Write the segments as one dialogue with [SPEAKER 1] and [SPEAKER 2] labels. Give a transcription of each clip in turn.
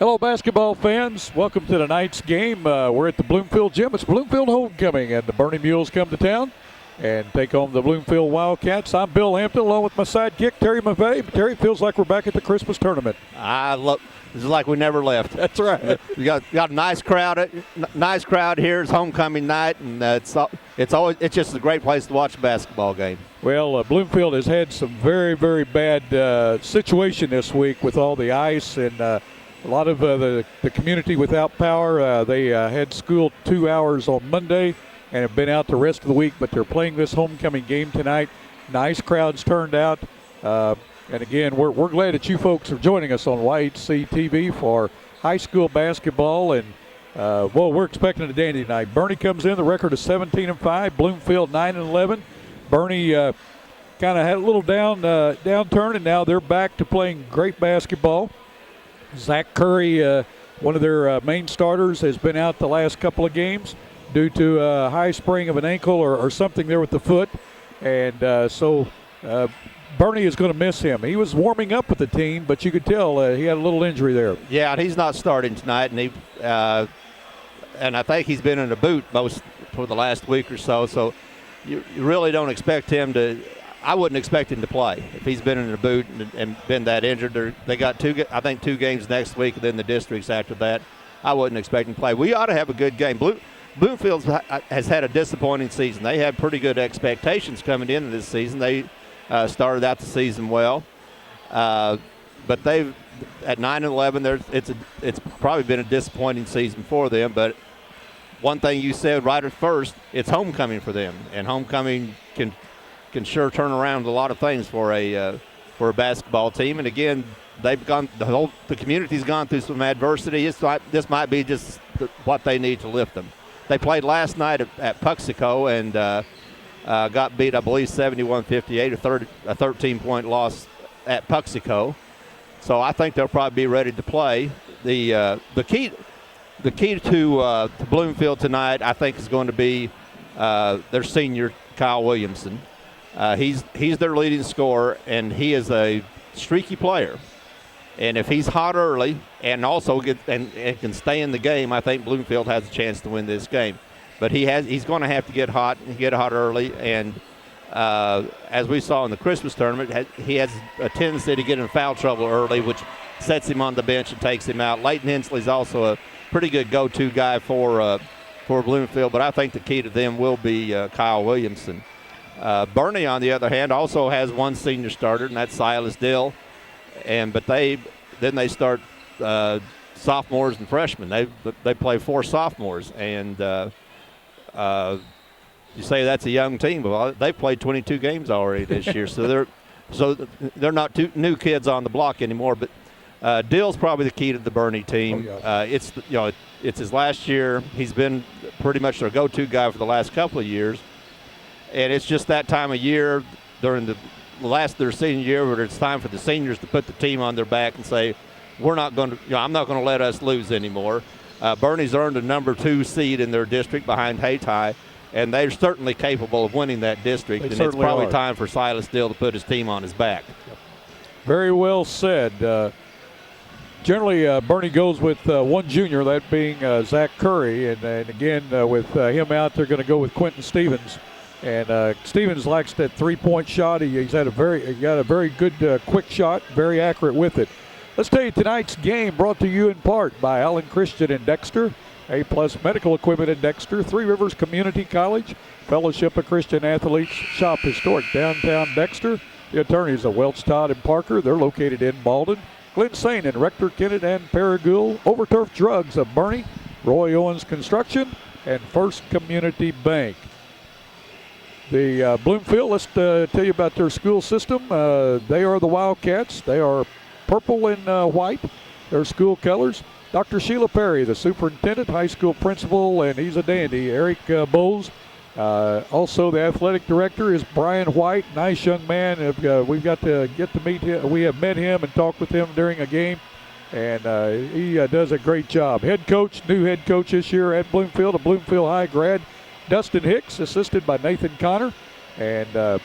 [SPEAKER 1] Hello, basketball fans. Welcome to tonight's game. We're at the Bloomfield Gym. It's Bloomfield homecoming, and the Bernie Mules come to town and take on the Bloomfield Wildcats. I'm Bill Hampton, along with my sidekick, Terry Maffei. Terry, feels like we're back at the Christmas tournament.
[SPEAKER 2] This is like we never left.
[SPEAKER 1] That's right.
[SPEAKER 2] We got a nice crowd. Nice crowd here. It's homecoming night, and it's just a great place to watch a basketball game.
[SPEAKER 1] Well, Bloomfield has had some very, very bad situation this week with all the ice and a lot of the community without power. They had school 2 hours on Monday and have been out the rest of the week, but they're playing this homecoming game tonight. Nice crowds turned out. And again, we're glad that you folks are joining us on YHC TV for high school basketball. And, we're expecting a dandy tonight. Bernie comes in, the record is 17-5, Bloomfield 9-11. Bernie kind of had a little downturn, and now they're back to playing great basketball. Zach Curry, one of their main starters, has been out the last couple of games due to a high sprain of an ankle or something there with the foot. And so Bernie is going to miss him. He was warming up with the team, but you could tell he had a little injury there.
[SPEAKER 2] Yeah, and he's not starting tonight, and I think he's been in a boot most for the last week or so. So you really don't expect him to. I wouldn't expect him to play if he's been in a boot and been that injured. They got two games next week, and then the districts after that. I wouldn't expect him to play. We ought to have a good game. Bloomfield has had a disappointing season. They had pretty good expectations coming into this season. They started out the season well, but they've at 9-11. It's probably been a disappointing season for them. But one thing you said right at first, it's homecoming for them, and homecoming can sure turn around a lot of things for a basketball team. And again, the community's gone through some adversity. This might be just what they need to lift them. They played last night at Puxico and got beat, I believe, 71-58, a 13-point loss at Puxico. So I think they'll probably be ready to play. The key to Bloomfield tonight, I think, is going to be their senior Kyle Williamson. He's their leading scorer, and he is a streaky player. And if he's hot early and also can stay in the game, I think Bloomfield has a chance to win this game. But he's going to have to get hot early. And as we saw in the Christmas tournament, he has a tendency to get in foul trouble early, which sets him on the bench and takes him out. Leighton Hensley's also a pretty good go-to guy for Bloomfield, but I think the key to them will be Kyle Williamson. Bernie, on the other hand, also has one senior starter, and that's Silas Dill. But they start sophomores and freshmen. They play 4 sophomores, and you say that's a young team, but they've played 22 games already this year, so they're not two new kids on the block anymore. But Dill's probably the key to the Bernie team.
[SPEAKER 1] Oh, yeah.
[SPEAKER 2] It's his last year. He's been pretty much their go-to guy for the last couple of years. And it's just that time of year during the last of their senior year where it's time for the seniors to put the team on their back and say, I'm not going to let us lose anymore. Bernie's earned a number 2 seed in their district behind Hayti, and they're certainly capable of winning that district. And it's probably time for Silas Dill to put his team on his back.
[SPEAKER 1] Very well said. Generally, Bernie goes with one junior, that being Zach Curry. And again, with him out, they're going to go with Quentin Stevens. And Stevens likes that three-point shot. He's got a very good quick shot, very accurate with it. Let's tell you tonight's game brought to you in part by Allen Christian in Dexter, A-plus medical equipment in Dexter, Three Rivers Community College, Fellowship of Christian Athletes, Shop Historic Downtown Dexter. The attorneys are Welch, Todd, and Parker. They're located in Malden. Glenn Sain and Rector Kennett and Paragould, Overturf Drugs of Bernie, Roy Owens Construction, and First Community Bank. The Bloomfield, let's tell you about their school system. They are the Wildcats. They are purple and white, their school colors. Dr. Sheila Perry, the superintendent, high school principal, and he's a dandy. Eric Bowles. Also, the athletic director is Brian White, nice young man. We've got to get to meet him. We have met him and talked with him during a game, and he does a great job. New head coach this year at Bloomfield, a Bloomfield High grad, Dustin Hicks, assisted by Nathan Connor. And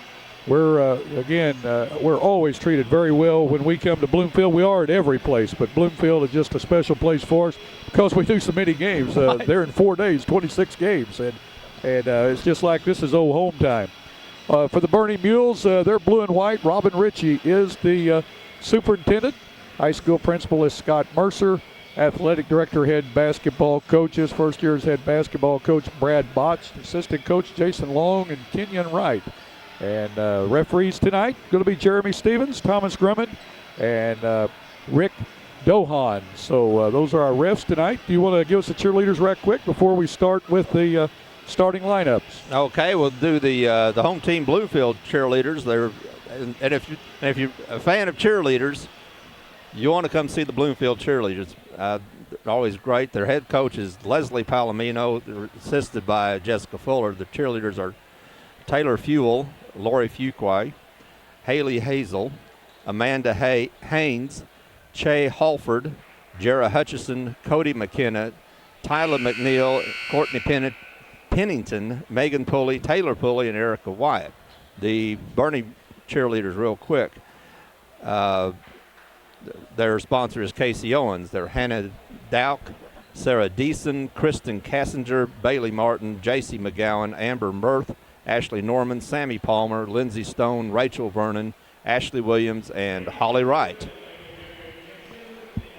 [SPEAKER 1] we're always treated very well when we come to Bloomfield. We are at every place, but Bloomfield is just a special place for us because we do so many games.
[SPEAKER 2] Right.
[SPEAKER 1] They're in 4 days, 26 games, and it's just like this is old home time. For the Bernie Mules, they're blue and white. Robin Ritchie is the superintendent. High school principal is Scott Mercer. Athletic director, head basketball coaches. First year's head basketball coach Brad Botch. Assistant coach Jason Long and Kenyon Wright. And referees tonight going to be Jeremy Stevens, Thomas Grummond, and Rick Dohan. So those are our refs tonight. Do you want to give us the cheerleaders right quick before we start with the starting lineups?
[SPEAKER 2] Okay, we'll do the home team Bloomfield cheerleaders. And if you're a fan of cheerleaders, you want to come see the Bloomfield cheerleaders. They're always great. Their head coach is Leslie Palomino. They're assisted by Jessica Fuller. The cheerleaders are Taylor Fuel, Lori Fuqua, Haley Hazel, Amanda Haynes, Che Halford, Jara Hutchison, Cody McKenna, Tyler McNeil, Courtney Pennington, Megan Pulley, Taylor Pulley, and Erica Wyatt. The Bernie cheerleaders, real quick. Their sponsor is Casey Owens. They're Hannah Dowk, Sarah Deason, Kristen Cassinger, Bailey Martin, J.C. McGowan, Amber Mirth, Ashley Norman, Sammy Palmer, Lindsey Stone, Rachel Vernon, Ashley Williams, and Holly Wright.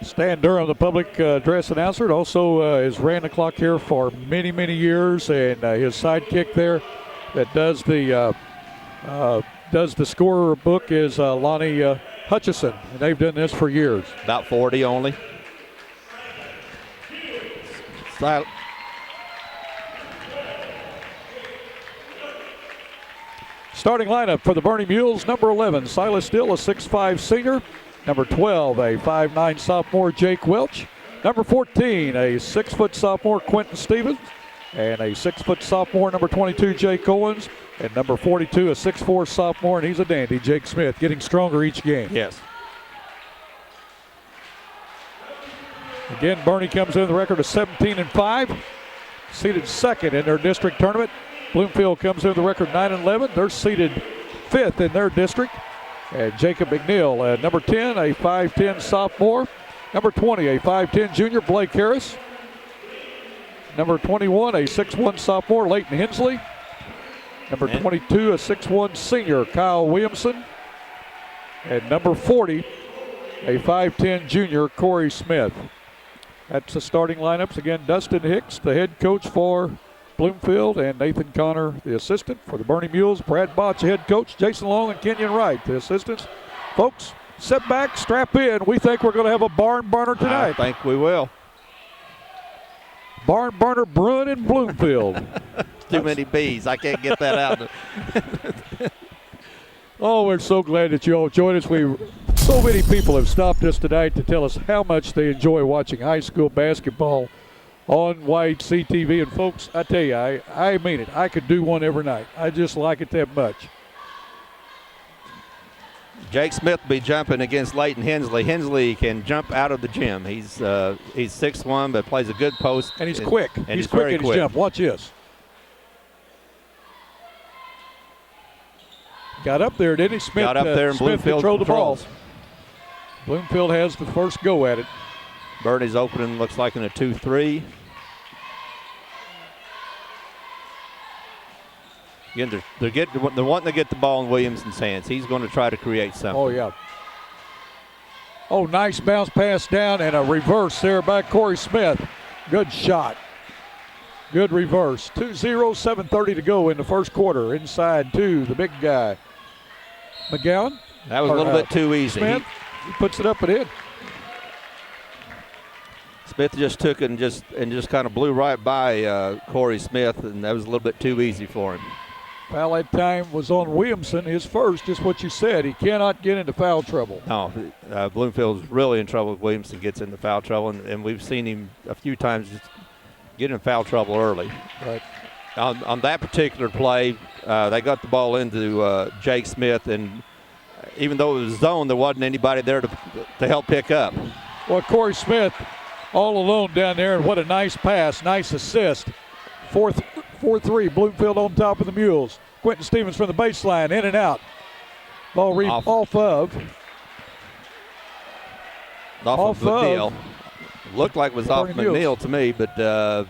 [SPEAKER 1] Stan Durham, the public address announcer, also has ran the clock here for many, many years, and his sidekick there that does the scorer book is Lonnie Hutchison, and they've done this for years.
[SPEAKER 2] About 40 only.
[SPEAKER 1] Starting lineup for the Bernie Mules: number 11, Silas Still, a 6'5 senior. Number 12, a 5'9 sophomore, Jake Welch. Number 14, a 6-foot sophomore, Quentin Stevens. And a 6-foot sophomore, number 22, Jake Owens. And number 42, a 6'4 sophomore, and he's a dandy, Jake Smith, getting stronger each game.
[SPEAKER 2] Yes.
[SPEAKER 1] Again, Bernie comes in with a record of 17-5, seeded second in their district tournament. Bloomfield comes in with a record 9-11. They're seeded fifth in their district. And Jacob McNeil, number 10, a 5'10 sophomore. Number 20, a 5'10 junior, Blake Harris. Number 21, a 6'1 sophomore, Leighton Hensley. Number 22, a 6'1 senior, Kyle Williamson. And number 40, a 5'10 junior, Corey Smith. That's the starting lineups. Again, Dustin Hicks, the head coach for Bloomfield, and Nathan Connor, the assistant for the Bernie Mules. Brad Botch, the head coach. Jason Long and Kenyon Wright, the assistants. Folks, sit back, strap in. We think we're going to have a barn burner tonight.
[SPEAKER 2] I think we will.
[SPEAKER 1] Barn burner brewing in Bloomfield.
[SPEAKER 2] Too many bees. I can't get that out.
[SPEAKER 1] Oh, we're so glad that you all joined us. So many people have stopped us tonight to tell us how much they enjoy watching high school basketball on YCTV. And folks, I tell you, I mean it. I could do one every night. I just like it that much.
[SPEAKER 2] Jake Smith will be jumping against Leighton Hensley. Hensley can jump out of the gym. He's 6'1", but plays a good post.
[SPEAKER 1] And he's quick.
[SPEAKER 2] And
[SPEAKER 1] he's quick in his jump. Watch this. Got up there, didn't he? Smith
[SPEAKER 2] got up there, and
[SPEAKER 1] Smith
[SPEAKER 2] Bloomfield
[SPEAKER 1] controlled the ball.
[SPEAKER 2] controls.
[SPEAKER 1] Bloomfield has the first go at it.
[SPEAKER 2] Bernie's opening, looks like in a 2-3. Again, they're wanting to get the ball in Williamson's hands. He's going to try to create something.
[SPEAKER 1] Oh, yeah. Oh, nice bounce pass down and a reverse there by Corey Smith. Good shot. Good reverse. 2-0, 7:30 to go in the first quarter. Inside to the big guy, McGowan.
[SPEAKER 2] That was a little bit too easy.
[SPEAKER 1] Smith, he puts it up and in.
[SPEAKER 2] Smith just took it and just kind of blew right by Corey Smith, and that was a little bit too easy for him.
[SPEAKER 1] Foul that time was on Williamson, his first, just what you said. He cannot get into foul trouble.
[SPEAKER 2] No, Bloomfield's really in trouble if Williamson gets into foul trouble, and we've seen him a few times just get in foul trouble early.
[SPEAKER 1] Right.
[SPEAKER 2] On that particular play, they got the ball into Jake Smith, and even though it was zone, there wasn't anybody there to help pick up.
[SPEAKER 1] Well, Corey Smith all alone down there, and what a nice pass, nice assist. 4-3, Bloomfield on top of the Mules. Quentin Stevens from the baseline, in and out. Ball off of
[SPEAKER 2] McNeil. Looked like it was off
[SPEAKER 1] Bernie
[SPEAKER 2] McNeil to me, but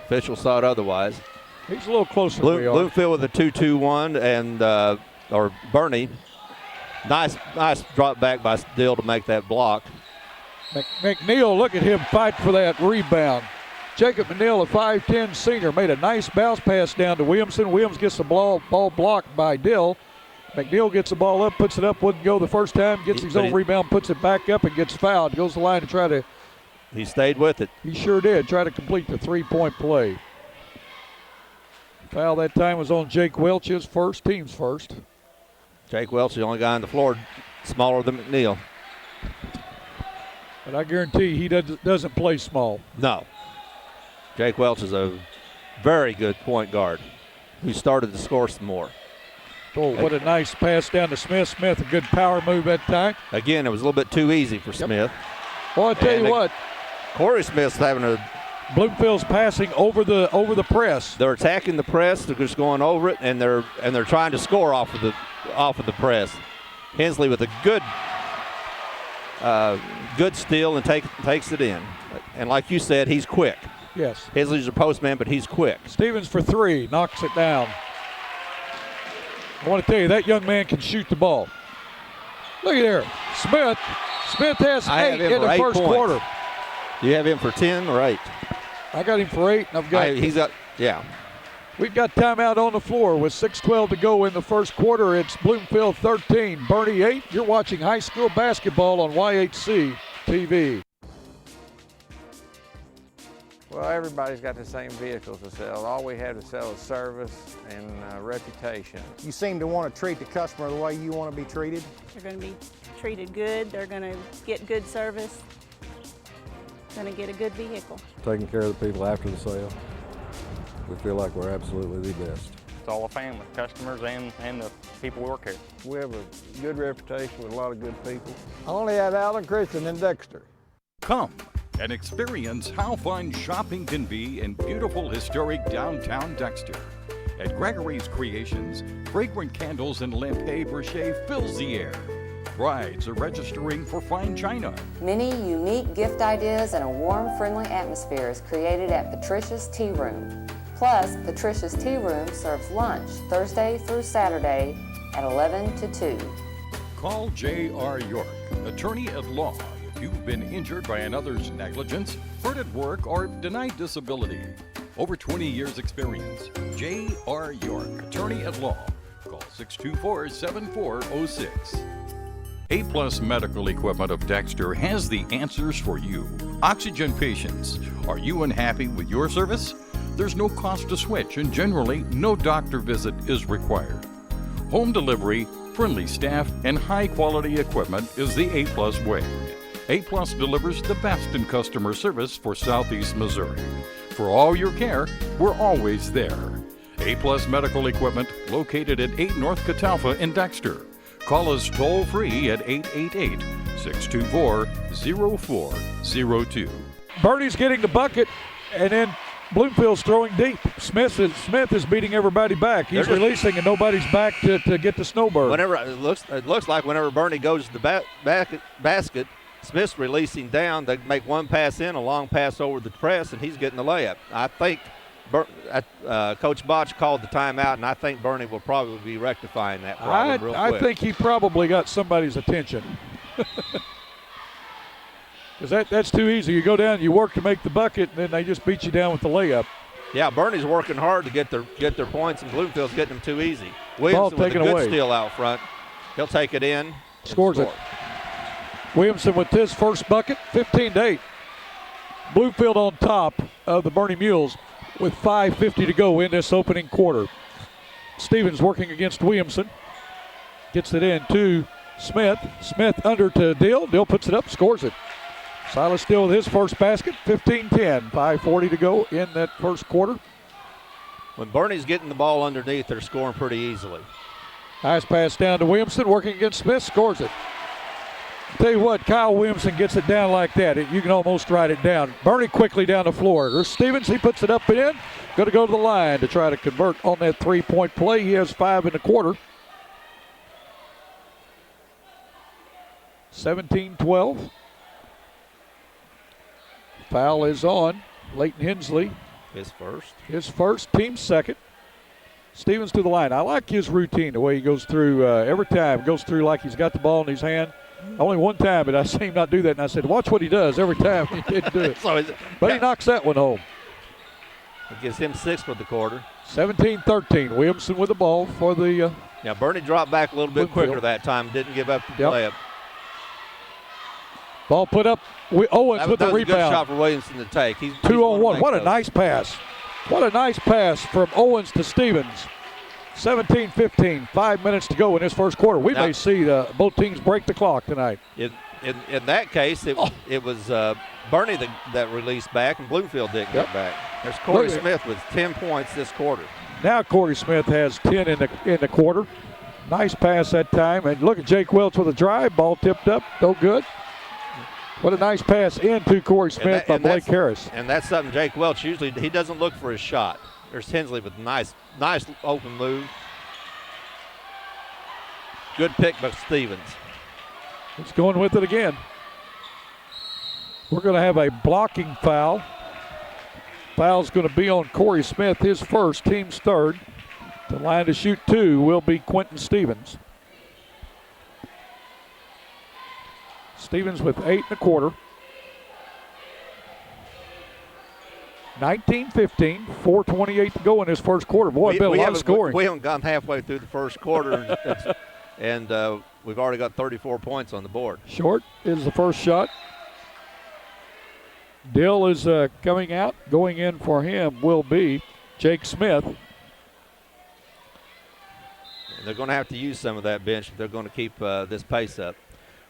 [SPEAKER 2] officials saw it otherwise.
[SPEAKER 1] He's a little closer than we are.
[SPEAKER 2] Bloomfield with a 2-2-1 and or Bernie. Nice drop back by Dill to make that block.
[SPEAKER 1] McNeil, look at him fight for that rebound. Jacob McNeil, a 5'10 senior, made a nice bounce pass down to Williamson. Williams gets the ball blocked by Dill. McNeil gets the ball up, puts it up, wouldn't go the first time, gets his own rebound, puts it back up, and gets fouled. Goes to the line to try to.
[SPEAKER 2] He stayed with it.
[SPEAKER 1] He sure did. Try to complete the three-point play. Foul that time was on Jake Welch, his first, team's first.
[SPEAKER 2] Jake Welch, the only guy on the floor, smaller than McNeil.
[SPEAKER 1] But I guarantee he doesn't play small.
[SPEAKER 2] No. Jake Welch is a very good point guard who started to score some more.
[SPEAKER 1] Oh, what a nice pass down to Smith. Smith, a good power move that time.
[SPEAKER 2] Again, it was a little bit too easy for Smith.
[SPEAKER 1] Well, I tell you what.
[SPEAKER 2] Corey Smith's having a.
[SPEAKER 1] Bloomfield's passing over the press.
[SPEAKER 2] They're attacking the press. They're just going over it, and they're trying to score off of the press. Hensley with a good steal and takes it in. And like you said, he's quick.
[SPEAKER 1] Yes.
[SPEAKER 2] Hensley's a postman, but he's quick.
[SPEAKER 1] Stevens for three, knocks it down. I want to tell you, that young man can shoot the ball. Look at there. Smith has 8 in the first quarter.
[SPEAKER 2] Do you have him for 10 or 8?
[SPEAKER 1] I got him for 8, and I've got.
[SPEAKER 2] Yeah.
[SPEAKER 1] We've got timeout on the floor with 6:12 to go in the first quarter. It's Bloomfield 13, Bernie 8. You're watching high school basketball on YHC TV.
[SPEAKER 3] Well, everybody's got the same vehicles to sell. All we have to sell is service and reputation.
[SPEAKER 4] You seem to want to treat the customer the way you want to be treated.
[SPEAKER 5] They're going to be treated good. They're going to get good service. Going to get a good vehicle.
[SPEAKER 6] Taking care of the people after the sale. We feel like we're absolutely the best.
[SPEAKER 7] It's all a family, customers and the people who work here.
[SPEAKER 3] We have a good reputation with a lot of good people.
[SPEAKER 4] I only have Alan Christian in Dexter.
[SPEAKER 8] Come and experience how fun shopping can be in beautiful historic downtown Dexter. At Gregory's Creations, fragrant candles and lampe brochet fills the air. Brides are registering for fine china.
[SPEAKER 9] Many unique gift ideas and a warm, friendly atmosphere is created at Patricia's Tea Room. Plus, Patricia's Tea Room serves lunch Thursday through Saturday at 11 to 2.
[SPEAKER 8] Call J.R. York, attorney at law, if you've been injured by another's negligence, hurt at work, or denied disability. Over 20 years experience. J.R. York, attorney at law. Call 624-7406. A-Plus Medical Equipment of Dexter has the answers for you. Oxygen patients. Are you unhappy with your service? There's no cost to switch, and generally, no doctor visit is required. Home delivery, friendly staff, and high-quality equipment is the A-Plus way. A-Plus delivers the best in customer service for Southeast Missouri. For all your care, we're always there. A-Plus Medical Equipment, located at 8 North Catalpa in Dexter. Call us toll-free at 888-624-0402.
[SPEAKER 1] Bernie's getting the bucket, and then Bloomfield's throwing deep. Smith is beating everybody back. He's releasing, and nobody's back to get the snowbird.
[SPEAKER 2] Whenever it looks like whenever Bernie goes to the basket, Smith's releasing down. They make one pass in, a long pass over the press, and he's getting the layup. I think Coach Botch called the timeout, and I think Bernie will probably be rectifying that problem real quick.
[SPEAKER 1] I think he probably got somebody's attention. Because that's too easy. You go down, you work to make the bucket, and then they just beat you down with the layup.
[SPEAKER 2] Yeah, Bernie's working hard to get their points, and Bloomfield's getting them too easy. Williamson with a good steal out front. He'll take it in.
[SPEAKER 1] Scores it. Williamson with his first bucket, 15-8. Bloomfield on top of the Bernie Mules with 5:50 to go in this opening quarter. Stevens working against Williamson. Gets it in to Smith. Smith under to Dill. Dill puts it up, scores it. Silas Dill with his first basket, 15-10. 5:40 to go in that first quarter.
[SPEAKER 2] When Bernie's getting the ball underneath, they're scoring pretty easily.
[SPEAKER 1] Nice pass down to Williamson, working against Smith, scores it. Tell you what, Kyle Williamson gets it down like that. You can almost write it down. Bernie quickly down the floor. There's Stevens. He puts it up and in. Going to go to the line to try to convert on that three-point play. He has 5 in the quarter. 17-12. Foul is on Leighton Hensley. His first, team second. Stevens to the line. I like his routine, the way he goes through every time. Goes through like he's got the ball in his hand. Only one time did I see him not do that, and I said, watch what he does every time. He didn't do it. But he knocks that one home.
[SPEAKER 2] It gives him 6 for the quarter.
[SPEAKER 1] 17-13. Williamson with the ball for the
[SPEAKER 2] Now, Bernie dropped back a little bit
[SPEAKER 1] Bloomfield.
[SPEAKER 2] quicker that time. Didn't give up the
[SPEAKER 1] Yep.
[SPEAKER 2] layup.
[SPEAKER 1] ball put up. Owens with
[SPEAKER 2] that
[SPEAKER 1] the
[SPEAKER 2] was a good
[SPEAKER 1] rebound.
[SPEAKER 2] shot for Williamson to take. He's
[SPEAKER 1] 2-on-1. What a
[SPEAKER 2] those.
[SPEAKER 1] nice pass. What a nice pass from Owens to Stevens. 17-15. 5 minutes to go in this first quarter. We may see both teams break the clock tonight.
[SPEAKER 2] In that case, it was Bernie that released back, and Bloomfield didn't get back. There's Corey Smith with 10 points this quarter.
[SPEAKER 1] Now Corey Smith has 10 in the quarter. Nice pass that time. And look at Jake Welch with a drive. Ball tipped up. No good. What a nice pass into Corey Smith by Blake Harris.
[SPEAKER 2] And that's something Jake Welch usually, he doesn't look for his shot. There's Hensley with nice open move. Good pick by Stevens.
[SPEAKER 1] He's going with it again. We're going to have a blocking foul. Foul's going to be on Corey Smith, his first, team's third. The line to shoot 2 will be Quentin Stevens. Stevens with 8 1/4. 19-15, 4:28 to go in this first quarter. Boy, a lot of scoring.
[SPEAKER 2] We haven't gone halfway through the first quarter, and we've already got 34 points on the board.
[SPEAKER 1] Short is the first shot. Dill is coming out. Going in for him will be Jake Smith.
[SPEAKER 2] And they're going to have to use some of that bench if they're going to keep this pace up.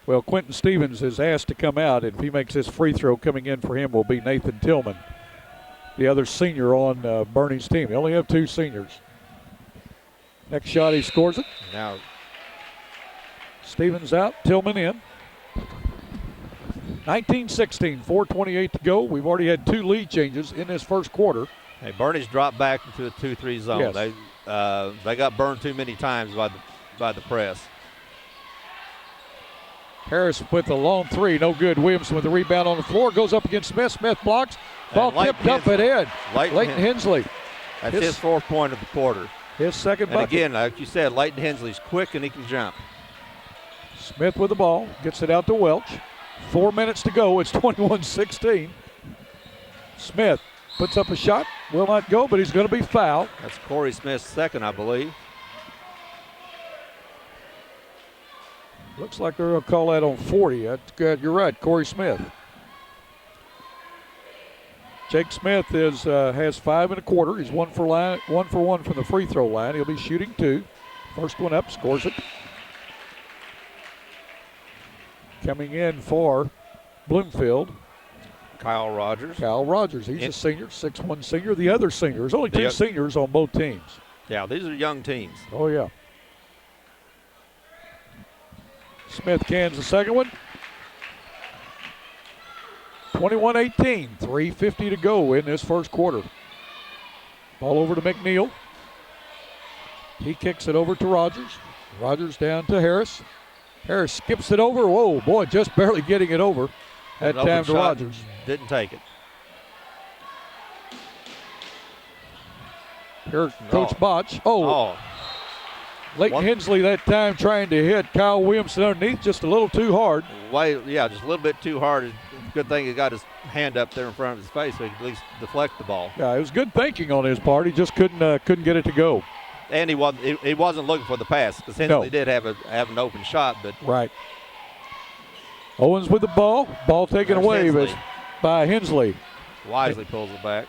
[SPEAKER 1] Well, Quentin Stevens is asked to come out, and if he makes this free throw, coming in for him will be Nathan Tillman, the other senior on Bernie's team. They only have 2 seniors. Next shot, he scores it.
[SPEAKER 2] Now,
[SPEAKER 1] Stevens out, Tillman in. 19-16, 4:28 to go. We've already had 2 lead changes in this first quarter.
[SPEAKER 2] hey, Bernie's dropped back into a 2-3 zone.
[SPEAKER 1] Yes.
[SPEAKER 2] They got burned too many times by the press.
[SPEAKER 1] Harris with the long 3, no good. Williamson with the rebound on the floor, goes up against Smith. Smith blocks. Ball tipped up at head. Leighton Hensley.
[SPEAKER 2] That's his 4th point of the quarter.
[SPEAKER 1] His second
[SPEAKER 2] And
[SPEAKER 1] bucket.
[SPEAKER 2] again, like you said, Leighton Hensley's quick and he can jump.
[SPEAKER 1] Smith with the ball, gets it out to Welch. 4 minutes to go. It's 21-16. Smith puts up a shot, will not go, but he's going to be fouled.
[SPEAKER 2] That's Corey Smith's second, I believe.
[SPEAKER 1] Looks like they're going to call that on 40. That's good. You're right, Corey Smith. Jake Smith has 5 1/4. He's 1 for 1 from the free throw line. He'll be shooting 2. First one up, scores it. Coming in for Bloomfield,
[SPEAKER 2] Kyle Rogers.
[SPEAKER 1] He's a senior, 6'1" senior. The other senior. There's only 2 seniors on both teams.
[SPEAKER 2] Yeah, these are young teams.
[SPEAKER 1] Oh, yeah. Smith cans the second one. 21-18, 3:50 to go in this first quarter. Ball over to McNeil. He kicks it over to Rogers. Rogers down to Harris. Harris skips it over. Whoa, boy, just barely getting it over. That time to Rogers.
[SPEAKER 2] Didn't take it.
[SPEAKER 1] Here, Coach Botch. Leighton Hensley that time trying to hit Kyle Williamson underneath just a little too hard.
[SPEAKER 2] Just a little bit too hard. Good thing he got his hand up there in front of his face so he could at least deflect the ball.
[SPEAKER 1] Yeah, it was good thinking on his part. He just couldn't get it to go.
[SPEAKER 2] And he wasn't looking for the pass because Hensley did have an open shot, but
[SPEAKER 1] right. Owens with the ball. Ball taken away by Hensley.
[SPEAKER 2] Wisely pulls it back.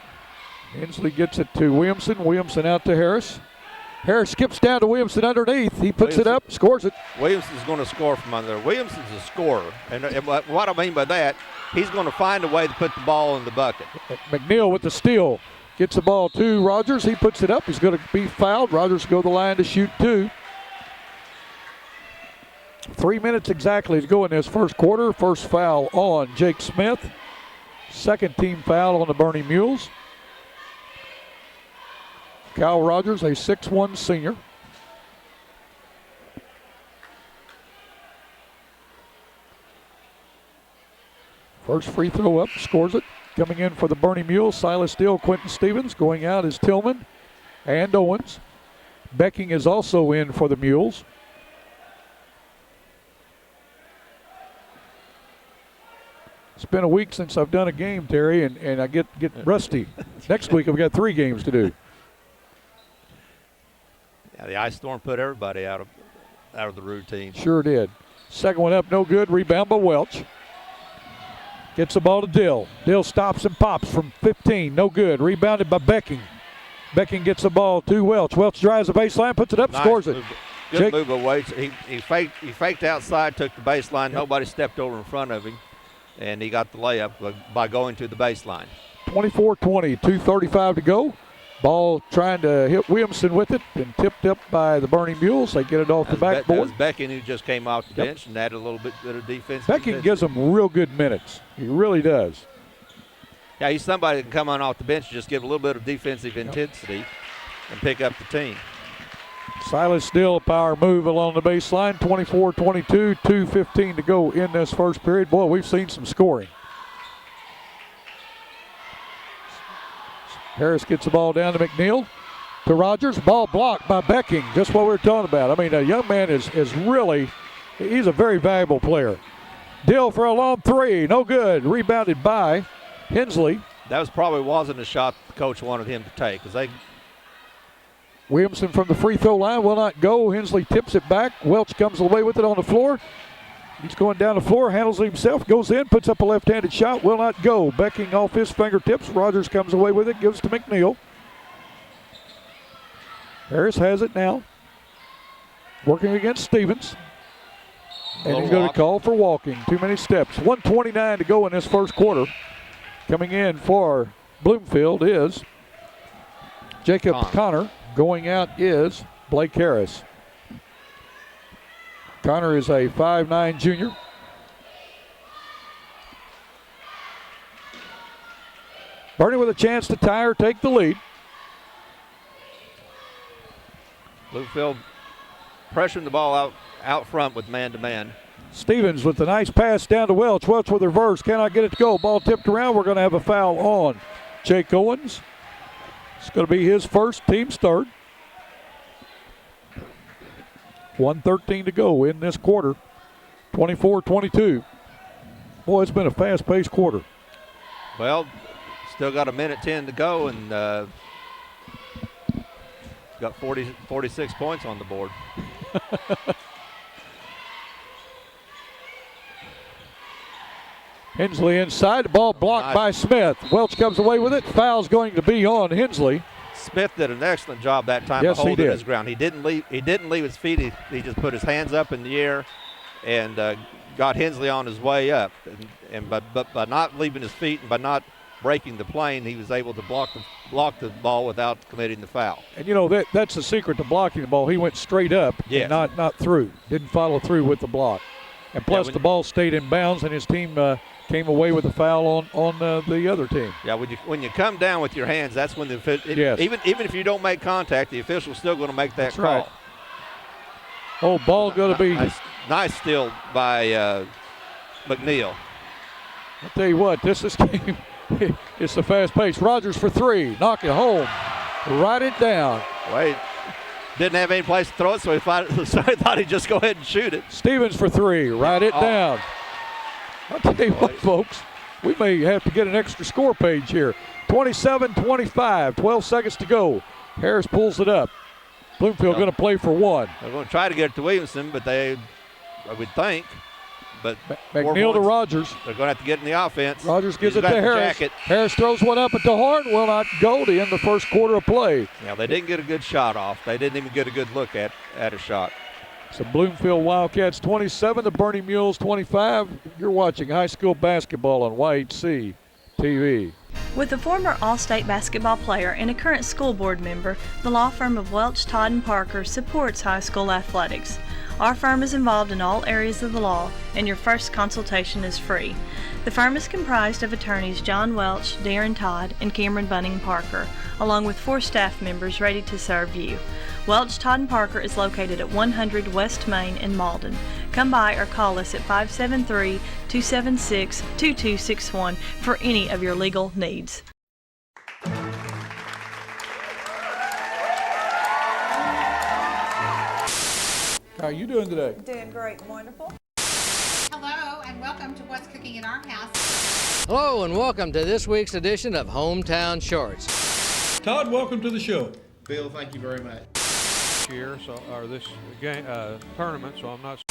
[SPEAKER 1] Hensley gets it to Williamson. Williamson out to Harris. Harris skips down to Williamson underneath. He puts it up, scores it.
[SPEAKER 2] Williamson's going to score from under there. Williamson's a scorer. And what I mean by that, he's going to find a way to put the ball in the bucket.
[SPEAKER 1] McNeil with the steal. Gets the ball to Rogers. He puts it up. He's going to be fouled. Rogers go to the line to shoot 2. 3 minutes exactly to go in this first quarter. First foul on Jake Smith. Second team foul on the Bernie Mules. Kyle Rogers, a 6'1" senior. First free throw up, scores it. Coming in for the Bernie Mules, Silas Steele, Quentin Stevens. Going out is Tillman and Owens. Becking is also in for the Mules. It's been a week since I've done a game, Terry, and I get rusty. Next week I've got 3 games to do.
[SPEAKER 2] Yeah, the ice storm put everybody out of the routine.
[SPEAKER 1] Sure did. Second one up, no good. Rebound by Welch. Gets the ball to Dill. Dill stops and pops from 15. No good. Rebounded by Becking. Becking gets the ball to Welch. Welch drives the baseline, puts it up,
[SPEAKER 2] Nice
[SPEAKER 1] scores
[SPEAKER 2] move.
[SPEAKER 1] it.
[SPEAKER 2] Good move by Waits. He faked outside, took the baseline. Yep. Nobody stepped over in front of him, and he got the layup by going to the baseline.
[SPEAKER 1] 24-20, 2:35 to go. Ball trying to hit Williamson with it and tipped up by the Bernie Mules. They get it off the backboard.
[SPEAKER 2] That was Becking who just came off the bench and added a little bit of defense.
[SPEAKER 1] Becking gives them real good minutes. He really does.
[SPEAKER 2] Yeah, he's somebody that can come on off the bench and just give a little bit of defensive intensity and pick up the team.
[SPEAKER 1] Silas Steele, power move along the baseline. 24-22, 2:15 to go in this first period. Boy, we've seen some scoring. Harris gets the ball down to McNeil. To Rogers. Ball blocked by Becking. Just what we were talking about. I mean, a young man is really, he's a very valuable player. Dill for a long 3. No good. Rebounded by Hensley.
[SPEAKER 2] That wasn't a shot the coach wanted him to take.
[SPEAKER 1] Williamson from the free throw line will not go. Hensley tips it back. Welch comes away with it on the floor. He's going down the floor, handles it himself, goes in, puts up a left-handed shot, will not go. Becking off his fingertips. Rogers comes away with it, gives to McNeil. Harris has it now. Working against Stevens. And he's going to call for walking. Too many steps. 1:29 to go in this first quarter. Coming in for Bloomfield is Jacob Connor. Going out is Blake Harris. Connor is a 5'9" junior. Bernie with a chance to tie or take the lead.
[SPEAKER 2] Bloomfield pressuring the ball out front with man-to-man.
[SPEAKER 1] Stevens with the nice pass down to Welch. Welch with reverse, cannot get it to go. Ball tipped around. We're going to have a foul on Jake Owens. It's going to be his first, team's third. 1:13 to go in this quarter. 24-22. Boy, it's been a fast-paced quarter.
[SPEAKER 2] Well, still got 1:10 to go, and got 46 points on the board.
[SPEAKER 1] Hensley inside, the ball blocked by Smith. Welch comes away with it. Foul's going to be on Hensley.
[SPEAKER 2] Smith did an excellent job that time of holding his ground. He didn't leave his feet. He just put his hands up in the air and got Hensley on his way up. But by not leaving his feet and by not breaking the plane, he was able to block the ball without committing the foul.
[SPEAKER 1] And you know that's the secret to blocking the ball. He went straight up and not through. Didn't follow through with the block. And plus the ball stayed in bounds and his team came away with a foul on the other team.
[SPEAKER 2] Yeah, when you come down with your hands, that's when even if you don't make contact, the official's still going to make that call.
[SPEAKER 1] Right. Oh, ball going to be
[SPEAKER 2] nice steal by McNeil.
[SPEAKER 1] I'll tell you what, this game it's a fast pace. Rogers for 3, knock it home, write it down.
[SPEAKER 2] Wait. Didn't have any place to throw it, so he thought he'd just go ahead and shoot it.
[SPEAKER 1] Stevens for 3, write it down. I'll tell you what, folks, we may have to get an extra score page here. 27-25, 12 seconds to go. Harris pulls it up. Bloomfield going to play for 1.
[SPEAKER 2] They're going to try to get it to Williamson, but I would think. But
[SPEAKER 1] McNeil to Rogers.
[SPEAKER 2] They're going to have to get in the offense.
[SPEAKER 1] Rogers gives it to Harris. Harris throws one up at the horn. Will not go to end the first quarter of play.
[SPEAKER 2] Yeah, they didn't get a good shot off. They didn't even get a good look at a shot.
[SPEAKER 1] So Bloomfield Wildcats 27, the Bernie Mules 25. You're watching high school basketball on YHC TV.
[SPEAKER 10] With a former All-State basketball player and a current school board member, the law firm of Welch, Todd & Parker supports high school athletics. Our firm is involved in all areas of the law, and your first consultation is free. The firm is comprised of attorneys John Welch, Darren Todd, and Cameron Bunning Parker, along with 4 staff members ready to serve you. Welch, Todd & Parker is located at 100 West Main in Malden. Come by or call us at 573-276-2261 for any of your legal needs.
[SPEAKER 1] How are you doing today?
[SPEAKER 11] Doing great, wonderful.
[SPEAKER 12] Hello, and welcome to What's Cooking in Our House.
[SPEAKER 13] Hello, and welcome to this week's edition of Hometown Shorts.
[SPEAKER 1] Todd, welcome to the show.
[SPEAKER 14] Bill, thank you very much.
[SPEAKER 15] This game tournament, so I'm not.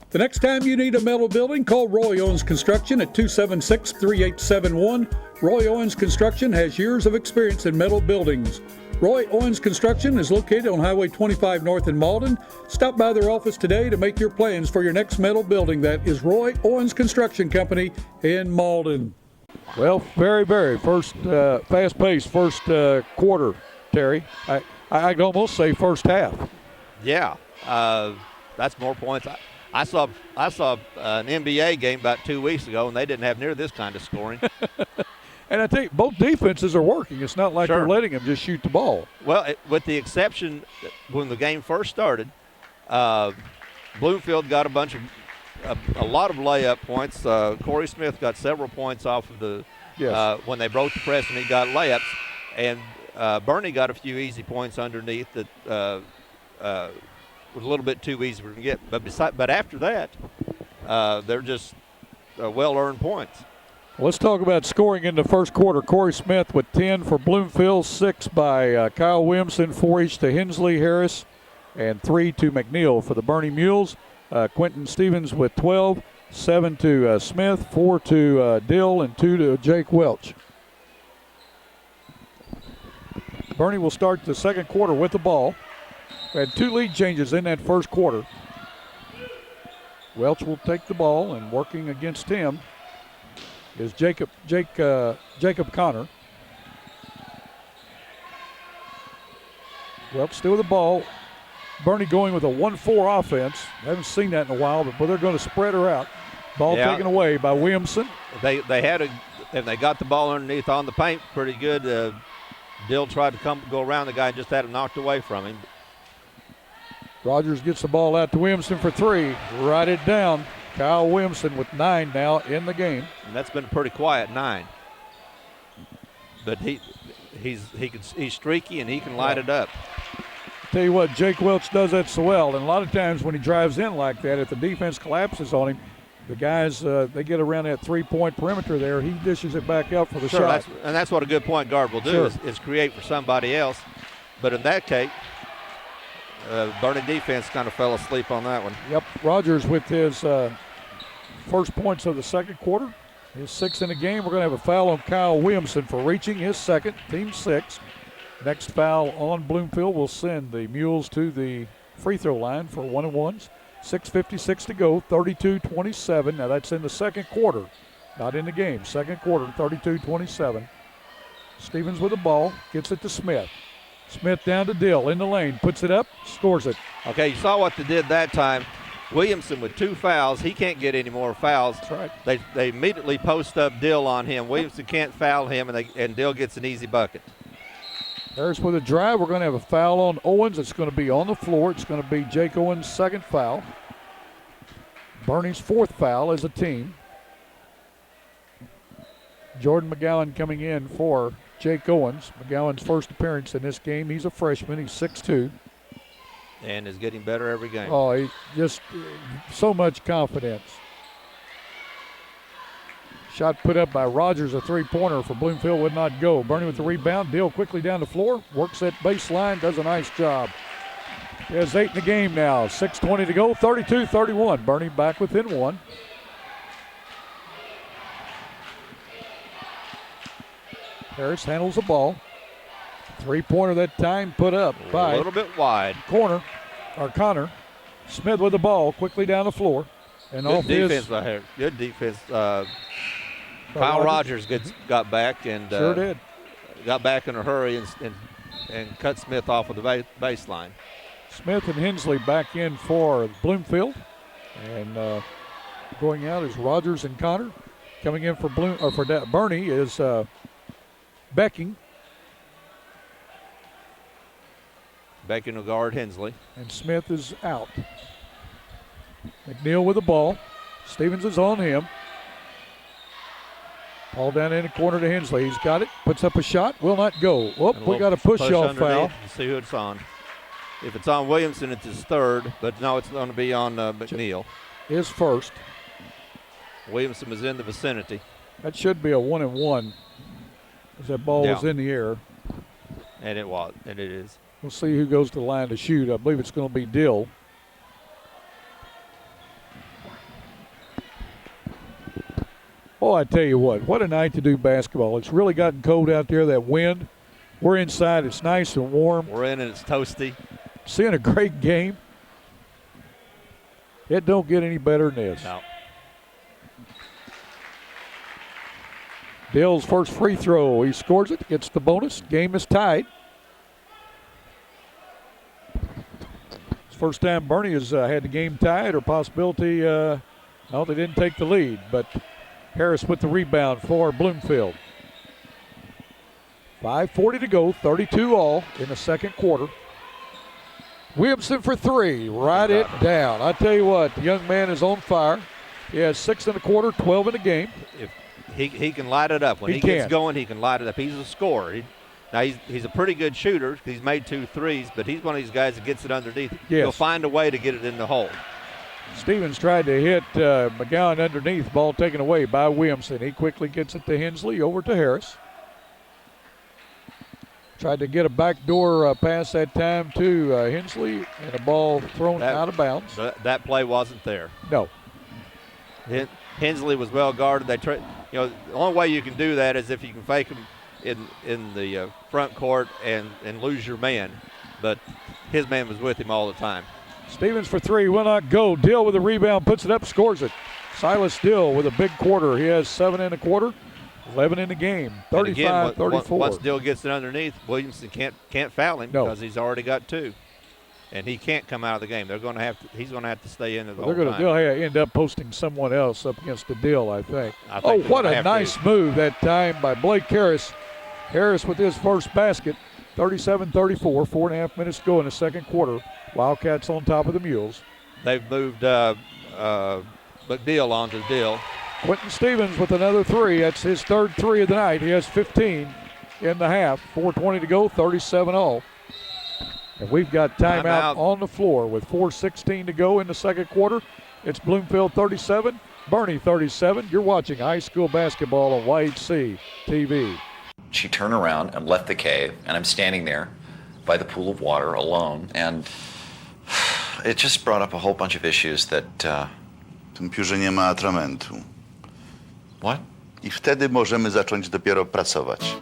[SPEAKER 1] The next time you need a metal building, call Roy Owens Construction at 276-3871. Roy Owens Construction has years of experience in metal buildings. Roy Owens Construction is located on Highway 25 North in Malden. Stop by their office today to make your plans for your next metal building. That is Roy Owens Construction Company in Malden. Well, very first fast-paced first quarter, Terry. I'd almost say first half.
[SPEAKER 2] Yeah, that's more points. I saw an NBA game about 2 weeks ago, and they didn't have near this kind of scoring.
[SPEAKER 1] And I think both defenses are working. It's not like
[SPEAKER 2] Sure.
[SPEAKER 1] they're letting them just shoot the ball.
[SPEAKER 2] Well, with the exception when the game first started, Bloomfield got a lot of layup points. Corey Smith got several points off of the when they broke the press and he got layups, and Bernie got a few easy points underneath that was a little bit too easy for him to get. But after that, they're just well-earned points.
[SPEAKER 1] Let's talk about scoring in the first quarter. Corey Smith with 10 for Bloomfield, 6 by Kyle Williamson, 4 each to Hensley Harris, and 3 to McNeil for the Bernie Mules. Quentin Stevens with 12, 7 to Smith, 4 to Dill, and 2 to Jake Welch. Bernie will start the second quarter with the ball. We had 2 lead changes in that first quarter. Welch will take the ball, and working against him is Jacob Connor. Welch still with the ball. Bernie going with a 1-4 offense. Haven't seen that in a while, but they're going to spread her out. Ball taken away by Williamson.
[SPEAKER 2] They got the ball underneath on the paint pretty good. Dill tried to go around the guy and just had it knocked away from him.
[SPEAKER 1] Rogers gets the ball out to Williamson for 3. Right it down. Kyle Williamson with 9 now in the game.
[SPEAKER 2] And that's been a pretty quiet 9. But he's streaky and he can light it up.
[SPEAKER 1] Tell you what, Jake Welch does that so well. And a lot of times when he drives in like that, if the defense collapses on him, the guys, they get around that 3-point perimeter there. He dishes it back up for the shot.
[SPEAKER 2] That's what a good point guard will do is create for somebody else. But in that case, Bernie defense kind of fell asleep on that one.
[SPEAKER 1] Yep, Rogers with his first points of the second quarter. His 6th in the game. We're going to have a foul on Kyle Williamson for reaching his second, team 6. Next foul on Bloomfield will send the Mules to the free throw line for 1-and-1s. 6:56 to go, 32-27. Now that's in the second quarter, not in the game. Second quarter, 32-27. Stevens with the ball, gets it to Smith. Smith down to Dill in the lane, puts it up, scores it.
[SPEAKER 2] Okay, you saw what they did that time. Williamson with 2 fouls. He can't get any more fouls.
[SPEAKER 1] That's right.
[SPEAKER 2] They immediately post up Dill on him. Williamson can't foul him, and Dill gets an easy bucket.
[SPEAKER 1] Harris with a drive. We're going to have a foul on Owens. It's going to be on the floor. It's going to be Jake Owens' second foul. Bernie's 4th foul as a team. Jordan McGowan coming in for Jake Owens. McGowan's first appearance in this game. He's a freshman. He's 6'2".
[SPEAKER 2] And is getting better every game.
[SPEAKER 1] Oh, he just so much confidence. Shot put up by Rogers, a 3-pointer for Bloomfield, would not go. Bernie with the rebound. Dill quickly down the floor. Works that baseline. Does a nice job. He has 8 in the game now. 6:20 to go. 32-31. Bernie back within 1. Harris handles the ball. 3-pointer that time put up by
[SPEAKER 2] a little bit wide.
[SPEAKER 1] Connor. Smith with the ball quickly down the floor. And
[SPEAKER 2] good defense by Harris. Good defense. Kyle Rogers got back and
[SPEAKER 1] sure did.
[SPEAKER 2] Got back in a hurry and cut Smith off of the baseline.
[SPEAKER 1] Smith and Hensley back in for Bloomfield, and going out is Rogers and Connor. Coming in for Bernie is Becking.
[SPEAKER 2] Bacon will guard Hensley.
[SPEAKER 1] And Smith is out. McNeil with the ball. Stevens is on him. Ball down in the corner to Hensley. He's got it. Puts up a shot. Will not go. Whoop, we got a push-off foul.
[SPEAKER 2] See who it's on. If it's on Williamson, it's his third. But no, it's going to be on McNeil.
[SPEAKER 1] His first.
[SPEAKER 2] Williamson was in the vicinity.
[SPEAKER 1] That should be a 1-and-1 as that ball was in the air.
[SPEAKER 2] And it was, and it is.
[SPEAKER 1] We'll see who goes to the line to shoot. I believe it's going to be Dill. Oh, I tell you what a night to do basketball. It's really gotten cold out there, that wind. We're inside. It's nice and warm.
[SPEAKER 2] We're in and it's toasty.
[SPEAKER 1] Seeing a great game. It don't get any better than this.
[SPEAKER 2] No.
[SPEAKER 1] Dill's first free throw. He scores it, gets the bonus. Game is tied. It's the first time Bernie has had the game tied or possibility. No, they didn't take the lead, but Harris with the rebound for Bloomfield. 5:40 to go, 32 all in the second quarter. Williamson for three, right it down. I tell you what, the young man is on fire. He has 6 in the quarter, 12 in the game.
[SPEAKER 2] If he can light it up. When he gets going, he can light it up. He's a scorer. He's a pretty good shooter. He's made 2 threes, but he's one of these guys that gets it underneath.
[SPEAKER 1] Yes.
[SPEAKER 2] He'll find a way to get it in the hole.
[SPEAKER 1] Stevens tried to hit McGowan underneath, ball taken away by Williamson. He quickly gets it to Hensley, over to Harris. Tried to get a backdoor pass that time to Hensley, and a ball thrown out of bounds.
[SPEAKER 2] That play wasn't there.
[SPEAKER 1] No.
[SPEAKER 2] Hensley was well guarded. The only way you can do that is if you can fake him in the front court and lose your man. But his man was with him all the time.
[SPEAKER 1] Stevens for three, will not go. Dill with a rebound, puts it up, scores it. Silas Dill with a big quarter. He has 7 in the quarter, 11 in the game, 35-34.
[SPEAKER 2] Once Dill gets it underneath, Williamson can't foul him because he's already got 2. And he can't come out of the game. He's going to have to stay in the whole time.
[SPEAKER 1] They'll end up posting someone else up against the Dill, I think. What a nice move that time by Blake Harris. Harris with his first basket, 37-34, 4.5 minutes to go in the second quarter. Wildcats on top of the Mules.
[SPEAKER 2] They've moved McNeil onto Dill.
[SPEAKER 1] Quentin Stevens with another 3. That's his third 3 of the night. He has 15 in the half. 4:20 to go, 37 all. And we've got timeout on the floor with 4:16 to go in the second quarter. It's Bloomfield 37, Bernie 37. You're watching high school basketball on YHC TV.
[SPEAKER 11] She turned around and left the cave, and I'm standing there by the pool of water alone, and it just brought up a whole bunch of issues that...
[SPEAKER 14] W tym piórze nie ma atramentu.
[SPEAKER 11] What?
[SPEAKER 14] I wtedy możemy zacząć dopiero pracować.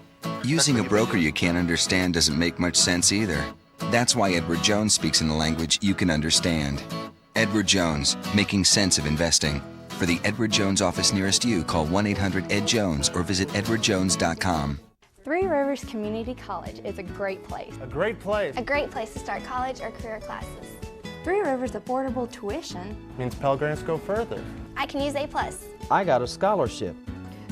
[SPEAKER 16] Using a broker you can't understand doesn't make much sense either. That's why Edward Jones speaks in a language you can understand. Edward Jones, making sense of investing. For the Edward Jones office nearest you, call 1-800-ED-JONES or visit edwardjones.com.
[SPEAKER 17] Three Rivers Community College is a great place.
[SPEAKER 18] A great place.
[SPEAKER 17] A great place to start college or career classes. Three Rivers affordable tuition
[SPEAKER 18] means Pell Grants go further.
[SPEAKER 17] I can use A+.
[SPEAKER 18] I got a scholarship.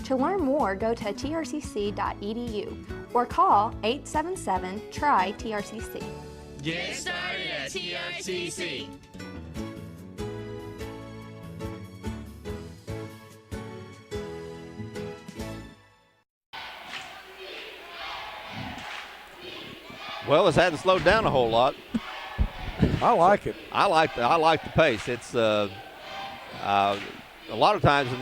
[SPEAKER 17] To learn more, go to trcc.edu or call 877-TRY-TRCC.
[SPEAKER 19] Get started at TRCC.
[SPEAKER 2] Well, it's hadn't slowed down a whole lot.
[SPEAKER 1] I like it.
[SPEAKER 2] I like the pace. It's a lot of times in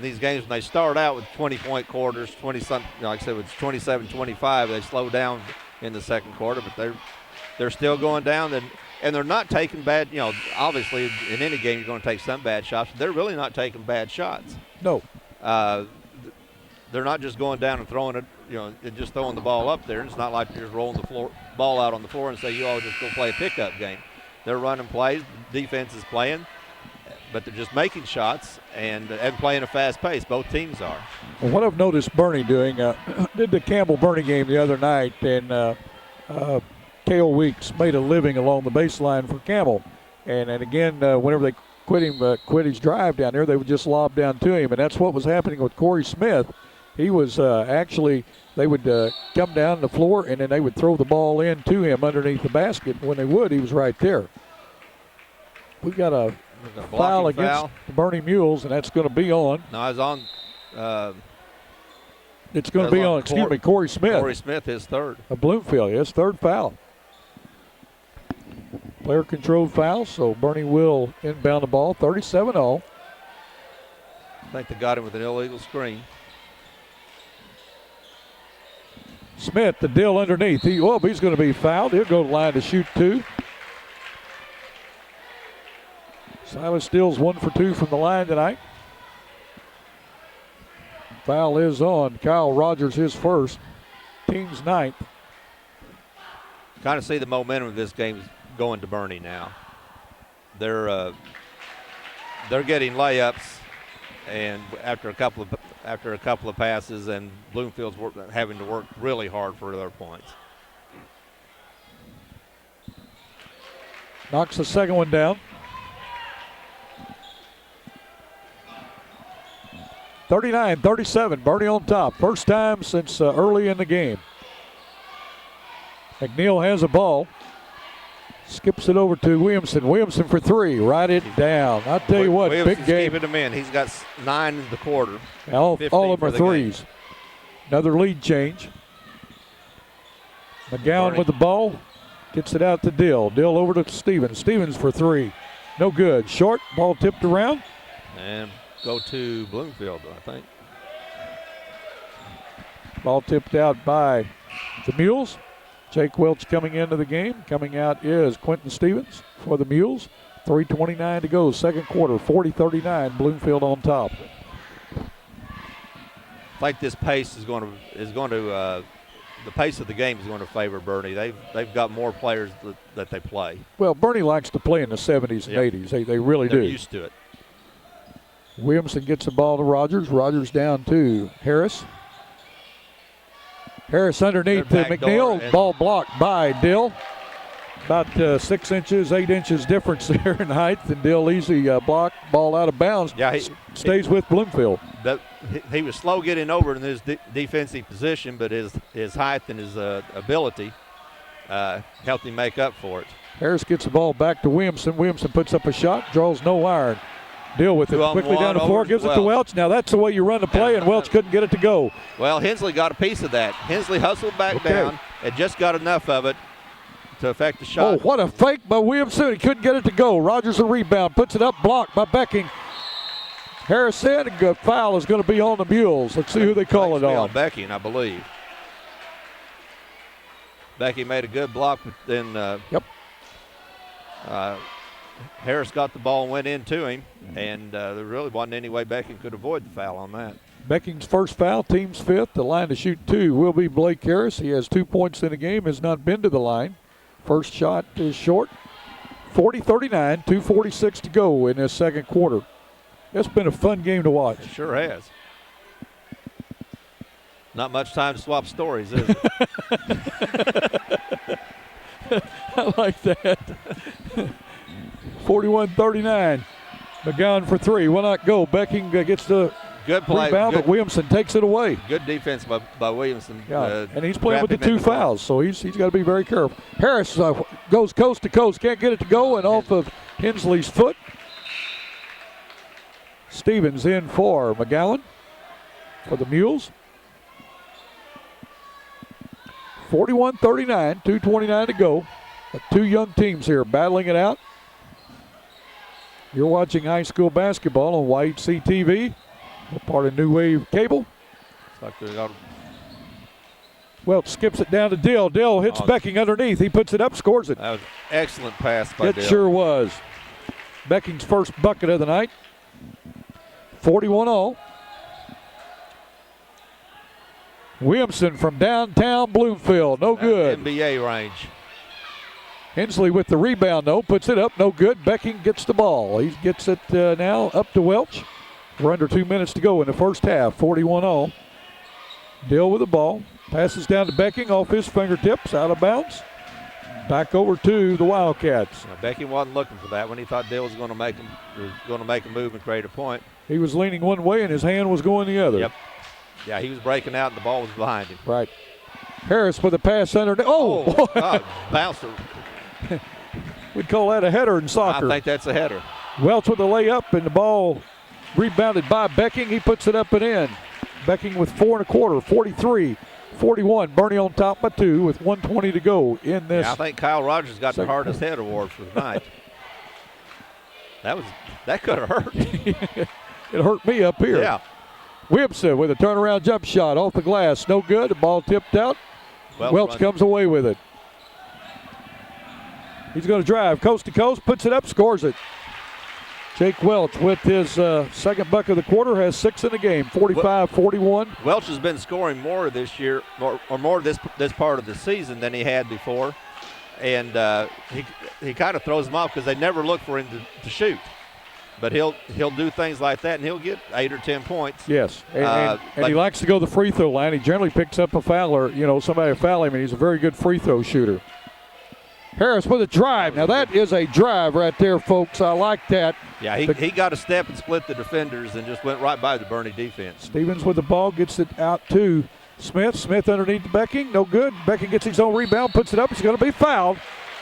[SPEAKER 2] these games when they start out with 20-point quarters, 20-something, like I said, it's 27-25. They slow down in the second quarter, but they're still going down, and they're not taking bad. Obviously in any game you're going to take some bad shots. But they're really not taking bad shots.
[SPEAKER 1] No.
[SPEAKER 2] They're not just going down and throwing it, and just throwing the ball up there. It's not like they're just rolling the ball out on the floor and say, you all just go play a pickup game. They're running plays, the defense is playing, but they're just making shots and playing a fast pace. Both teams are.
[SPEAKER 1] Well, what I've noticed Bernie doing, did the Campbell-Bernie game the other night, and Cale Weeks made a living along the baseline for Campbell. And again, whenever they quit his drive down there, they would just lob down to him. And that's what was happening with Corey Smith. He was actually, they would come down the floor and then they would throw the ball in to him underneath the basket. When they would, he was right there. We've got a foul against the Bernie Mules, and that's going to be on.
[SPEAKER 2] No, it's on.
[SPEAKER 1] It's going to be on, Corey Smith.
[SPEAKER 2] Corey Smith, his third.
[SPEAKER 1] Of Bloomfield, his third foul. Player controlled foul, so Bernie will inbound the ball, 37-0.
[SPEAKER 2] I think they got him with an illegal screen.
[SPEAKER 1] Smith, the deal underneath. He's going to be fouled. He'll go to the line to shoot 2. Silas Steele's 1 for 2 from the line tonight. Foul is on Kyle Rogers, his first. Team's 9th.
[SPEAKER 2] Kind of see the momentum of this game going to Bernie now. They're getting layups, and after a couple of passes, and Bloomfield's having to work really hard for their points.
[SPEAKER 1] Knocks the second one down. 39-37, Bernie on top. First time since early in the game. McNeil has a ball. Skips it over to Williamson. Williamson for 3. Write it down. I'll tell you what, big game.
[SPEAKER 2] Keeping him in. He's got 9 in the quarter.
[SPEAKER 1] All of them are threes.
[SPEAKER 2] Game.
[SPEAKER 1] Another lead change. McGowan with the ball. Gets it out to Dill. Dill over to Stevens. Stevens for 3. No good. Short. Ball tipped around.
[SPEAKER 2] And go to Bloomfield, I think.
[SPEAKER 1] Ball tipped out by the Mules. Jake Welch coming into the game. Coming out is Quentin Stevens for the Mules. 3:29 to go, second quarter, 40-39, Bloomfield on top.
[SPEAKER 2] I think this pace is going to the pace of the game is going to favor Bernie. They've got more players that they play.
[SPEAKER 1] Well, Bernie likes to play in the 70s and 80s. They really do.
[SPEAKER 2] They're used to it.
[SPEAKER 1] Williamson gets the ball to Rogers. Rogers down to Harris. Harris underneath to McNeil. Ball blocked by Dill. About 6 inches, 8 inches difference there in height. And Dill easy block, ball out of bounds.
[SPEAKER 2] Yeah,
[SPEAKER 1] stays with Bloomfield.
[SPEAKER 2] He was slow getting over in his defensive position, but his height and his ability helped him make up for it.
[SPEAKER 1] Harris gets the ball back to Williamson. Williamson puts up a shot, draws no iron. Deal with it quickly down the floor, gives it to Welch. Now that's the way you run the play, and Welch couldn't get it to go.
[SPEAKER 2] Well, Hensley got a piece of that. Hensley hustled back down and just got enough of it to affect the shot.
[SPEAKER 1] Oh, what a fake by Williamson. He couldn't get it to go. Rogers a rebound, puts it up, blocked by Becking. Harris said a foul is going to be on the Mules. Let's see who they call it on.
[SPEAKER 2] Becking, I believe. Becking made a good block, but then Harris got the ball and went into him, and there really wasn't any way Becking could avoid the foul on that.
[SPEAKER 1] Becking's first foul, team's 5th. The line to shoot 2 will be Blake Harris. He has 2 points in the game, has not been to the line. First shot is short. 40-39, 2:46 to go in this second quarter. It's been a fun game to watch.
[SPEAKER 2] It sure has. Not much time to swap stories, is it?
[SPEAKER 1] I like that. 41-39. McGowan for 3. Will not go. Becking gets the
[SPEAKER 2] good play,
[SPEAKER 1] rebound, but Williamson takes it away.
[SPEAKER 2] Good defense by Williamson.
[SPEAKER 1] Yeah, and he's playing with the 2 fouls, so he's got to be very careful. Harris goes coast to coast, can't get it to go, and off of Hensley's foot. Stevens in for McGowan for the Mules. 41-39, 2:29 to go. The 2 young teams here battling it out. You're watching high school basketball on YHC TV, part of New Wave Cable. Welch skips it down to Dill. Dill hits Becking underneath. He puts it up, scores it.
[SPEAKER 2] That was an excellent pass by Dill.
[SPEAKER 1] It sure was. Becking's first bucket of the night. 41-0. Williamson from downtown Bloomfield. No good.
[SPEAKER 2] NBA range.
[SPEAKER 1] Hensley with the rebound, though. Puts it up. No good. Becking gets the ball. He gets it now up to Welch. We're under 2 minutes to go in the first half. 41-0. Dill with the ball. Passes down to Becking off his fingertips. Out of bounds. Back over to the Wildcats.
[SPEAKER 2] Now, Becking wasn't looking for that when he thought Dill was going to make a move and create a point.
[SPEAKER 1] He was leaning one way and his hand was going the other.
[SPEAKER 2] Yep. Yeah, he was breaking out and the ball was behind him.
[SPEAKER 1] Right. Harris with a pass under. Oh!
[SPEAKER 2] God, bounced.
[SPEAKER 1] We'd call that a header in soccer.
[SPEAKER 2] I think that's a header.
[SPEAKER 1] Welch with a layup, and the ball rebounded by Becking. He puts it up and in. Becking with 4 1/4, 43-41. Bernie on top by 2 with 1:20 to go in this.
[SPEAKER 2] Yeah, I think Kyle Rogers got the hardest head award for the night. That could have hurt.
[SPEAKER 1] It hurt me up here.
[SPEAKER 2] Yeah.
[SPEAKER 1] Williamson with a turnaround jump shot off the glass. No good. The ball tipped out. Welch comes away with it. He's going to drive coast to coast, puts it up, scores it. Jake Welch with his second bucket of the quarter has 6 in the game, 45-41.
[SPEAKER 2] Welch has been scoring more this year, or more this part of the season than he had before. And he kind of throws them off because they never look for him to shoot. But he'll do things like that, and he'll get 8 or 10 points.
[SPEAKER 1] Yes, and he likes to go to the free throw line. He generally picks up a foul or, somebody to foul him, and he's a very good free throw shooter. Harris with a drive. Now that is a drive right there, folks. I like that.
[SPEAKER 2] Yeah, he got a step and split the defenders and just went right by the Bernie defense.
[SPEAKER 1] Stevens with the ball, gets it out to Smith. Smith underneath Becking, no good. Becking gets his own rebound, puts it up. It's going to be fouled.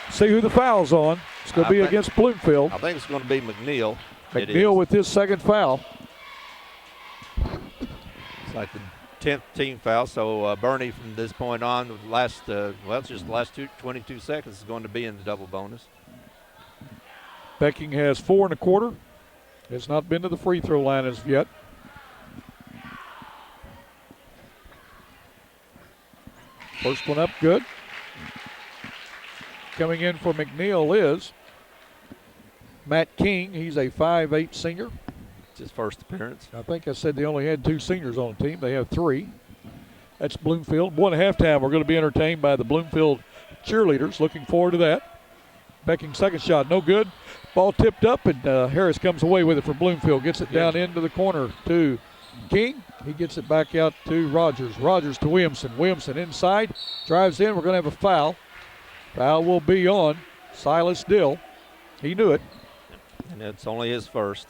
[SPEAKER 1] See who the foul's on. It's going to be against Bloomfield.
[SPEAKER 2] I think it's going to be McNeil.
[SPEAKER 1] McNeil with his second foul.
[SPEAKER 2] It's like the 10th team foul. So Bernie from this point on, it's just the last 22 seconds is going to be in the double bonus.
[SPEAKER 1] Becking has 4 1/4. Has not been to the free throw line as of yet. First one up, good. Coming in for McNeil is Matt King. He's a 5'8" senior.
[SPEAKER 2] It's his first appearance.
[SPEAKER 1] I think I said they only had 2 seniors on the team. They have 3. That's Bloomfield. 1 halftime, we're going to be entertained by the Bloomfield cheerleaders. Looking forward to that. Becking second shot, no good. Ball tipped up, and Harris comes away with it for Bloomfield. Gets it down into the corner to King. He gets it back out to Rogers. Rogers to Williamson. Williamson inside, drives in. We're going to have a foul. Foul will be on Silas Dill. He knew it.
[SPEAKER 2] And it's only his first.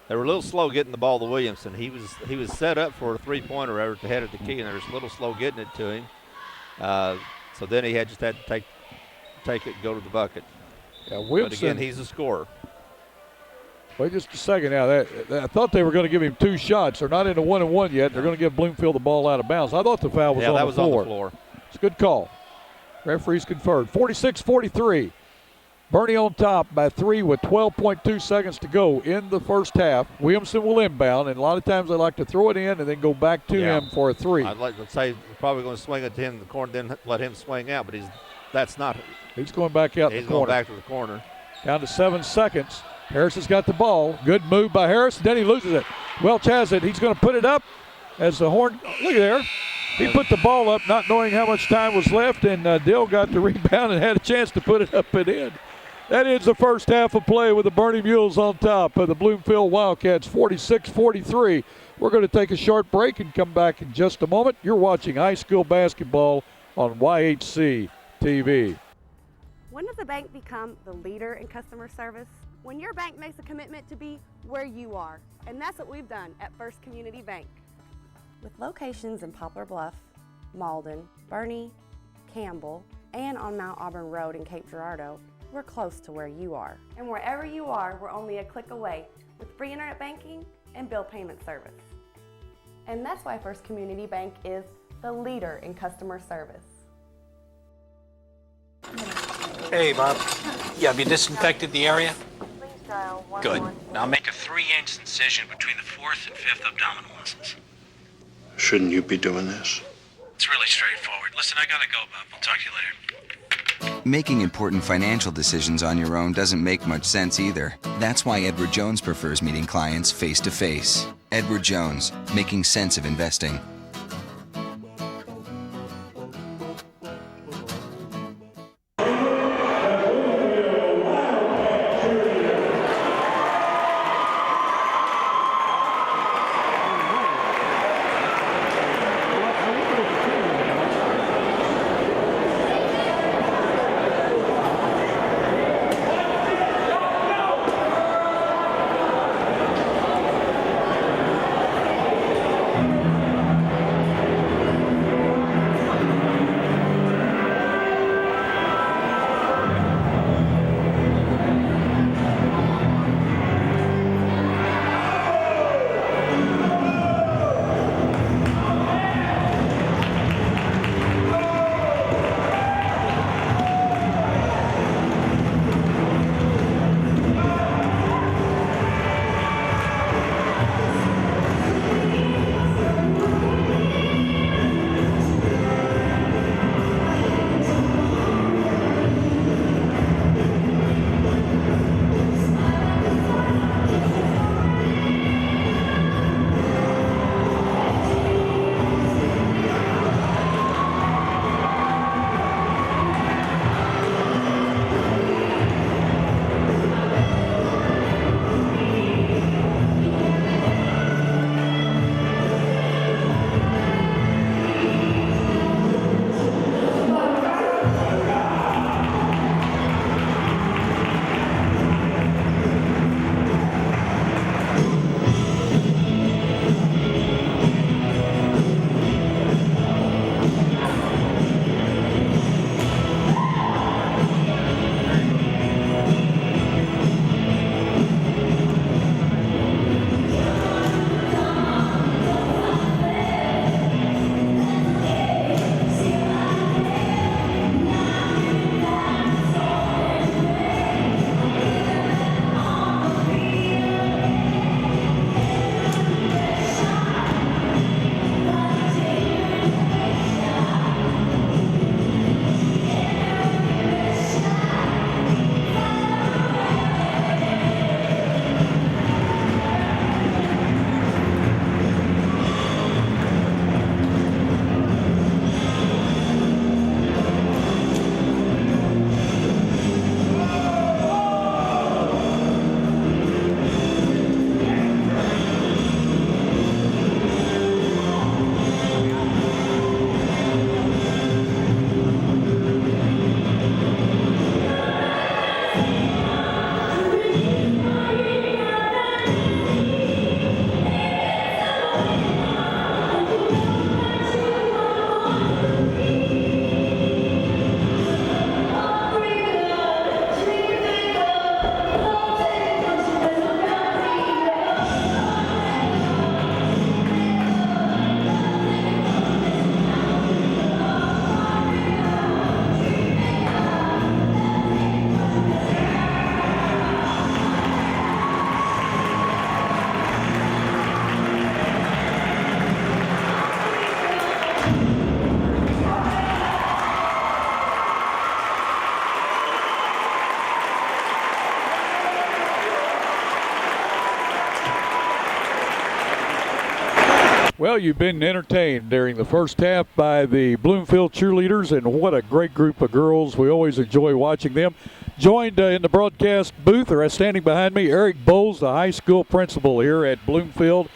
[SPEAKER 2] They were a little slow getting the ball to Williamson. He was set up for a three-pointer at the head of the key, and they were a little slow getting it to him. So then he just had to take it and go to the bucket.
[SPEAKER 1] Yeah, Williamson,
[SPEAKER 2] but again, he's a scorer.
[SPEAKER 1] Wait just a second now. I thought they were going to give him 2 shots. They're not into 1-1 yet. They're going to give Bloomfield the ball out of bounds. I thought the foul was on the floor.
[SPEAKER 2] On the floor.
[SPEAKER 1] It's a good call. Referees conferred. 46-43. Bernie on top by 3 with 12.2 seconds to go in the first half. Williamson will inbound, and a lot of times they like to throw it in and then go back to him for a 3.
[SPEAKER 2] I'd like to say they're probably going to swing it to him in the corner, then let him swing out, but that's not.
[SPEAKER 1] He's going back out the corner.
[SPEAKER 2] He's going back to the corner.
[SPEAKER 1] Down to 7 seconds. Harris has got the ball. Good move by Harris. Then he loses it. Welch has it. He's going to put it up as the horn. Look at there. He put the ball up not knowing how much time was left, and Dill got the rebound and had a chance to put it up and in. That ends the first half of play with the Bernie Mules on top of the Bloomfield Wildcats, 46-43. We're going to take a short break and come back in just a moment. You're watching high school basketball on YHC TV.
[SPEAKER 20] When does a bank become the leader in customer service? When your bank makes a commitment to be where you are. And that's what we've done at First Community Bank. With locations in Poplar Bluff, Malden, Bernie, Campbell, and on Mount Auburn Road in Cape Girardeau, we're close to where you are. And wherever you are, we're only a click away with free internet banking and bill payment service. And that's why First Community Bank is the leader in customer service.
[SPEAKER 21] Hey, Bob. Yeah, have you disinfected the area? Good. Now make a 3-inch incision between the 4th and 5th abdominal muscles.
[SPEAKER 14] Shouldn't you be doing this?
[SPEAKER 21] It's really straightforward. Listen, I gotta go, Bob. I'll talk to you later.
[SPEAKER 16] Making important financial decisions on your own doesn't make much sense either. That's why Edward Jones prefers meeting clients face-to-face. Edward Jones, making sense of investing.
[SPEAKER 1] Well, you've been entertained during the first half by the Bloomfield cheerleaders, and what a great group of girls. We always enjoy watching them. Joined in the broadcast booth, or standing behind me, Eric Bowles, the high school principal here at Bloomfield.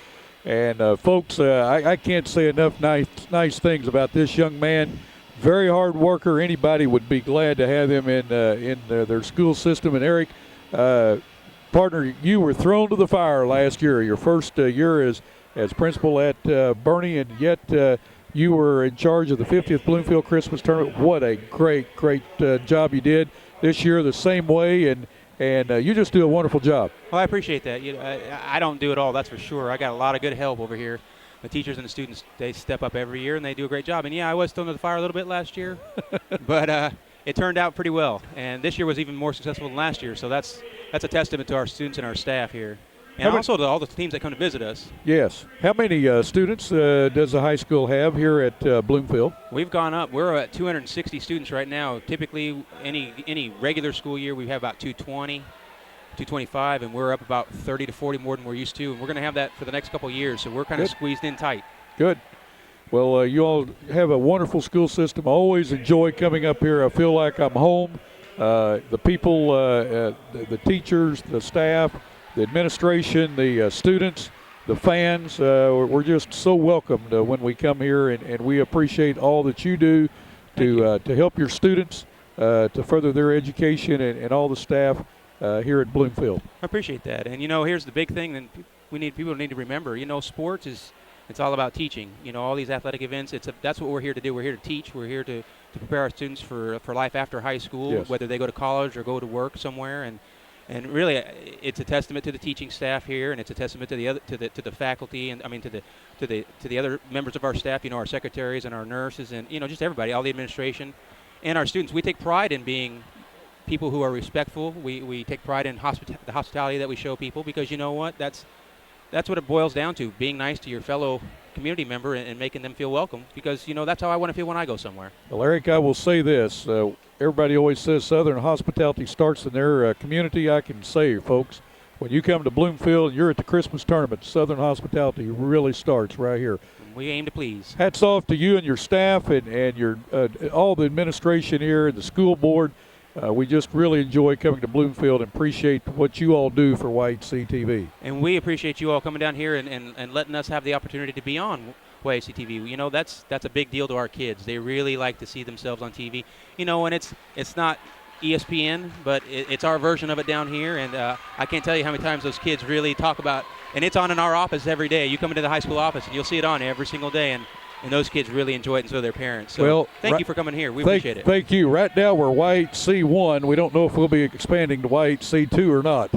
[SPEAKER 1] And folks, I can't say enough nice things about this young man. Very hard worker. Anybody would be glad to have him in their school system. And Eric, partner, you were thrown to the fire last year. Your first year as principal at Bernie, and yet you were in charge of the 50th Bloomfield Christmas Tournament. What a great job you did. This year the same way, and you just do a wonderful job.
[SPEAKER 5] Well, I appreciate that. I don't do it all, that's for sure. I got a lot of good help over here. The teachers and the students, they step up every year, and they do a great job. And, yeah, I was thrown to the fire a little bit last year, but it turned out pretty well. And this year was even more successful than last year, so that's a testament to our students and our staff here. And also to all the teams that come to visit us.
[SPEAKER 1] Yes. How many students does the high school have here at Bloomfield?
[SPEAKER 5] We've gone up. We're at 260 students right now. Typically, any regular school year, we have about 220, 225, and we're up about 30 to 40 more than we're used to. And we're going to have that for the next couple of years, so we're kind of squeezed in tight.
[SPEAKER 1] Good. Well, you all have a wonderful school system. I always enjoy coming up here. I feel like I'm home. The people, the teachers, the staff, the administration, the students, the fans, we're just so welcomed when we come here, and we appreciate all that you do to help your students to further their education, and all the staff here at Bloomfield.
[SPEAKER 5] I appreciate that. And, here's the big thing that people need to remember. Sports it's all about teaching. All these athletic events, that's what we're here to do. We're here to teach. We're here to prepare our students for life after high school,
[SPEAKER 1] yes,
[SPEAKER 5] whether they go to college or go to work somewhere. And really, it's a testament to the teaching staff here, and it's a testament to the faculty, and to the other members of our staff. Our secretaries and our nurses, and just everybody, all the administration, and our students. We take pride in being people who are respectful. We take pride in the hospitality that we show people, because you know what? That's what it boils down to: being nice to your fellow community member and making them feel welcome. Because that's how I want to feel when I go somewhere.
[SPEAKER 1] Well, Eric, I will say this. Everybody always says Southern hospitality starts in their community. I can say, folks, when you come to Bloomfield and you're at the Christmas tournament, Southern hospitality really starts right here.
[SPEAKER 5] We aim to please.
[SPEAKER 1] Hats off to you and your staff and your all the administration here and the school board. We just really enjoy coming to Bloomfield and appreciate what you all do for YHC TV.
[SPEAKER 5] And we appreciate you all coming down here and letting us have the opportunity to be on YHC TV. That's a big deal to our kids. They really like to see themselves on TV. And it's not ESPN, but it's our version of it down here. And I can't tell you how many times those kids really talk about, and it's on in our office every day. You come into the high school office and you'll see it on every single day. And those kids really enjoy it, and so do their parents. So thank you for coming here. We appreciate it.
[SPEAKER 1] Thank you. Right now we're YHC 1. We don't know if we'll be expanding to YHC 2 or not.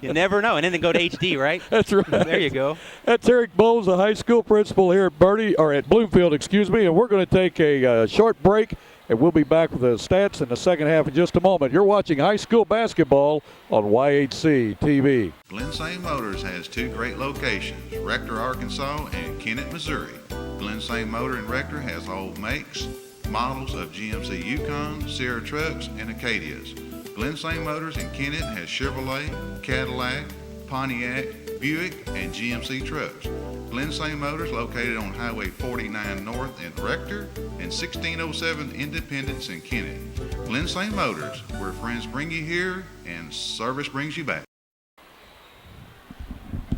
[SPEAKER 5] You never know. And then they go to HD, right?
[SPEAKER 1] That's right.
[SPEAKER 5] There you go.
[SPEAKER 1] That's Eric Bowles, the high school principal here at Bloomfield, and we're going to take a short break, and we'll be back with the stats in the second half in just a moment. You're watching high school basketball on YHC TV.
[SPEAKER 22] Glen St. Motors has two great locations, Rector, Arkansas and Kennett, Missouri. Glen St. Motor in Rector has all makes, models of GMC Yukon, Sierra trucks, and Acadias. Glen St. Motors in Kennett has Chevrolet, Cadillac, Pontiac, Buick, and GMC trucks. Glen St. Motors located on Highway 49 North in Rector and 1607 Independence in Kennett. Glen St. Motors, where friends bring you here and service brings you back.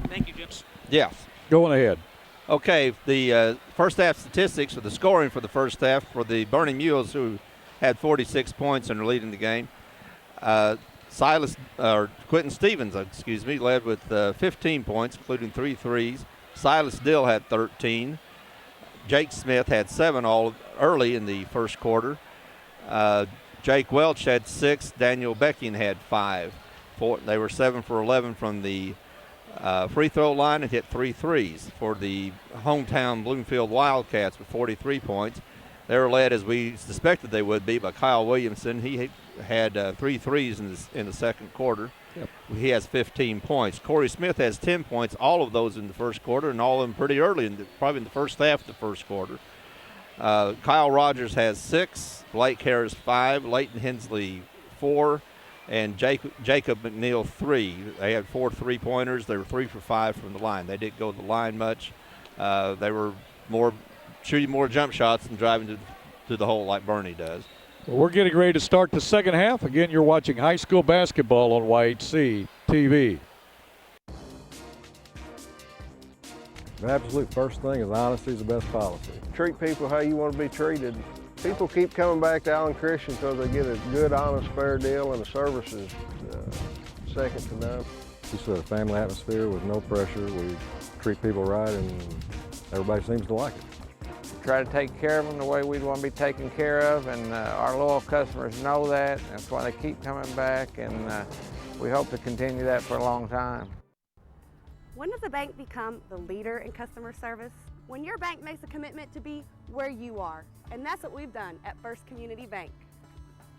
[SPEAKER 5] Thank you, Jim.
[SPEAKER 2] Yeah.
[SPEAKER 1] Going ahead.
[SPEAKER 2] Okay, the first half statistics for the scoring for the first half for the Bernie Mules, who had 46 points and are leading the game. Quentin Stevens, led with 15 points, including 3 threes. Silas Dill had 13. Jake Smith had 7 all early in the first quarter. Jake Welch had 6. Daniel Becking had 5. They were 7 for 11 from the free throw line and hit 3 threes for the hometown Bloomfield Wildcats with 43 points. They were led, as we suspected they would be, by Kyle Williamson. He had 3 threes in the second quarter.
[SPEAKER 1] Yep.
[SPEAKER 2] He has 15 points. Corey Smith has 10 points, all of those in the first quarter, and all of them pretty early, probably in the first half of the first quarter. Kyle Rogers has 6. Blake Harris 5. Leighton Hensley 4. and Jacob McNeil 3. They had 4 3-pointers. They were 3 for 5 from the line. They didn't go to the line much. They were shooting more jump shots than driving to the hole like Bernie does.
[SPEAKER 1] Well, we're getting ready to start the second half. Again, you're watching high school basketball on YHC TV.
[SPEAKER 6] The absolute first thing is honesty is the best policy.
[SPEAKER 4] Treat people how you want to be treated. People keep coming back to Allen Christian because they get a good, honest, fair deal, and the service is second to none.
[SPEAKER 6] We set a family atmosphere with no pressure. We treat people right, and everybody seems to like it.
[SPEAKER 3] Try to take care of them the way we'd want to be taken care of, and our loyal customers know that. That's why they keep coming back, and we hope to continue that for a long time.
[SPEAKER 20] When does a bank become the leader in customer service? When your bank makes a commitment to be where you are, and that's what we've done at First Community Bank.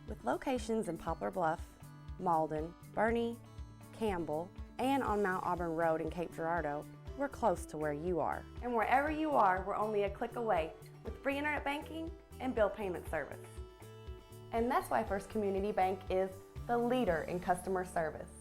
[SPEAKER 20] With locations in Poplar Bluff, Malden, Bernie, Campbell, and on Mount Auburn Road in Cape Girardeau, we're close to where you are. And wherever you are, we're only a click away with free internet banking and bill payment service. And that's why First Community Bank is the leader in customer service.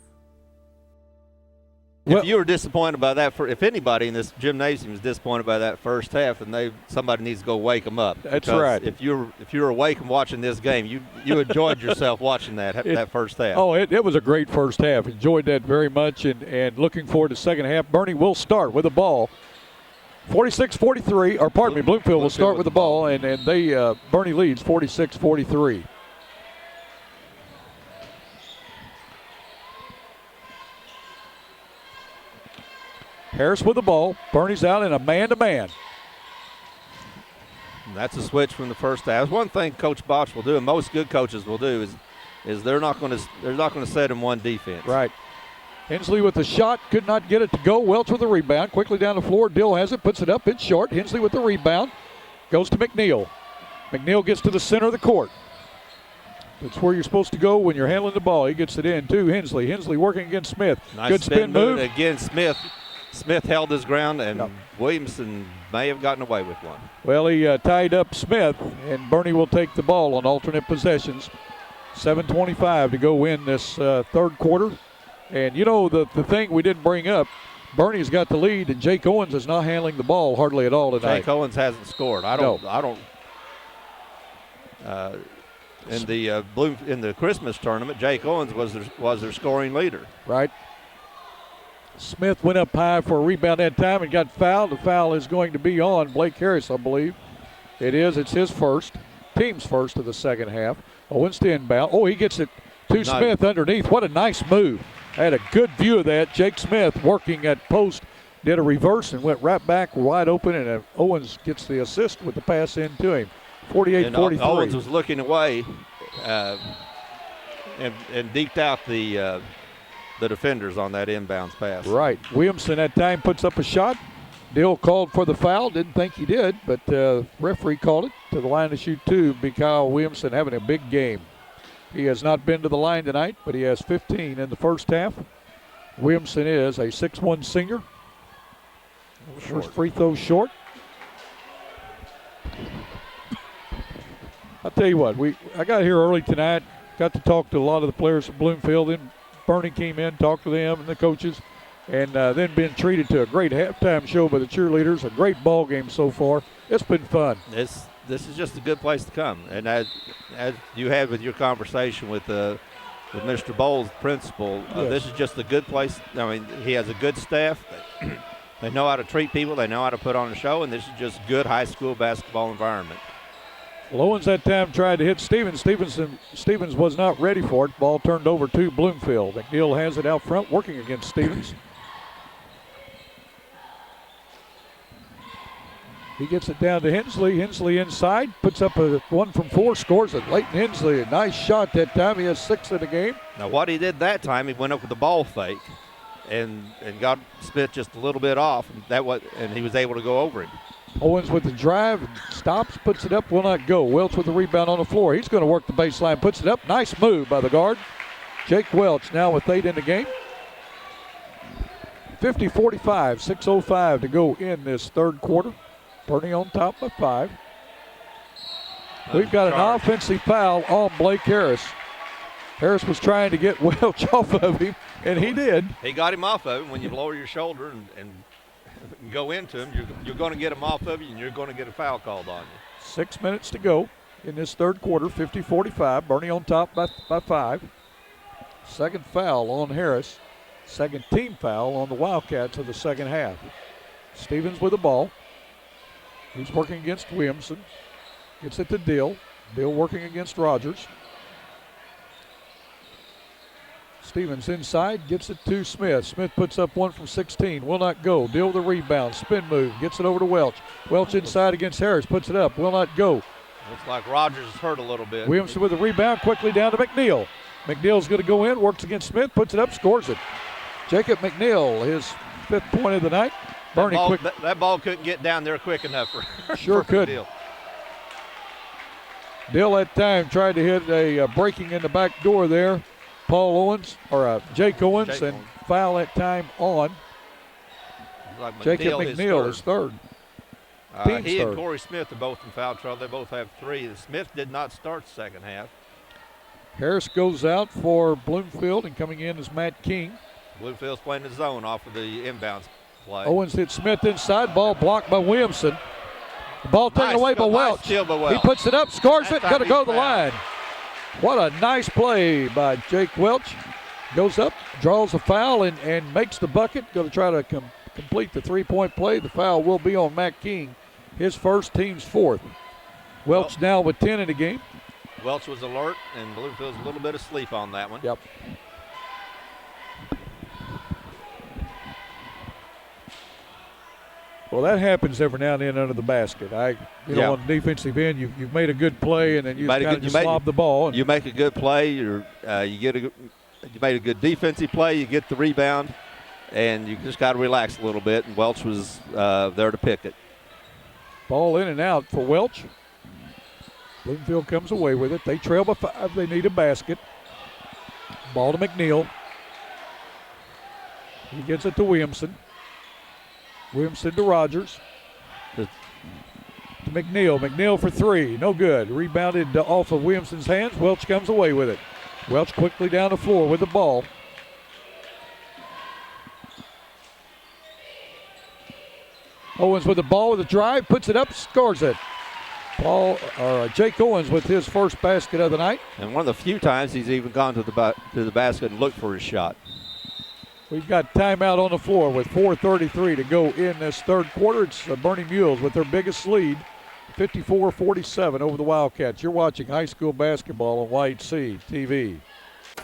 [SPEAKER 2] If you were disappointed by that, if anybody in this gymnasium is disappointed by that first half, then somebody needs to go wake them up.
[SPEAKER 1] That's right.
[SPEAKER 2] If you're awake and watching this game, you enjoyed yourself watching that first half.
[SPEAKER 1] Oh, it was a great first half. Enjoyed that very much, and looking forward to second half. Bernie will start with the ball. 46-43, or pardon me, Bloomfield will start with the ball, and Bernie leads 46-43. Harris with the ball. Bernie's out in a man-to-man.
[SPEAKER 2] That's a switch from the first half. One thing Coach Bosch will do, and most good coaches will do, is they're not going to set in one defense.
[SPEAKER 1] Right. Hensley with the shot, could not get it to go. Welch with the rebound, quickly down the floor. Dill has it, puts it up, it's short. Hensley with the rebound, goes to McNeil. McNeil gets to the center of the court. That's where you're supposed to go when you're handling the ball. He gets it in to Hensley. Hensley working against Smith.
[SPEAKER 2] Nice
[SPEAKER 1] good spin move.
[SPEAKER 2] Again, Smith held his ground, and Williamson may have gotten away with one.
[SPEAKER 1] Well, he tied up Smith, and Bernie will take the ball on alternate possessions. 7:25 to go in this third quarter. And, you know, the thing we didn't bring up, Bernie's got the lead, and Jake Owens is not handling the ball hardly at all tonight.
[SPEAKER 2] Jake Owens hasn't scored. I don't. In the Christmas tournament, Jake Owens was their scoring leader.
[SPEAKER 1] Right. Smith went up high for a rebound that time and got fouled. The foul is going to be on Blake Harris, I believe. It is. It's his first. Team's first of the second half. Owens to inbound. Oh, he gets it to Smith underneath. What a nice move. I had a good view of that. Jake Smith working at post, did a reverse and went right back wide open, and Owens gets the assist with the pass in to him. 48-43.
[SPEAKER 2] Owens was looking away and deked out the defenders on that inbounds pass.
[SPEAKER 1] Right. Williamson that time puts up a shot. Dill called for the foul. Didn't think he did, but referee called it to the line to shoot two. Kyle Williamson having a big game. He has not been to the line tonight, but he has 15 in the first half. Williamson is a 6'1" senior. First free throw short. I'll tell you what, I got here early tonight, got to talk to a lot of the players from Bloomfield. Then Bernie came in, talked to them and the coaches, and then been treated to a great halftime show by the cheerleaders. A great ball game so far. It's been fun.
[SPEAKER 2] This is just a good place to come. And as you had with your conversation with Mr. Bowles, principal,
[SPEAKER 1] Yes.
[SPEAKER 2] This is just a good place. I mean, he has a good staff. They know how to treat people. They know how to put on a show, and this is just good high school basketball environment.
[SPEAKER 1] Well, Owens that time tried to hit Stevens. Stevens was not ready for it. Ball turned over to Bloomfield. McNeil has it out front, working against Stevens. He gets it down to Hensley. Hensley inside, puts up a 1 from 4, scores it. Leighton Hensley, a nice shot that time. He has 6 in the game.
[SPEAKER 2] Now, what he did that time, he went up with the ball fake and got Smith just a little bit off, and he was able to go over him.
[SPEAKER 1] Owens with the drive, stops, puts it up, will not go. Welch with the rebound on the floor. He's going to work the baseline, puts it up. Nice move by the guard. Jake Welch now with 8 in the game. 50-45, 6:05 to go in this third quarter. Bernie on top by 5. We've got an offensive foul on Blake Harris. Harris was trying to get Welch off of him, and he did.
[SPEAKER 2] He got him off of him. When you lower your shoulder and go into him, you're going to get him off of you, and you're going to get a foul called on you.
[SPEAKER 1] 6 minutes to go in this third quarter, 50-45. Bernie on top by 5. Second foul on Harris. Second team foul on the Wildcats of the second half. Stevens with the ball. He's working against Williamson. Gets it to Dill. Dill working against Rogers. Stevens inside, gets it to Smith. Smith puts up one from 16, will not go. Dill the rebound, spin move, gets it over to Welch. Welch inside against Harris, puts it up, will not go.
[SPEAKER 2] Looks like Rogers is hurt a little bit.
[SPEAKER 1] Williamson with the rebound, quickly down to McNeil. McNeil's going to go in, works against Smith, puts it up, scores it. Jacob McNeil, his 5th point of the night. Bernie quick.
[SPEAKER 2] That ball couldn't get down there quick enough for
[SPEAKER 1] Sure could. Dill that time tried to hit a breaking in the back door there. Paul Owens, or Jake Owens, and foul that time on
[SPEAKER 2] like
[SPEAKER 1] Jacob McNeil, his third.
[SPEAKER 2] He and Corey Smith are both in foul trouble. They both have 3. Smith did not start the second half.
[SPEAKER 1] Harris goes out for Bloomfield, and coming in is Matt King.
[SPEAKER 2] Bloomfield's playing the zone off of the inbounds play.
[SPEAKER 1] Owens hit Smith inside, ball blocked by Williamson. The ball taken away by Welch.
[SPEAKER 2] He
[SPEAKER 1] puts it up, scores it, going to go to the line. What a nice play by Jake Welch. Goes up, draws a foul, and makes the bucket. Going to try to complete the three-point play. The foul will be on Matt King, his first, team's 4th. Welch now with 10 in the game.
[SPEAKER 2] Welch was alert, and Bloomfield's a little bit asleep on that one.
[SPEAKER 1] Yep. Well, that happens every now and then under the basket. On the defensive end, you've made a good play, and then you kind of just lob the ball.
[SPEAKER 2] You make a good play. You made a good defensive play. You get the rebound, and you just got to relax a little bit. And Welch was there to pick it.
[SPEAKER 1] Ball in and out for Welch. Bloomfield comes away with it. They trail by 5. They need a basket. Ball to McNeil. He gets it to Williamson. Williamson to Rogers. To McNeil. McNeil for 3. No good. Rebounded off of Williamson's hands. Welch comes away with it. Welch quickly down the floor with the ball. Owens with the ball with a drive. Puts it up. Scores it. Jake Owens with his first basket of the night.
[SPEAKER 2] And one of the few times he's even gone to the basket and looked for his shot.
[SPEAKER 1] We've got timeout on the floor with 4:33 to go in this third quarter. It's Bernie Mules with their biggest lead, 54-47 over the Wildcats. You're watching high school basketball on YHC TV.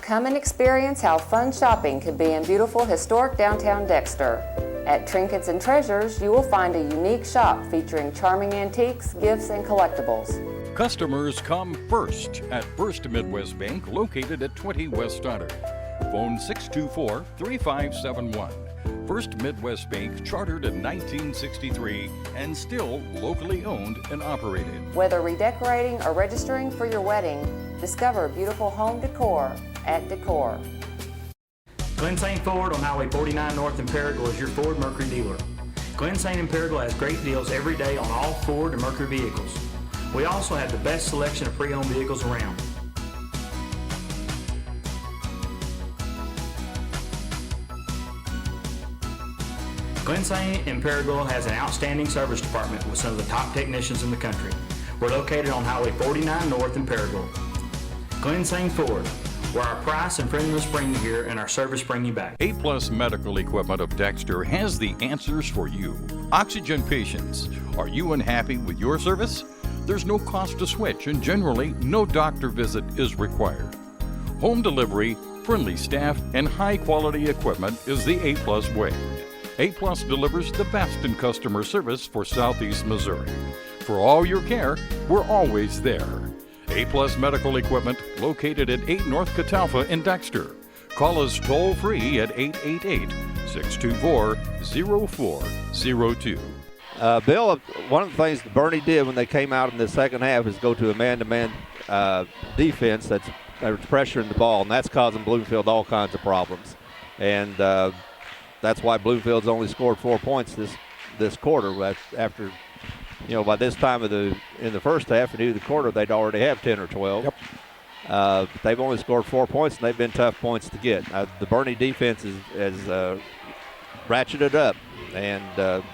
[SPEAKER 7] Come and experience how fun shopping can be in beautiful historic downtown Dexter. At Trinkets and Treasures, you will find a unique shop featuring charming antiques, gifts, and collectibles.
[SPEAKER 8] Customers come first at First Midwest Bank, located at 20 West Stoddard. Phone 624-3571. First Midwest Bank, chartered in 1963 and still locally owned and operated.
[SPEAKER 7] Whether redecorating or registering for your wedding, discover beautiful home decor at Decor.
[SPEAKER 9] Glen St. Ford on Highway 49 North in Paragould is your Ford Mercury dealer. Glen St. in Paragould has great deals every day on all Ford and Mercury vehicles. We also have the best selection of pre-owned vehicles around. Glen St. in Paragould has an outstanding service department with some of the top technicians in the country. We're located on Highway 49 North in Paragould. Glen St. Ford, where our price and friendliness bring you here and our service bring you back.
[SPEAKER 8] A-Plus Medical Equipment of Dexter has the answers for you. Oxygen patients, are you unhappy with your service? There's no cost to switch, and generally, no doctor visit is required. Home delivery, friendly staff, and high-quality equipment is the A-Plus way. A-Plus delivers the best in customer service for Southeast Missouri. For all your care, we're always there. A-Plus Medical Equipment, located at 8 North Catalpa in Dexter. Call us toll-free at 888-624-0402.
[SPEAKER 2] Bill, one of the things that Bernie did when they came out in the second half is go to a man-to-man defense that's pressuring the ball, and that's causing Bloomfield all kinds of problems. And that's why Bloomfield's only scored 4 points this quarter. After, by this time in the first half and into the quarter, they'd already have 10 or 12.
[SPEAKER 1] Yep.
[SPEAKER 2] They've only scored 4 points, and they've been tough points to get. The Bernie defense has ratcheted up, and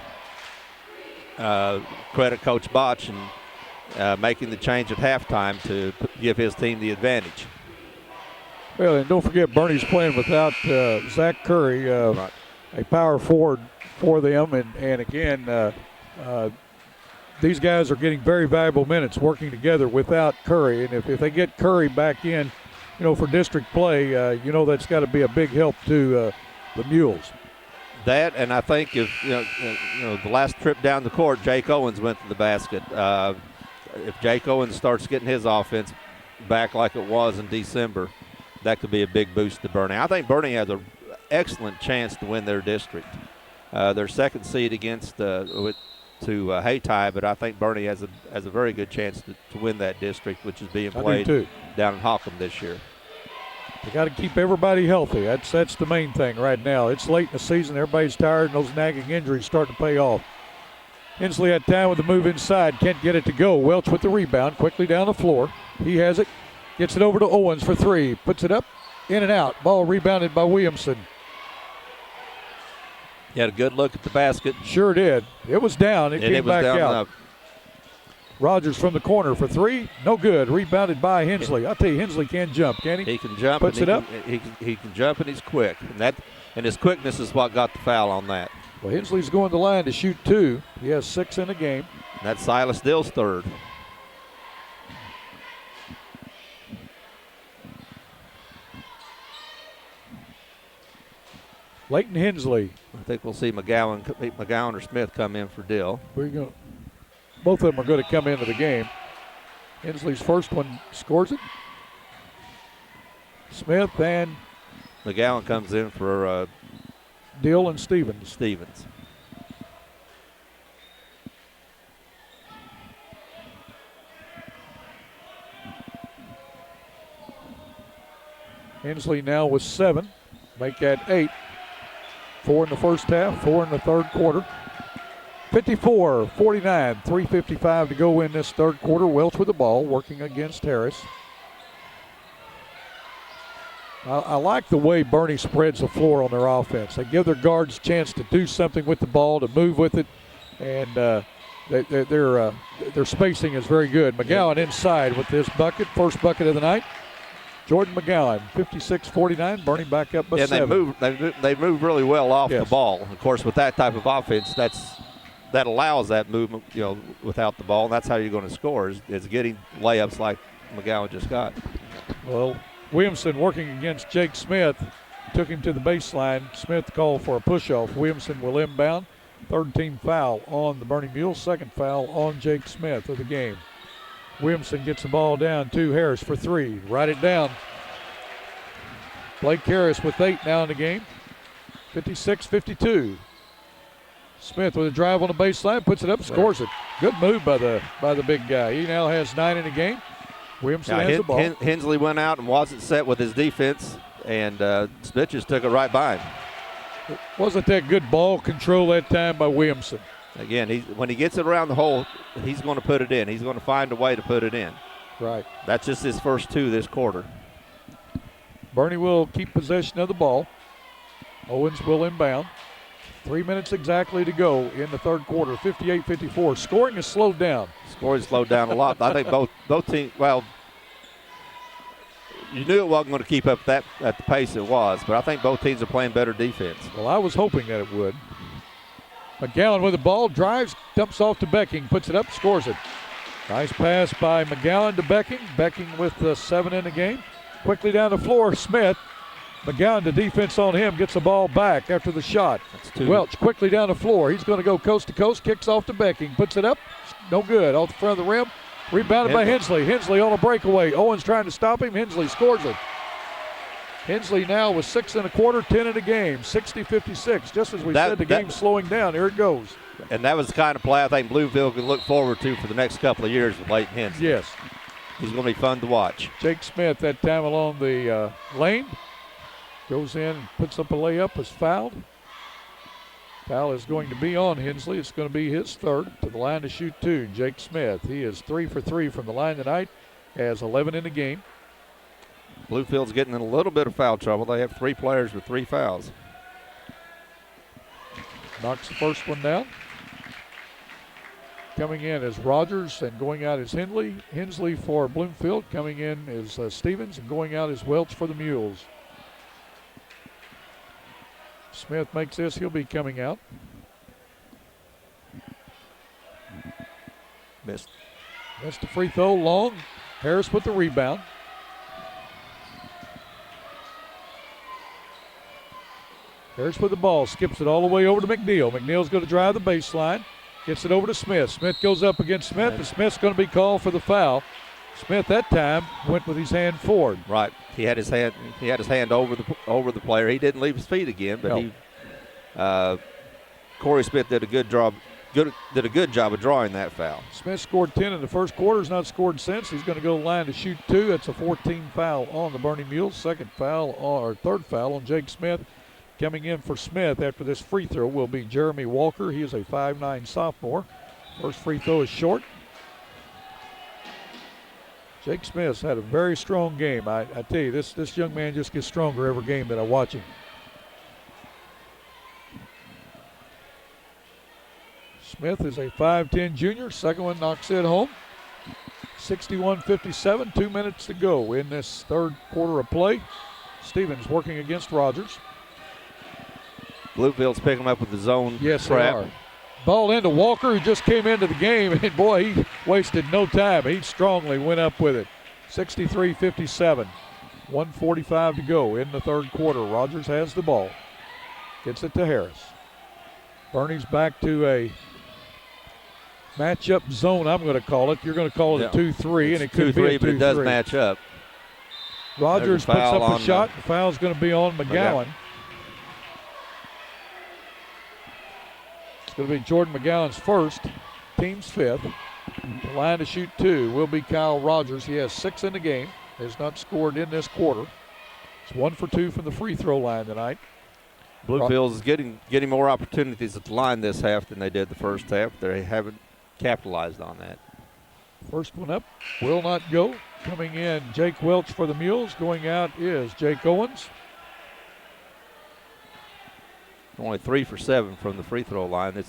[SPEAKER 2] credit Coach Botch and making the change at halftime to give his team the advantage.
[SPEAKER 1] Well, and don't forget, Bernie's playing without Zach Curry, a power forward for them. And again, these guys are getting very valuable minutes working together without Curry. And if they get Curry back in, for district play, that's got to be a big help to the Mules.
[SPEAKER 2] That, and I think if the last trip down the court, Jake Owens went to the basket. If Jake Owens starts getting his offense back like it was in December, that could be a big boost to Bernie. I think Bernie has an excellent chance to win their district. They're second seed against to Haytie, but I think Bernie has a very good chance to win that district, which is being played down in Holcomb this year.
[SPEAKER 1] They got to keep everybody healthy. That's the main thing right now. It's late in the season. Everybody's tired, and those nagging injuries start to pay off. Hensley had time with the move inside. Can't get it to go. Welch with the rebound. Quickly down the floor. He has it. Gets it over to Owens for three. Puts it up. In and out. Ball rebounded by Williamson.
[SPEAKER 2] He had a good look at the basket.
[SPEAKER 1] Sure did. It was down. It came back out.
[SPEAKER 2] Up.
[SPEAKER 1] Rogers from the corner for three. No good. Rebounded by Hensley. I'll tell you, Hensley can jump, can he?
[SPEAKER 2] He can jump.
[SPEAKER 1] Puts it up.
[SPEAKER 2] He can jump, and he's quick. And his quickness is what got the foul on that.
[SPEAKER 1] Well, Hensley's going to the line to shoot two. He has 6 in the game.
[SPEAKER 2] And that's Silas Dill's third.
[SPEAKER 1] Leighton Hensley.
[SPEAKER 2] I think we'll see McGowan or Smith come in for Dill.
[SPEAKER 1] Both of them are going to come into the game. Hensley's first one scores it. Smith and
[SPEAKER 2] McGowan comes in for
[SPEAKER 1] Dill and Stevens. Hensley now with 7. Make that 8. 4 in the first half, 4 in the third quarter. 54-49, 3:55 to go in this third quarter. Welch with the ball, working against Harris. I like the way Bernie spreads the floor on their offense. They give their guards a chance to do something with the ball, to move with it, and their spacing is very good. McGowan inside with this bucket, first bucket of the night. Jordan McGowan, 56-49, Bernie back up by 7.
[SPEAKER 2] They move really well off the ball. Of course, with that type of offense, that allows that movement, without the ball. And that's how you're going to score is getting layups like McGowan just got.
[SPEAKER 1] Well, Williamson working against Jake Smith, took him to the baseline. Smith called for a push-off. Williamson will inbound. Third team foul on the Bernie Mules. Second foul on Jake Smith of the game. Williamson gets the ball down to Harris for 3. Write it down. Blake Harris with 8 now in the game. 56-52. Smith with a drive on the baseline, puts it up, scores it. Good move by the big guy. He now has 9 in the game. Williamson has the ball.
[SPEAKER 2] Hensley went out and wasn't set with his defense, and Smith just took it right by him.
[SPEAKER 1] Wasn't that good ball control that time by Williamson?
[SPEAKER 2] Again, when he gets it around the hole, he's going to put it in. He's going to find a way to put it in.
[SPEAKER 1] Right.
[SPEAKER 2] That's just his first 2 this quarter.
[SPEAKER 1] Bernie will keep possession of the ball. Owens will inbound. 3 minutes exactly to go in the third quarter, 58-54. Scoring is slowed down.
[SPEAKER 2] Scoring slowed down a lot. I think both teams, well, you knew it wasn't going to keep up at the pace it was, but I think both teams are playing better defense.
[SPEAKER 1] Well, I was hoping that it would. McGowan with the ball, drives, dumps off to Becking, puts it up, scores it. Nice pass by McGowan to Becking. Becking with 7 in the game. Quickly down the floor, Smith. McGowan, the defense on him, gets the ball back after the shot. Welch quickly down the floor. He's going to go coast to coast, kicks off to Becking, puts it up. No good. Off the front of the rim. Rebounded by Hensley. Hensley on a breakaway. Owens trying to stop him. Hensley scores it. Hensley now with 6 and a quarter, 10 in the game. 60-56. Just as we said, the game's slowing down. Here it goes.
[SPEAKER 2] And that was the kind of play I think Bloomfield can look forward to for the next couple of years with Leighton Hensley.
[SPEAKER 1] Yes.
[SPEAKER 2] He's going to be fun to watch.
[SPEAKER 1] Jake Smith that time along the lane. Goes in and puts up a layup, is fouled. Foul is going to be on Hensley. It's going to be his third. To the line to shoot 2, Jake Smith. He is 3 for 3 from the line tonight. Has 11 in the game.
[SPEAKER 2] Bluefield's getting in a little bit of foul trouble. They have 3 players with 3 fouls.
[SPEAKER 1] Knocks the first one down. Coming in is Rogers and going out is Hensley for Bloomfield. Coming in is Stevens and going out is Welch for the Mules. Smith makes this. He'll be coming out.
[SPEAKER 2] Missed.
[SPEAKER 1] Missed the free throw. Long. Harris with the rebound. Harris with the ball. Skips it all the way over to McNeil. McNeil's going to drive the baseline. Gets it over to Smith. Smith goes up against Smith, and Smith's going to be called for the foul. Smith that time went with his hand forward.
[SPEAKER 2] Right. He had his hand over the player. He didn't leave his feet again, but Corey Smith did a good job of drawing that foul.
[SPEAKER 1] Smith scored 10 in the first quarter. Has not scored since. He's going to go to the line to shoot 2. That's a 14 foul on the Bernie Mules. Third foul on Jake Smith. Coming in for Smith after this free throw will be Jeremy Walker. He is a 5'9" sophomore. First free throw is short. Jake Smith's had a very strong game. I tell you, this young man just gets stronger every game that I watch him. Smith is a 5'10" junior. Second one knocks it home. 61-57, 2 minutes to go in this third quarter of play. Stevens working against Rogers.
[SPEAKER 2] Bluefield's picking him up with the zone
[SPEAKER 1] yes,
[SPEAKER 2] trap.
[SPEAKER 1] They are. Ball into Walker, who just came into the game, and boy, he wasted no time. He strongly went up with it. 63-57, 1:45 to go in the third quarter. Rogers has the ball. Gets it to Harris. Bernie's back to a matchup zone, I'm going to call it. You're going to call it a 2-3, and it could be a 2-3.
[SPEAKER 2] But it does match up.
[SPEAKER 1] Rogers puts up a shot. The foul's going to be on McGowan. It's going to be Jordan McGowan's first, team's 5th. The line to shoot 2 will be Kyle Rogers. He has 6 in the game. Has not scored in this quarter. It's 1 for 2 from the free throw line tonight.
[SPEAKER 2] Bloomfield is getting more opportunities at the line this half than they did the first half. They haven't capitalized on that.
[SPEAKER 1] First one up will not go. Coming in, Jake Welch for the Mules. Going out is Jake Owens.
[SPEAKER 2] Only 3 for 7 from the free throw line.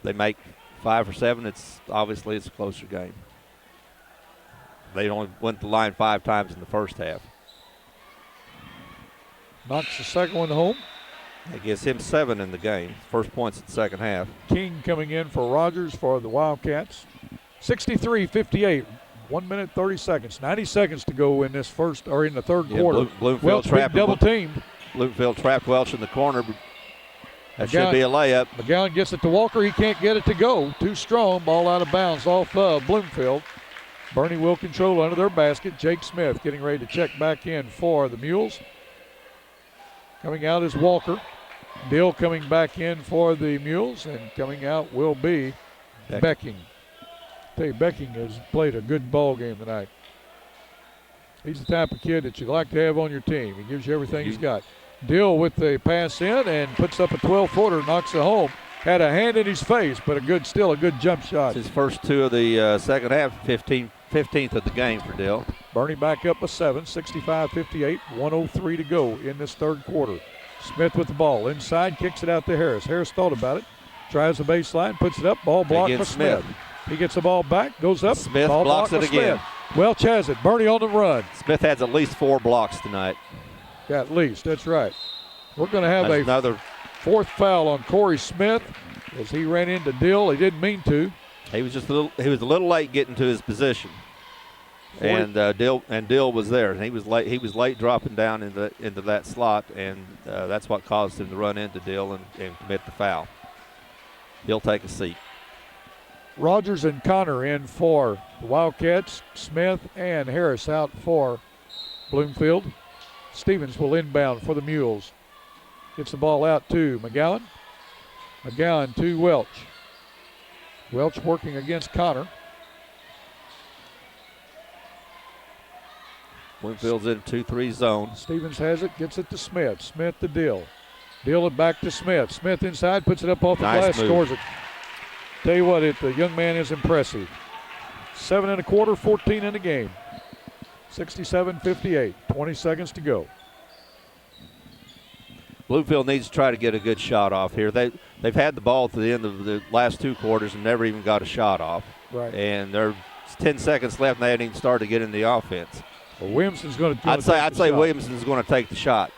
[SPEAKER 2] They make 5 for 7. It's obviously a closer game. They only went to the line 5 times in the first half.
[SPEAKER 1] Knocks the second one home.
[SPEAKER 2] That gives him 7 in the game. First points in the second half.
[SPEAKER 1] King coming in for Rogers for the Wildcats. 63-58. 1 minute 30 seconds. 90 seconds to go in this first or in the third quarter.
[SPEAKER 2] Bloomfield trapped
[SPEAKER 1] double teamed.
[SPEAKER 2] Bloomfield trapped Welch in the corner. That should be a layup.
[SPEAKER 1] McGowan gets it to Walker. He can't get it to go. Too strong. Ball out of bounds off of Bloomfield. Bernie will control under their basket. Jake Smith getting ready to check back in for the Mules. Coming out is Walker. Dill coming back in for the Mules, and coming out will be Becking. I tell you, Becking has played a good ball game tonight. He's the type of kid that you like to have on your team. He gives you everything he's got. Dill with the pass in and puts up a 12-footer, knocks it home. Had a hand in his face, but still a good jump shot.
[SPEAKER 2] It's his first 2 of the second half, 15th of the game for Dill.
[SPEAKER 1] Bernie back up a 7, 65-58, 1:03 to go in this third quarter. Smith with the ball inside, kicks it out to Harris. Harris thought about it, drives the baseline, puts it up, ball blocked for Smith. He gets the ball back, goes up,
[SPEAKER 2] Smith
[SPEAKER 1] ball
[SPEAKER 2] blocks it again.
[SPEAKER 1] Welch has it, Bernie on the run.
[SPEAKER 2] Smith has at least 4 blocks tonight.
[SPEAKER 1] Yeah, at least, that's right. We're going to have
[SPEAKER 2] another
[SPEAKER 1] 4th foul on Corey Smith as he ran into Dill. He didn't mean to.
[SPEAKER 2] He was a little late getting to his position. And Dill was there, and he was late dropping down into that slot, and that's what caused him to run into Dill and commit the foul. He'll take a seat.
[SPEAKER 1] Rogers and Connor in for the Wildcats. Smith and Harris out for Bloomfield. Stevens will inbound for the Mules. Gets the ball out to McGowan. McGowan to Welch. Welch working against Connor.
[SPEAKER 2] Bloomfield's in 2-3 zone.
[SPEAKER 1] Stevens has it, gets it to Smith. Smith to Dill. Dill it back to Smith. Smith inside, puts it up off the glass, scores it. Tell you what, the young man is impressive. 7 1/4, 14 in the game. 67-58, 20 seconds to go.
[SPEAKER 2] Bloomfield needs to try to get a good shot off here. They've had the ball to the end of the last 2 quarters and never even got a shot off.
[SPEAKER 1] Right.
[SPEAKER 2] And there's 10 seconds left, and they hadn't even started to get in the offense.
[SPEAKER 1] Well, Williamson's going to.
[SPEAKER 2] I'd say Williamson's going to take the shot.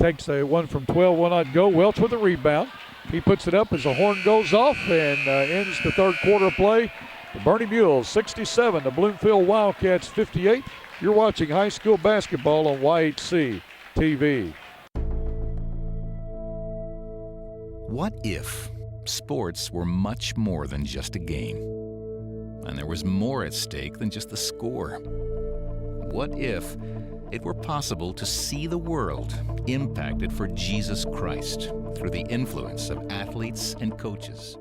[SPEAKER 1] Takes a one from 12, will not go. Welch with a rebound. He puts it up as the horn goes off and ends the third quarter of play. The Bernie Mules 67, the Bloomfield Wildcats 58. You're watching high school basketball on YHC TV.
[SPEAKER 10] What if sports were much more than just a game? And there was more at stake than just the score? What if it were possible to see the world impacted for Jesus Christ through the influence of athletes and coaches?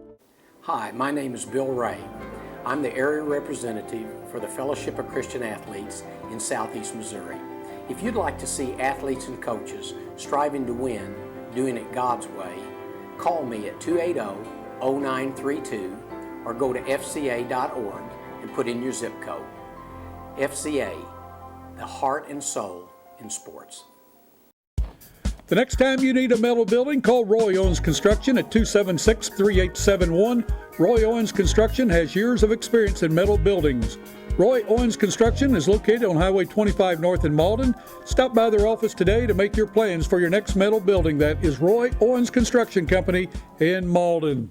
[SPEAKER 12] Hi, my name is Bill Ray. I'm the area representative for the Fellowship of Christian Athletes in Southeast Missouri. If you'd like to see athletes and coaches striving to win, doing it God's way, call me at 280-0932 or go to fca.org and put in your zip code. FCA, the heart and soul in sports.
[SPEAKER 1] The next time you need a metal building, call Roy Owens Construction at 276-3871. Roy Owens Construction has years of experience in metal buildings. Roy Owens Construction is located on Highway 25 North in Malden. Stop by their office today to make your plans for your next metal building. That is Roy Owens Construction Company in Malden.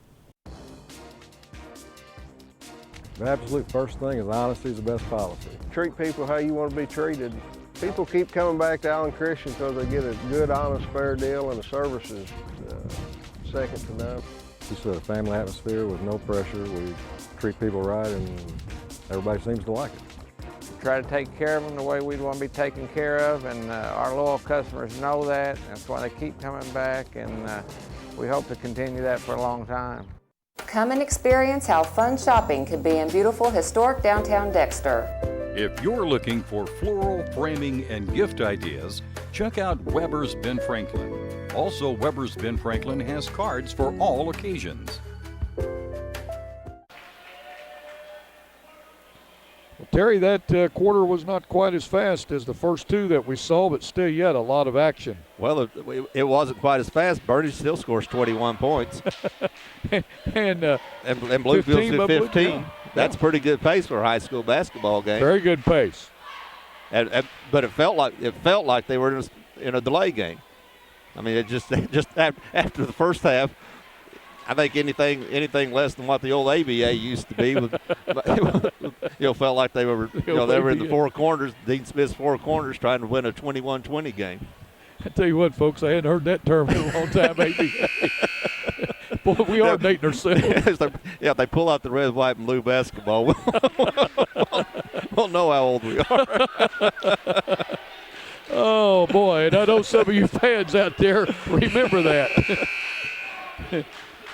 [SPEAKER 6] The absolute first thing is honesty is the best policy.
[SPEAKER 4] Treat people how you want to be treated. People keep coming back to Allen Christian because they get a good, honest, fair deal, and the service is second to none.
[SPEAKER 6] Just a family atmosphere with no pressure. We treat people right, and everybody seems to like it.
[SPEAKER 3] We try to take care of them the way we'd want to be taken care of, and our loyal customers know that. That's why they keep coming back, and we hope to continue that for a long time.
[SPEAKER 7] Come and experience how fun shopping can be in beautiful historic downtown Dexter.
[SPEAKER 8] If you're looking for floral, framing, and gift ideas, check out Weber's Ben Franklin. Also, Weber's Ben Franklin has cards for all occasions.
[SPEAKER 1] Well, Terry, that quarter was not quite as fast as the first two that we saw, but still yet a lot of action.
[SPEAKER 2] Well, it wasn't quite as fast. Bernie still scores 21 points.
[SPEAKER 1] and
[SPEAKER 2] Bloomfield's at 15. That's pretty good pace for a high school basketball game.
[SPEAKER 1] Very good pace.
[SPEAKER 2] But it felt like they were in a delay game. I mean, it just after the first half, I think anything less than what the old ABA used to be, felt like they were they were in the four corners, Dean Smith's four corners, trying to win a 21-20 game.
[SPEAKER 1] I tell you what, folks, I hadn't heard that term in a long time. ABA. Boy, we are dating ourselves.
[SPEAKER 2] If they pull out the red, white, and blue basketball, we'll know how old we are.
[SPEAKER 1] Oh, boy, and I know some of you fans out there remember that.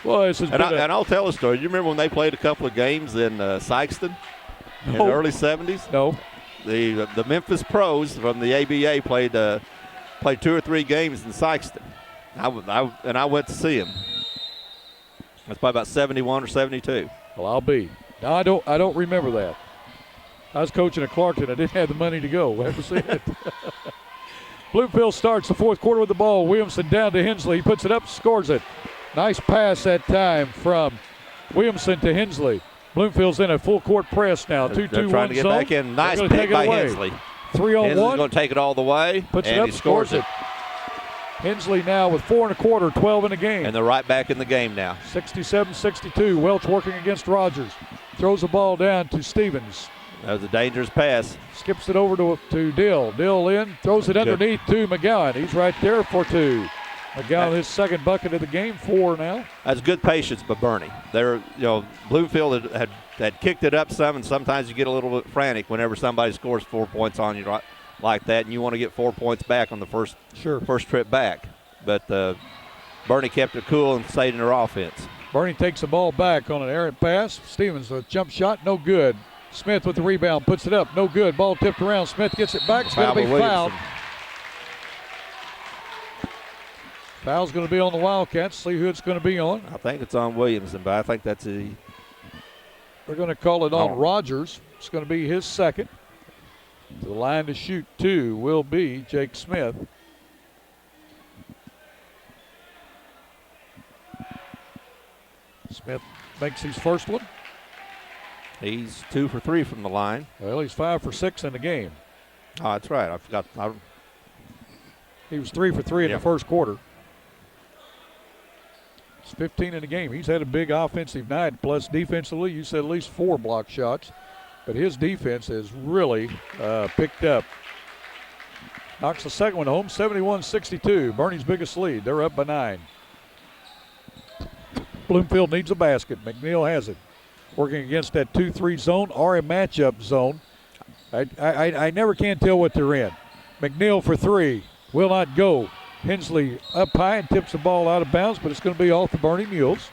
[SPEAKER 1] Well,
[SPEAKER 2] and I'll tell a story. You remember when they played a couple of games in Sykeston in the early 70s?
[SPEAKER 1] No.
[SPEAKER 2] The Memphis Pros from the ABA played 2 or 3 games in Sykeston. I went to see them. That's probably about 71 or 72.
[SPEAKER 1] Well, I'll be. No, I don't remember that. I was coaching at Clarkton. I didn't have the money to go. We'll have to see it. Bloomfield starts the fourth quarter with the ball. Williamson down to Hensley. He puts it up, scores it. Nice pass that time from Williamson to Hensley. Bloomfield's in a full court press now. 2-2-1
[SPEAKER 2] They're trying to get
[SPEAKER 1] zone.
[SPEAKER 2] back in. Nice pick by Hensley.
[SPEAKER 1] 3-on-1.
[SPEAKER 2] Hensley's going to take it all the way.
[SPEAKER 1] Puts
[SPEAKER 2] and
[SPEAKER 1] it up,
[SPEAKER 2] he scores it.
[SPEAKER 1] Hensley now with 4 1/4, 12 in the game.
[SPEAKER 2] And they're right back in the game now.
[SPEAKER 1] 67-62. Welch working against Rogers. Throws the ball down to Stevens.
[SPEAKER 2] That was a dangerous pass.
[SPEAKER 1] Skips it over to Dill. Dill in, throws it underneath to McGowan. He's right there for 2. McGowan, his second bucket of the game, 4 now.
[SPEAKER 2] That's good patience by Bernie. Bloomfield had kicked it up some, and sometimes you get a little bit frantic whenever somebody scores 4 points on you like that, and you want to get 4 points back on the first trip back. But Bernie kept it cool and stayed in their offense.
[SPEAKER 1] Bernie takes the ball back on an errant pass. Stevens with a jump shot, no good. Smith with the rebound, puts it up, no good. Ball tipped around. Smith gets it back. It's going to be fouled. Foul's going to be on the Wildcats. See who it's going to be on.
[SPEAKER 2] I think it's on Williamson, but I think that's
[SPEAKER 1] They're going to call it on Rogers. It's going to be his second. To the line to shoot 2 will be Jake Smith. Smith makes his first one.
[SPEAKER 2] He's 2 for 3 from the line.
[SPEAKER 1] Well, he's 5 for 6 in the game.
[SPEAKER 2] Oh, that's right. I forgot.
[SPEAKER 1] He was 3 for 3 in the first quarter. It's 15 in the game. He's had a big offensive night. Plus, defensively, you said at least 4 block shots. But his defense has really picked up. Knocks the second one home, 71-62. Bernie's biggest lead. They're up by 9. Bloomfield needs a basket. McNeil has it. Working against that 2-3 zone or a matchup zone. I never can tell what they're in. McNeil for 3. Will not go. Hensley up high and tips the ball out of bounds, but it's going to be off the Bernie Mules.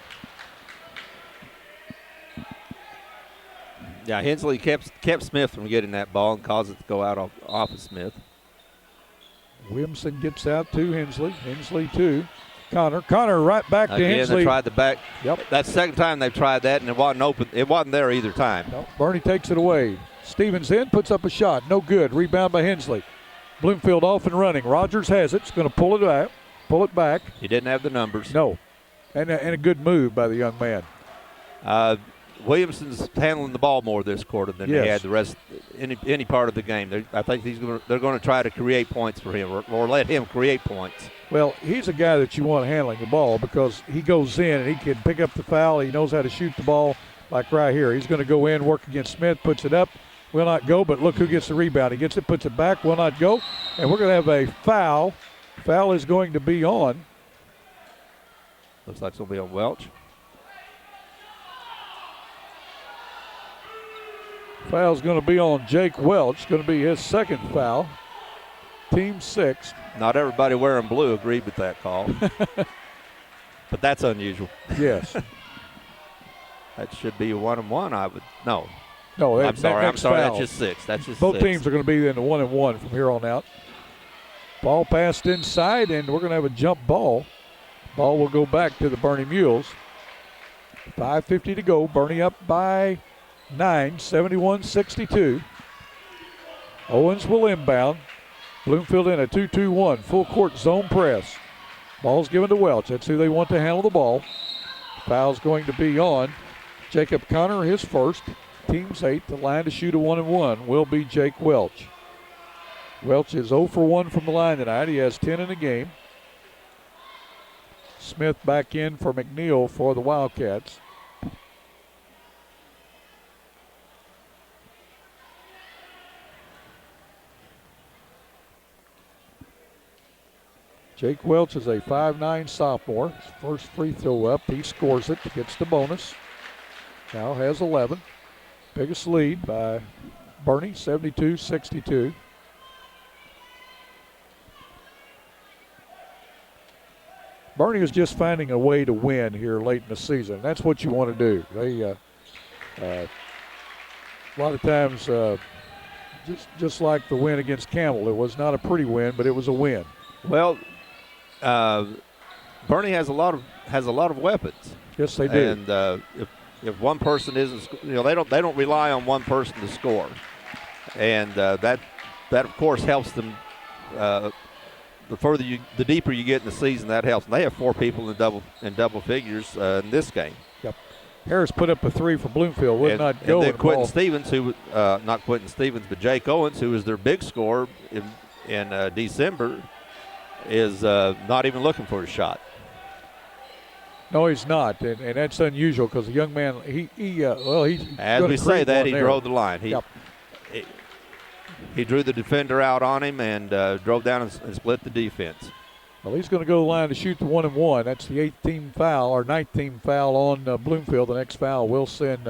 [SPEAKER 2] Yeah, Hensley kept Smith from getting that ball and caused it to go out off of Smith.
[SPEAKER 1] Williamson gets out to Hensley. Hensley to Connor. Connor right back to
[SPEAKER 2] Again,
[SPEAKER 1] Hensley.
[SPEAKER 2] they tried the back.
[SPEAKER 1] Yep.
[SPEAKER 2] That's the second time they've tried that, and it wasn't open. It wasn't there either time.
[SPEAKER 1] Nope. Bernie takes it away. Stevens in, puts up a shot. No good. Rebound by Hensley. Bloomfield off and running. Rogers has it. It's going to pull it back.
[SPEAKER 2] He didn't have the numbers.
[SPEAKER 1] No. And a good move by the young man.
[SPEAKER 2] Williamson's handling the ball more this quarter than they had the rest any part of the game. I think they're going to try to create points for him or let him create points.
[SPEAKER 1] Well, he's a guy that you want handling the ball because he goes in and he can pick up the foul. He knows how to shoot the ball like right here. He's going to go in, work against Smith, puts it up. Will not go, but look who gets the rebound. He gets it, puts it back, will not go. And we're going to have a foul. Foul is going to be on.
[SPEAKER 2] Looks like it's going to be on Welch.
[SPEAKER 1] Foul's going to be on Jake Welch. Going to be his second foul. Team 6.
[SPEAKER 2] Not everybody wearing blue agreed with that call. But that's unusual.
[SPEAKER 1] Yes.
[SPEAKER 2] That should be a 1-and-1, I would. No.
[SPEAKER 1] No,
[SPEAKER 2] I'm sorry.
[SPEAKER 1] foul.
[SPEAKER 2] That's just 6.
[SPEAKER 1] Both
[SPEAKER 2] 6.
[SPEAKER 1] teams are going to be in the 1-and-1 from here on out. Ball passed inside, and we're going to have a jump ball. Ball will go back to the Bernie Mules. 5:50 to go. Bernie up by 9, 71-62. Owens will inbound. Bloomfield in a 2-2-1 full court zone press. Ball's given to Welch. That's who they want to handle the ball. Foul's going to be on Jacob Connor, his first. Team's 8. The line to shoot a 1-and-1 will be Jake Welch. Welch is 0 for 1 from the line tonight. He has 10 in the game. Smith back in for McNeil for the Wildcats. Jake Welch is a 5'9 sophomore. His first free throw up. He scores it, gets the bonus. Now has 11. Biggest lead by Bernie, 72-62. Bernie is just finding a way to win here late in the season. That's what you want to do. They, a lot of times, just like the win against Campbell, it was not a pretty win, but it was a win.
[SPEAKER 2] Well, Bernie has a lot of weapons.
[SPEAKER 1] Yes, they do.
[SPEAKER 2] And if one person isn't, they don't rely on one person to score, and that of course helps them. The deeper you get in the season, that helps. And they have 4 people in double figures in this game.
[SPEAKER 1] Yep. Harris put up a 3 for Bloomfield. Would not go.
[SPEAKER 2] And then Quentin Stevens, not Quentin Stevens, but Jake Owens, who was their big scorer in December, is not even looking for a shot.
[SPEAKER 1] No, he's not, and that's unusual because the young man, he
[SPEAKER 2] as we say that, he drove the line.
[SPEAKER 1] Yep.
[SPEAKER 2] He drew the defender out on him and drove down and split the defense.
[SPEAKER 1] Well, he's going to go to the line to shoot the 1-and-1. That's the 8th team foul, or 9th team foul on Bloomfield. The next foul will send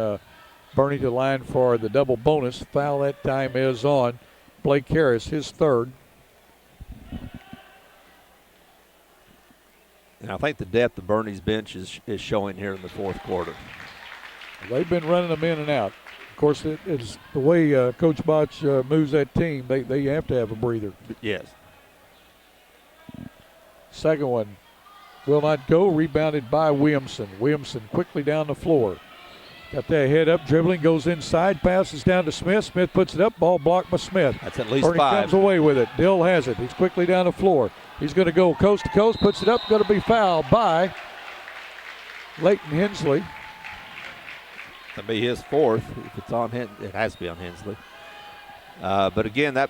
[SPEAKER 1] Bernie to the line for the double bonus. Foul that time is on Blake Harris, his third.
[SPEAKER 2] And I think the depth of Bernie's bench is showing here in the fourth quarter.
[SPEAKER 1] They've been running them in and out. Of course, it's the way Coach Botch moves that team. They have to have a breather.
[SPEAKER 2] Yes.
[SPEAKER 1] Second one will not go. Rebounded by Williamson. Williamson quickly down the floor. Got that head up, dribbling, goes inside, passes down to Smith. Smith puts it up, ball blocked by Smith.
[SPEAKER 2] That's at least
[SPEAKER 1] Bernie
[SPEAKER 2] 5.
[SPEAKER 1] comes away with it. Dill has it. He's quickly down the floor. He's going to go coast to coast, puts it up, going to be fouled by Leighton Hensley.
[SPEAKER 2] That'll be his 4th. If it's on him, it has to be on Hensley. But again, that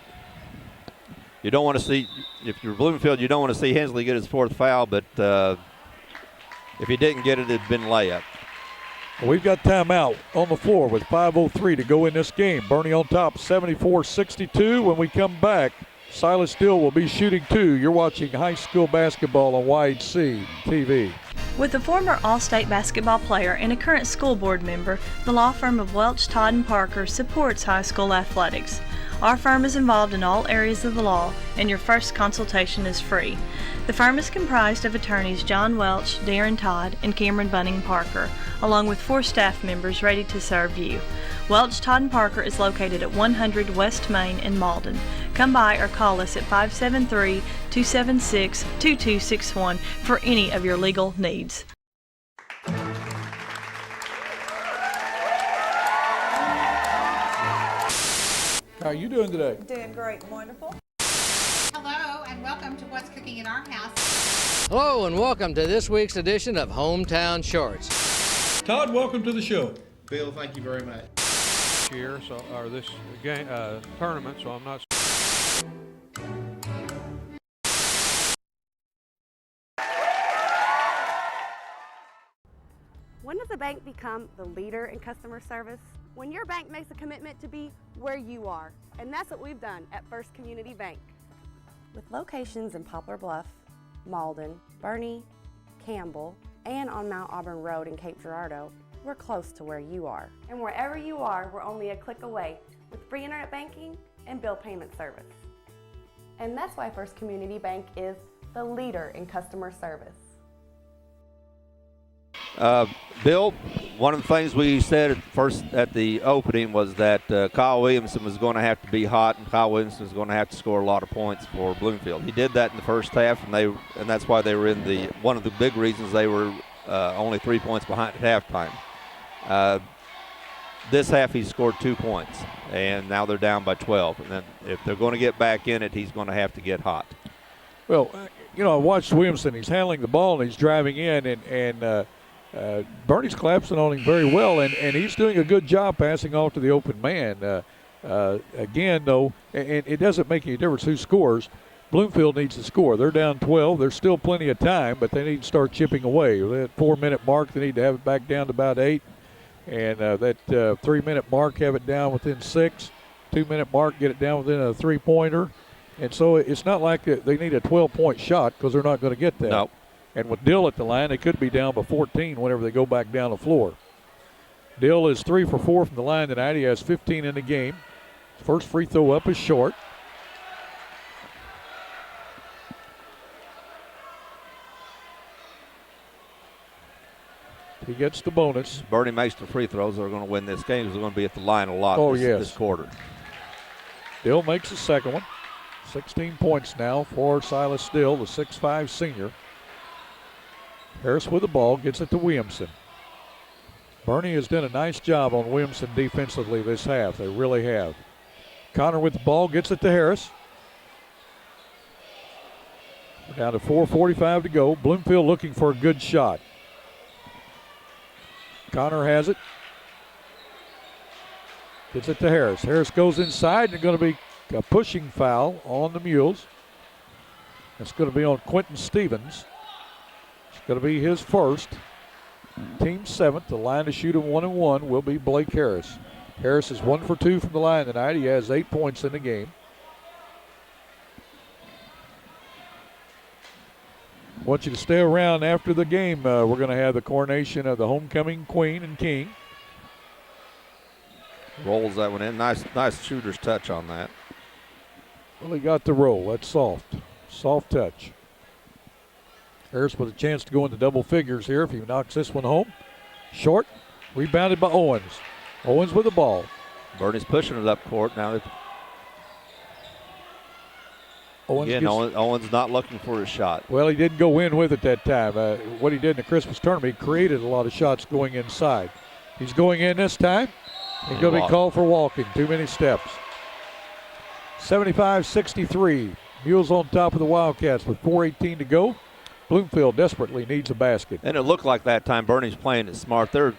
[SPEAKER 2] you don't want to see, if you're Bloomfield, you don't want to see Hensley get his 4th foul, but if he didn't get it, it'd been layup.
[SPEAKER 1] We've got timeout on the floor with 5:03 to go in this game. Bernie on top, 74-62. When we come back, Silas Dill will be shooting 2. You're watching high school basketball on YHC TV.
[SPEAKER 13] With a former All-State basketball player and a current school board member, the law firm of Welch, Todd & Parker supports high school athletics. Our firm is involved in all areas of the law, and your first consultation is free. The firm is comprised of attorneys John Welch, Darren Todd, and Cameron Bunning Parker, along with 4 staff members ready to serve you. Welch, Todd & Parker is located at 100 West Main in Malden. Come by or call us at 573-276-2261 for any of your legal needs.
[SPEAKER 1] How are you doing today?
[SPEAKER 15] Doing great and wonderful.
[SPEAKER 23] Hello and welcome to What's Cooking in Our House.
[SPEAKER 24] Hello and welcome to this week's edition of Hometown Shorts.
[SPEAKER 1] Todd, welcome to the show.
[SPEAKER 25] Bill, thank you very much.
[SPEAKER 26] Year, so or this game tournament, so I'm not.
[SPEAKER 20] When does a bank become the leader in customer service? When your bank makes a commitment to be where you are. And that's what we've done at First Community Bank. With locations in Poplar Bluff, Malden, Bernie, Campbell, and on Mount Auburn Road in Cape Girardeau, we're close to where you are. And wherever you are, we're only a click away with free internet banking and bill payment service. And that's why First Community Bank is the leader in customer service.
[SPEAKER 2] Bill, one of the things we said at the opening was that Kyle Williamson was going to have to be hot, and Kyle Williamson was going to have to score a lot of points for Bloomfield. He did that in the first half, and that's why they were in one of the big reasons they were only 3 points behind at halftime. This half he scored 2 points, and now they're down by 12. And then if they're going to get back in it, he's going to have to get hot.
[SPEAKER 1] Well, I watched Williamson. He's handling the ball and he's driving in, and Bernie's collapsing on him very well, and he's doing a good job passing off to the open man. Again, though, and it doesn't make any difference who scores. Bloomfield needs to score. They're down 12. There's still plenty of time, but they need to start chipping away. That 4-minute mark, they need to have it back down to about 8. And that 3-minute mark, have it down within 6. 2-minute mark, get it down within a 3-pointer. And so it's not like they need a 12-point shot because they're not going to get that.
[SPEAKER 2] No.
[SPEAKER 1] And with Dill at the line, they could be down by 14 whenever they go back down the floor. Dill is 3 for 4 from the line tonight. He has 15 in the game. First free throw up is short. He gets the bonus.
[SPEAKER 2] Bernie makes the free throws. They're going to win this game because they're going to be at the line a lot this quarter.
[SPEAKER 1] Dill makes the second one. 16 points now for Silas Dill, the 6'5 senior. Harris with the ball, gets it to Williamson. Bernie has done a nice job on Williamson defensively this half. They really have. Connor with the ball, gets it to Harris. Down to 4:45 to go. Bloomfield looking for a good shot. Connor has it. Gets it to Harris. Harris goes inside, and going to be a pushing foul on the Mules. It's going to be on Quentin Stevens. It's going to be his first. Team 7th. The line to shoot him 1-1 will be Blake Harris. Harris is 1 for 2 from the line tonight. He has 8 points in the game. I want you to stay around after the game. We're going to have the coronation of the homecoming queen and king.
[SPEAKER 2] Rolls that one in. Nice shooter's touch on that.
[SPEAKER 1] Well, he got the roll. That's soft. Soft touch. Harris with a chance to go into double figures here if he knocks this one home. Short. Rebounded by Owens. Owens with the ball.
[SPEAKER 2] Bernie's pushing it up court now. Owens not looking for his shot.
[SPEAKER 1] Well, he didn't go in with it that time. What he did in the Christmas tournament, he created a lot of shots going inside. He's going in this time. He's going to be called for walking. Too many steps. 75-63. Mules on top of the Wildcats with 4:18 to go. Bloomfield desperately needs a basket.
[SPEAKER 2] And it looked like that time Bernie's playing it smart. They're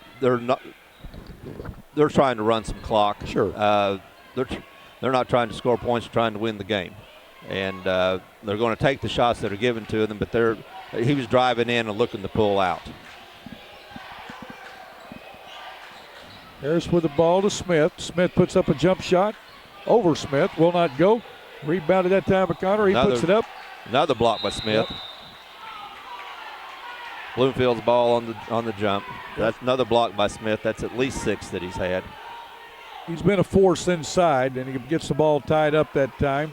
[SPEAKER 2] trying to run some clock.
[SPEAKER 1] Sure.
[SPEAKER 2] They're not trying to score points, they're trying to win the game. And they're going to take the shots that are given to them, but he was driving in and looking to pull out.
[SPEAKER 1] Harris with the ball to Smith. Smith puts up a jump shot over Smith. Will not go. Rebounded that time by Connor. He puts it up.
[SPEAKER 2] Another block by Smith. Yep. Bloomfield's ball on the jump. That's another block by Smith. That's at least 6 that he's had.
[SPEAKER 1] He's been a force inside, and he gets the ball tied up that time.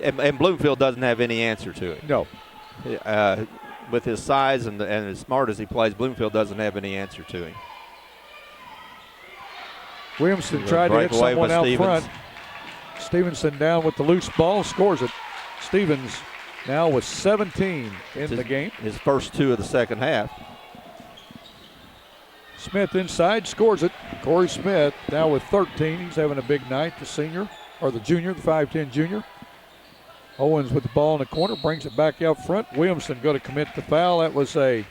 [SPEAKER 2] And Bloomfield doesn't have any answer to it.
[SPEAKER 1] No.
[SPEAKER 2] With his size and as smart as he plays, Bloomfield doesn't have any answer to him.
[SPEAKER 1] Williamson tried to hit someone out front. Stevenson down with the loose ball, scores it. Stevens now with 17 in the game.
[SPEAKER 2] His first 2 of the second half.
[SPEAKER 1] Smith inside, scores it. Corey Smith now with 13. He's having a big night, the senior, or the junior, the 5'10 junior. Owens with the ball in the corner, brings it back out front. Williamson going to commit the foul. That was what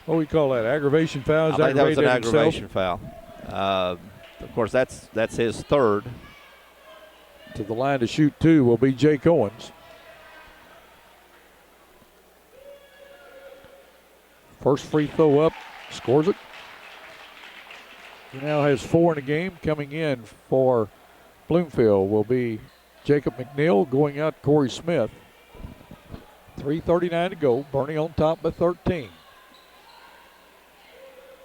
[SPEAKER 1] do we call that, aggravation foul?
[SPEAKER 2] I think that was an aggravation foul. Of course, that's his third.
[SPEAKER 1] To the line to shoot 2 will be Jake Owens. First free throw up, scores it. He now has 4 in the game. Coming in for Bloomfield will be Jacob McNeil, going out Corey Smith. 3:39 to go. Bernie on top by 13.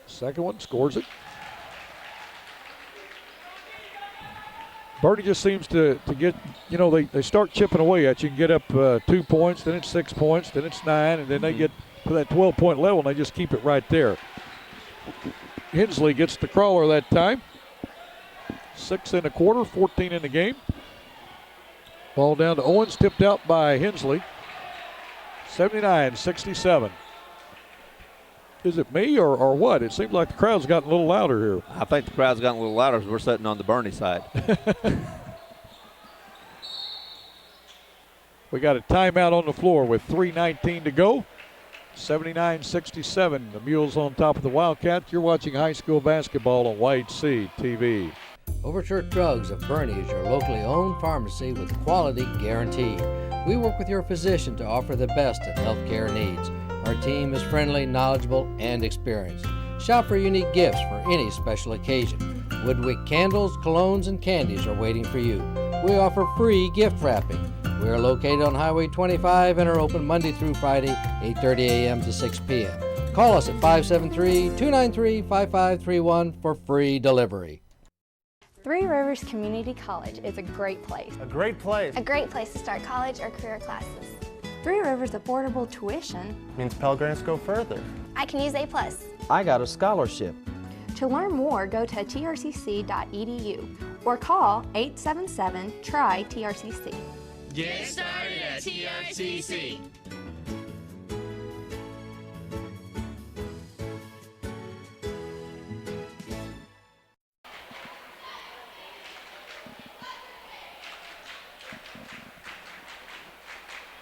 [SPEAKER 1] Second one, scores it. Bernie just seems to get, they start chipping away at you and get up 2 points, then it's 6 points, then it's 9, and then they get to that 12-point level, and they just keep it right there. Hensley gets the crawler that time. 6 in a quarter, 14 in the game. Ball down to Owens, tipped out by Hensley. 79-67. Is it me or what? It seems like the crowd's gotten a little louder here.
[SPEAKER 2] I think the crowd's gotten a little louder because we're sitting on the Bernie side.
[SPEAKER 1] We got a timeout on the floor with 3:19 to go. 79-67. The Mules on top of the Wildcats. You're watching high school basketball on White Sea TV.
[SPEAKER 24] Overture Drugs of Bernie is your locally owned pharmacy with quality guaranteed. We work with your physician to offer the best of healthcare needs. Our team is friendly, knowledgeable, and experienced. Shop for unique gifts for any special occasion. Woodwick candles, colognes, and candies are waiting for you. We offer free gift wrapping. We are located on Highway 25 and are open Monday through Friday, 8:30 a.m. to 6 p.m. Call us at 573-293-5531 for free delivery.
[SPEAKER 11] Three Rivers Community College is a great place.
[SPEAKER 15] A great place.
[SPEAKER 11] A great place to start college or career classes. Three Rivers affordable tuition
[SPEAKER 15] means Pell Grants go further.
[SPEAKER 11] I can use A+.
[SPEAKER 15] I got a scholarship.
[SPEAKER 11] To learn more, go to trcc.edu or call 877-TRY-TRCC.
[SPEAKER 17] Get started at TRCC.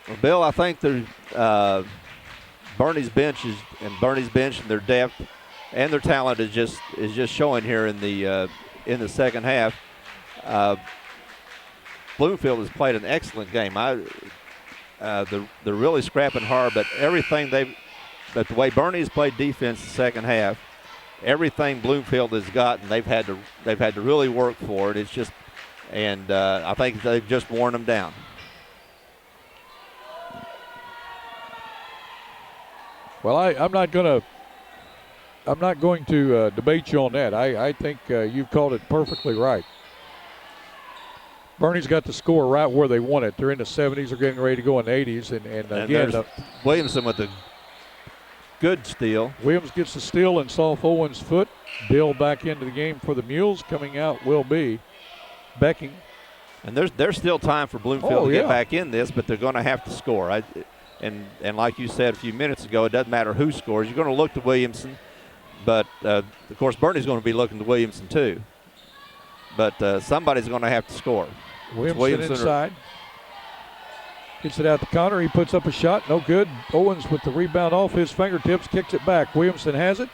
[SPEAKER 2] Well, Bill, I think Bernie's bench and their depth and their talent is just showing here in the second half. Bloomfield has played an excellent game. They're really scrapping hard, but but the way Bernie's played defense the second half, everything Bloomfield has gotten, they've had to really work for it. It's just, and I think they've just worn them down.
[SPEAKER 1] Well, I'm not going to debate you on that. I think you've called it perfectly right. Bernie's got the score right where they want it. They're in the 70s. They're getting ready to go in the 80s. And again,
[SPEAKER 2] Williamson with a good steal.
[SPEAKER 1] Williams gets the steal and off Owens' foot. Bill back into the game for the Mules. Coming out will be Becking.
[SPEAKER 2] And there's still time for Bloomfield to get back in this, but they're going to have to score. And like you said a few minutes ago, it doesn't matter who scores. You're going to look to Williamson. But, of course, Bernie's going to be looking to Williamson too. But somebody's going to have to score.
[SPEAKER 1] Williamson inside. Gets it out to Connor. He puts up a shot. No good. Owens with the rebound off his fingertips. Kicks it back. Williamson has it.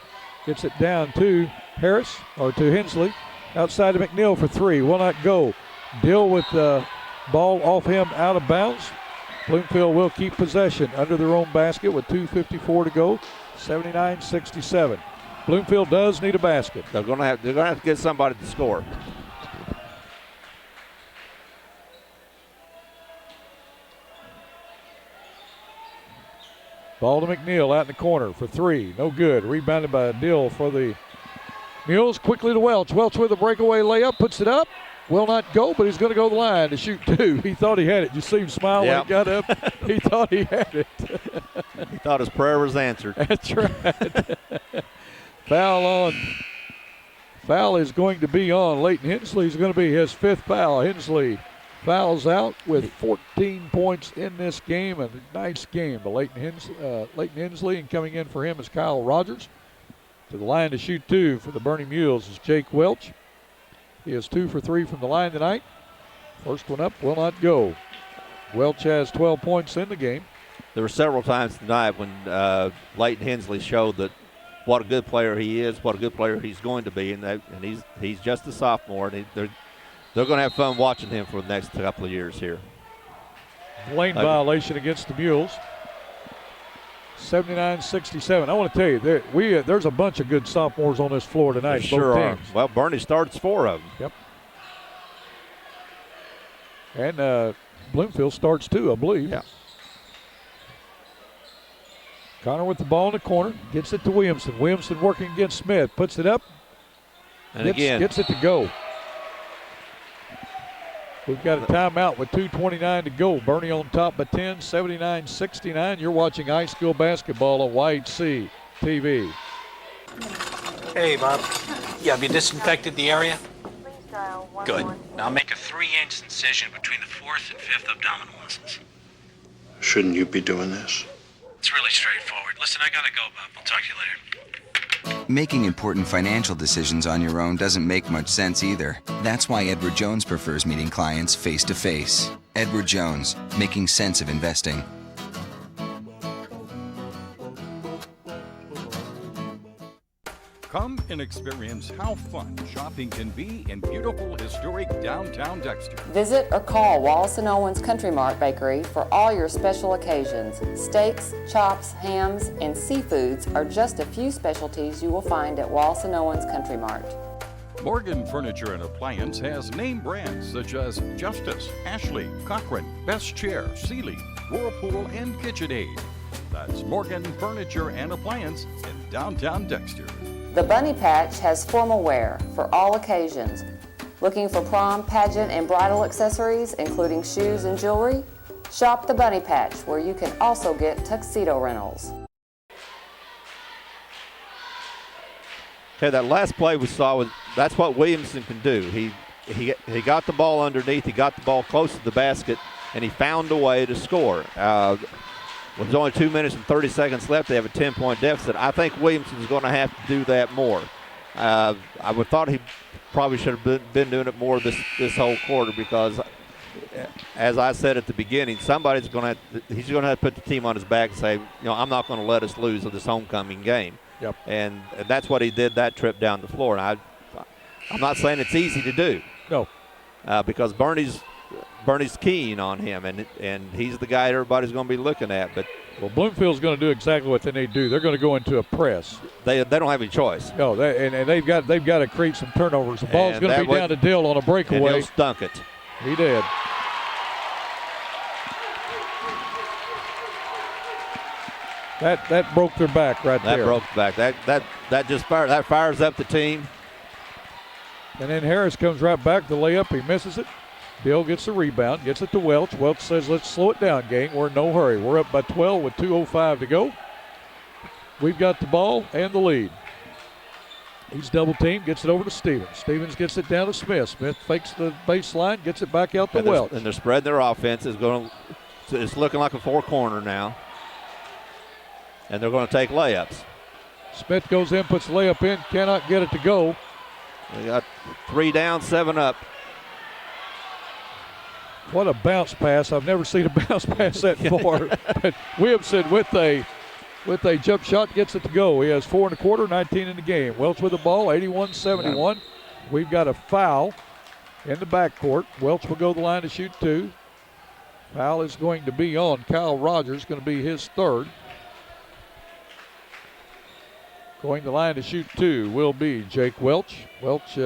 [SPEAKER 1] Gets it down to Harris, or to Hensley. Outside to McNeil for three. Will not go. Dill with the ball off him out of bounds. Bloomfield will keep possession under their own basket with 2:54 to go. 79-67. Bloomfield does need a basket.
[SPEAKER 2] They're going to have to get somebody to score.
[SPEAKER 1] Ball to McNeil out in the corner for three. No good. Rebounded by Dill for the Mules. Quickly to Welch. Welch with a breakaway layup. Puts it up. Will not go, but he's going to go to the line to shoot two. He thought he had it. You see him smile when he got up. He thought he had it.
[SPEAKER 2] He thought his prayer was answered.
[SPEAKER 1] That's right. Foul is going to be on Leighton Hensley. Is going to be his fifth foul. Hensley fouls out with 14 points in this game. A nice game to Leighton Hensley, and coming in for him is Kyle Rogers. To the line to shoot two for the Bernie Mules is Jake Welch. He is 2 for 3 from the line tonight. First one up will not go. Welch has 12 points in the game.
[SPEAKER 2] There were several times tonight when Leighton Hensley showed that what a good player he is, what a good player he's going to be, and he's just a sophomore, and they're going to have fun watching him for the next couple of years here.
[SPEAKER 1] Lane violation against the Mules. 79-67. I want to tell you, there's a bunch of good sophomores on this floor tonight.
[SPEAKER 2] There sure
[SPEAKER 1] both teams.
[SPEAKER 2] are. Well, Bernie starts 4 of them.
[SPEAKER 1] Yep. And Bloomfield starts 2, I believe.
[SPEAKER 2] Yeah.
[SPEAKER 1] Connor with the ball in the corner. Gets it to Williamson. Williamson working against Smith. Puts it up.
[SPEAKER 2] And
[SPEAKER 1] gets it to go. We've got a timeout with 2:29 to go. Bernie on top by 10, 79-69. You're watching high school basketball on YHC TV.
[SPEAKER 14] Hey, Bob. Yeah, have you disinfected the area? Good. Now make a 3-inch incision between the 4th and 5th abdominal muscles.
[SPEAKER 16] Shouldn't you be doing this?
[SPEAKER 14] It's really straightforward. Listen, I gotta go, Bob. I'll talk to you later.
[SPEAKER 18] Making important financial decisions on your own doesn't make much sense either. That's why Edward Jones prefers meeting clients face-to-face. Edward Jones, making sense of investing.
[SPEAKER 8] Come and experience how fun shopping can be in beautiful, historic downtown Dexter.
[SPEAKER 7] Visit or call Wallace & Owens Country Mart Bakery for all your special occasions. Steaks, chops, hams, and seafoods are just a few specialties you will find at Wallace & Owens Country Mart.
[SPEAKER 8] Morgan Furniture and Appliance has name brands such as Justice, Ashley, Cochran, Best Chair, Sealy, Whirlpool, and KitchenAid. That's Morgan Furniture and Appliance in downtown Dexter.
[SPEAKER 7] The Bunny Patch has formal wear for all occasions. Looking for prom, pageant, and bridal accessories, including shoes and jewelry? Shop the Bunny Patch, where you can also get tuxedo rentals.
[SPEAKER 2] Okay, that last play we saw, that's what Williamson can do. He got the ball underneath, he got the ball close to the basket, and he found a way to score. With only 2 minutes and 30 seconds left, they have a 10-point deficit. I think Williamson's going to have to do that more. I would thought he probably should have been doing it more this whole quarter, because, as I said at the beginning, he's going to have to put the team on his back and say, I'm not going to let us lose this homecoming game.
[SPEAKER 1] Yep.
[SPEAKER 2] And that's what he did that trip down the floor. And I'm not saying it's easy to do.
[SPEAKER 1] No.
[SPEAKER 2] Because Bernie's keen on him, and he's the guy everybody's going to be looking at. But
[SPEAKER 1] Bloomfield's going to do exactly what they need to do. They're going to go into a press.
[SPEAKER 2] They don't have any choice.
[SPEAKER 1] No, and they've got to create some turnovers. The ball's going to be down to Dill on a breakaway.
[SPEAKER 2] And he'll dunk it.
[SPEAKER 1] He did. That broke their back there.
[SPEAKER 2] That broke the back. That just fires up the team.
[SPEAKER 1] And then Harris comes right back. The layup, he misses it. Bill gets the rebound, gets it to Welch. Welch says, let's slow it down, gang. We're in no hurry. We're up by 12 with 2:05 to go. We've got the ball and the lead. He's double teamed, gets it over to Stevens. Stevens gets it down to Smith. Smith fakes the baseline, gets it back out to Welch.
[SPEAKER 2] And they're spreading their offense. It's looking like a 4-corner now. And they're going to take layups.
[SPEAKER 1] Smith goes in, puts the layup in, cannot get it to go.
[SPEAKER 2] They got 3 down, 7 up.
[SPEAKER 1] What a bounce pass. I've never seen a bounce pass that far. But Williamson with a jump shot gets it to go. He has 4 1/4, 19 in the game. Welch with the ball, 81-71. We've got a foul in the backcourt. Welch will go to the line to shoot 2. Foul is going to be on Kyle Rogers, going to be his 3rd. Going to the line to shoot 2 will be Jake Welch. Welch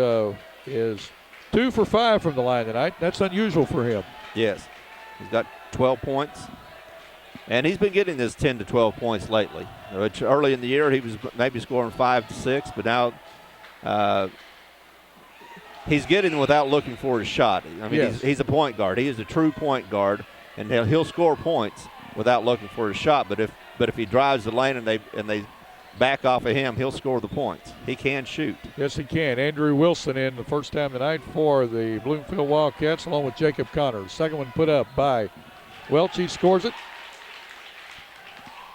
[SPEAKER 1] is 2 for 5 from the line tonight. That's unusual for him.
[SPEAKER 2] Yes. He's got 12 points. And he's been getting this 10 to 12 points lately. Which early in the year he was maybe scoring 5 to 6, but now he's getting without looking for his shot. I mean, he's a point guard. He is a true point guard, and he'll score points without looking for his shot. But if he drives the lane and they back off of him, he'll score the points. He can shoot.
[SPEAKER 1] Yes, he can. Andrew Wilson in the first time tonight for the Bloomfield Wildcats, along with Jacob Connors. Second one put up by Welch. He scores it.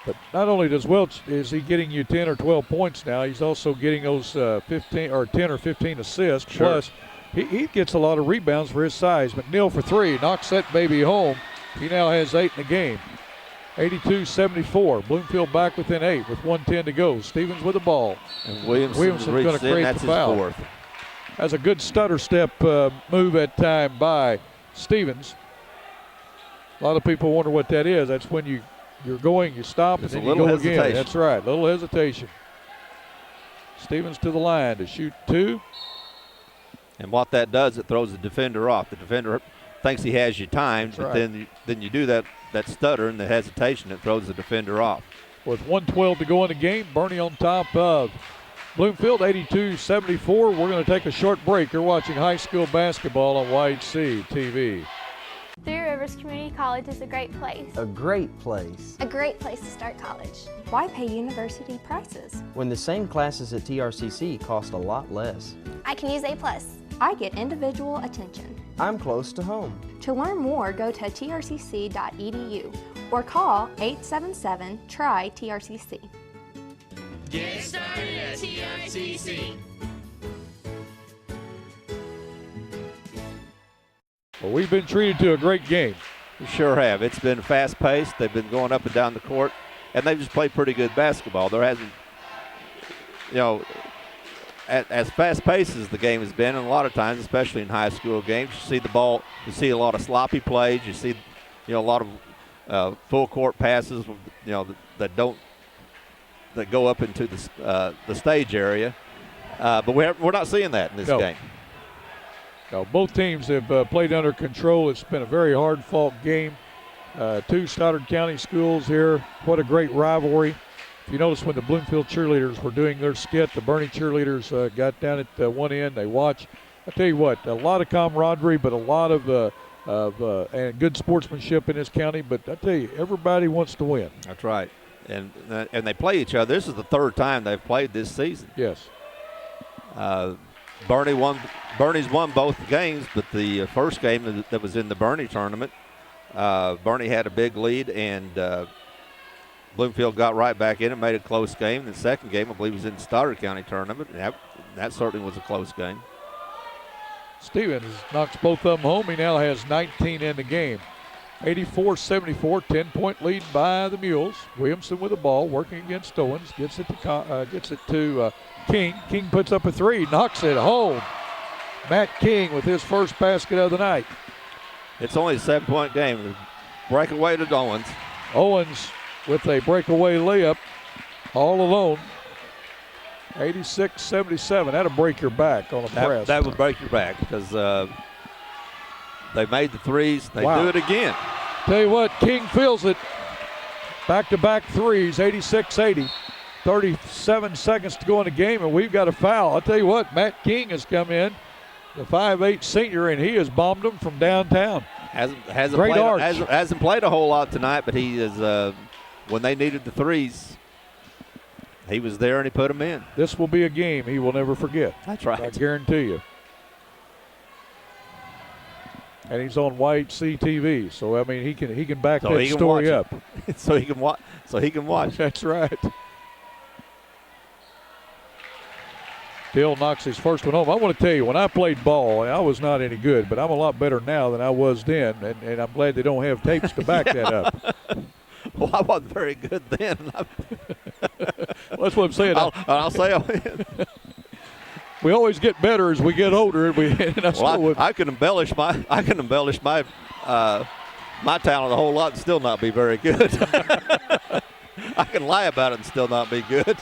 [SPEAKER 1] But not only does Welch, is he getting you 10 or 12 points now, he's also getting those 10 or 15 assists.
[SPEAKER 2] Sure.
[SPEAKER 1] Plus, he gets a lot of rebounds for his size. McNeil for 3, knocks that baby home. He now has 8 in the game. 82-74. Bloomfield back within 8 with 1:10 to go. Stevens with the ball.
[SPEAKER 2] And Williamson's
[SPEAKER 1] going to create
[SPEAKER 2] that's
[SPEAKER 1] the foul.
[SPEAKER 2] His 4th.
[SPEAKER 1] That's a good stutter step move at time by Stevens. A lot of people wonder what that is. That's when you're going, you stop,
[SPEAKER 2] It's
[SPEAKER 1] and
[SPEAKER 2] a
[SPEAKER 1] then you
[SPEAKER 2] little
[SPEAKER 1] go
[SPEAKER 2] hesitation.
[SPEAKER 1] again. That's right, little hesitation. Stevens to the line to shoot 2.
[SPEAKER 2] And what that does, it throws the defender off. The defender thinks he has you timed, but
[SPEAKER 1] right.
[SPEAKER 2] then you do that stutter and the hesitation, it throws the defender off.
[SPEAKER 1] With 1:12 to go in the game, Bernie on top of Bloomfield, 82-74. We're going to take a short break. You're watching high school basketball on YHC TV.
[SPEAKER 11] Three Rivers Community College is a great place.
[SPEAKER 15] A great place.
[SPEAKER 11] A great place to start college. Why pay university prices?
[SPEAKER 15] When the same classes at TRCC cost a lot less.
[SPEAKER 11] I can use A+. I get individual attention.
[SPEAKER 15] I'm close to home.
[SPEAKER 11] To learn more, go to trcc.edu or call 877-TRY-TRCC.
[SPEAKER 17] Get started at TRCC.
[SPEAKER 1] Well, we've been treated to a great game.
[SPEAKER 2] We sure have. It's been fast-paced. They've been going up and down the court, and they've just played pretty good basketball. There hasn't, as fast-paced as the game has been, and a lot of times, especially in high school games, you see the ball, you see a lot of sloppy plays, you see, a lot of full-court passes, that go up into the stage area. But we're not seeing that in this game.
[SPEAKER 1] No, both teams have played under control. It's been a very hard-fought game. 2 Stoddard County schools here. What a great rivalry. If you notice when the Bloomfield cheerleaders were doing their skit, the Bernie cheerleaders got down at one end. They watched. I tell you what, a lot of camaraderie, but a lot of and good sportsmanship in this county. But I tell you, everybody wants to win.
[SPEAKER 2] That's right. And they play each other. This is the 3rd time they've played this season.
[SPEAKER 1] Yes.
[SPEAKER 2] Bernie's won both games, but the first game that was in the Bernie tournament, Bernie had a big lead, and Bloomfield got right back in and made a close game. The second game, I believe, was in the Stoddard County tournament, and that certainly was a close game.
[SPEAKER 1] Stevens knocks both of them home. He now has 19 in the game. 84-74, 10-point lead by the Mules. Williamson with the ball, working against Owens, gets it to King. King puts up a 3, knocks it home. Matt King with his first basket of the night.
[SPEAKER 2] It's only a 7-point game. Breakaway to Owens.
[SPEAKER 1] Owens with a breakaway layup, all alone. 86-77. That'll break your back on a press.
[SPEAKER 2] That would break your back because they made the threes. They do it again.
[SPEAKER 1] Tell you what, King feels it. Back-to-back threes, 86-80. 37 seconds to go in the game, and we've got a foul. I'll tell you what, Matt King has come in, the 5'8 senior, and he has bombed them from downtown.
[SPEAKER 2] Hasn't played a whole lot tonight, but he is. When they needed the threes, he was there and he put them in.
[SPEAKER 1] This will be a game he will never forget.
[SPEAKER 2] That's right.
[SPEAKER 1] I guarantee you. And he's on YHC TV, so I mean he can back that story up.
[SPEAKER 2] So he can watch.
[SPEAKER 1] That's right. Dill knocks his first one home. I want to tell you, when I played ball, I was not any good, but I'm a lot better now than I was then, and I'm glad they don't have tapes to back that up.
[SPEAKER 2] Well, I wasn't very good then.
[SPEAKER 1] Well, that's what I'm saying.
[SPEAKER 2] I'll say
[SPEAKER 1] we always get better as we get older, and
[SPEAKER 2] I can embellish my my talent a whole lot and still not be very good. I can lie about it and still not be good.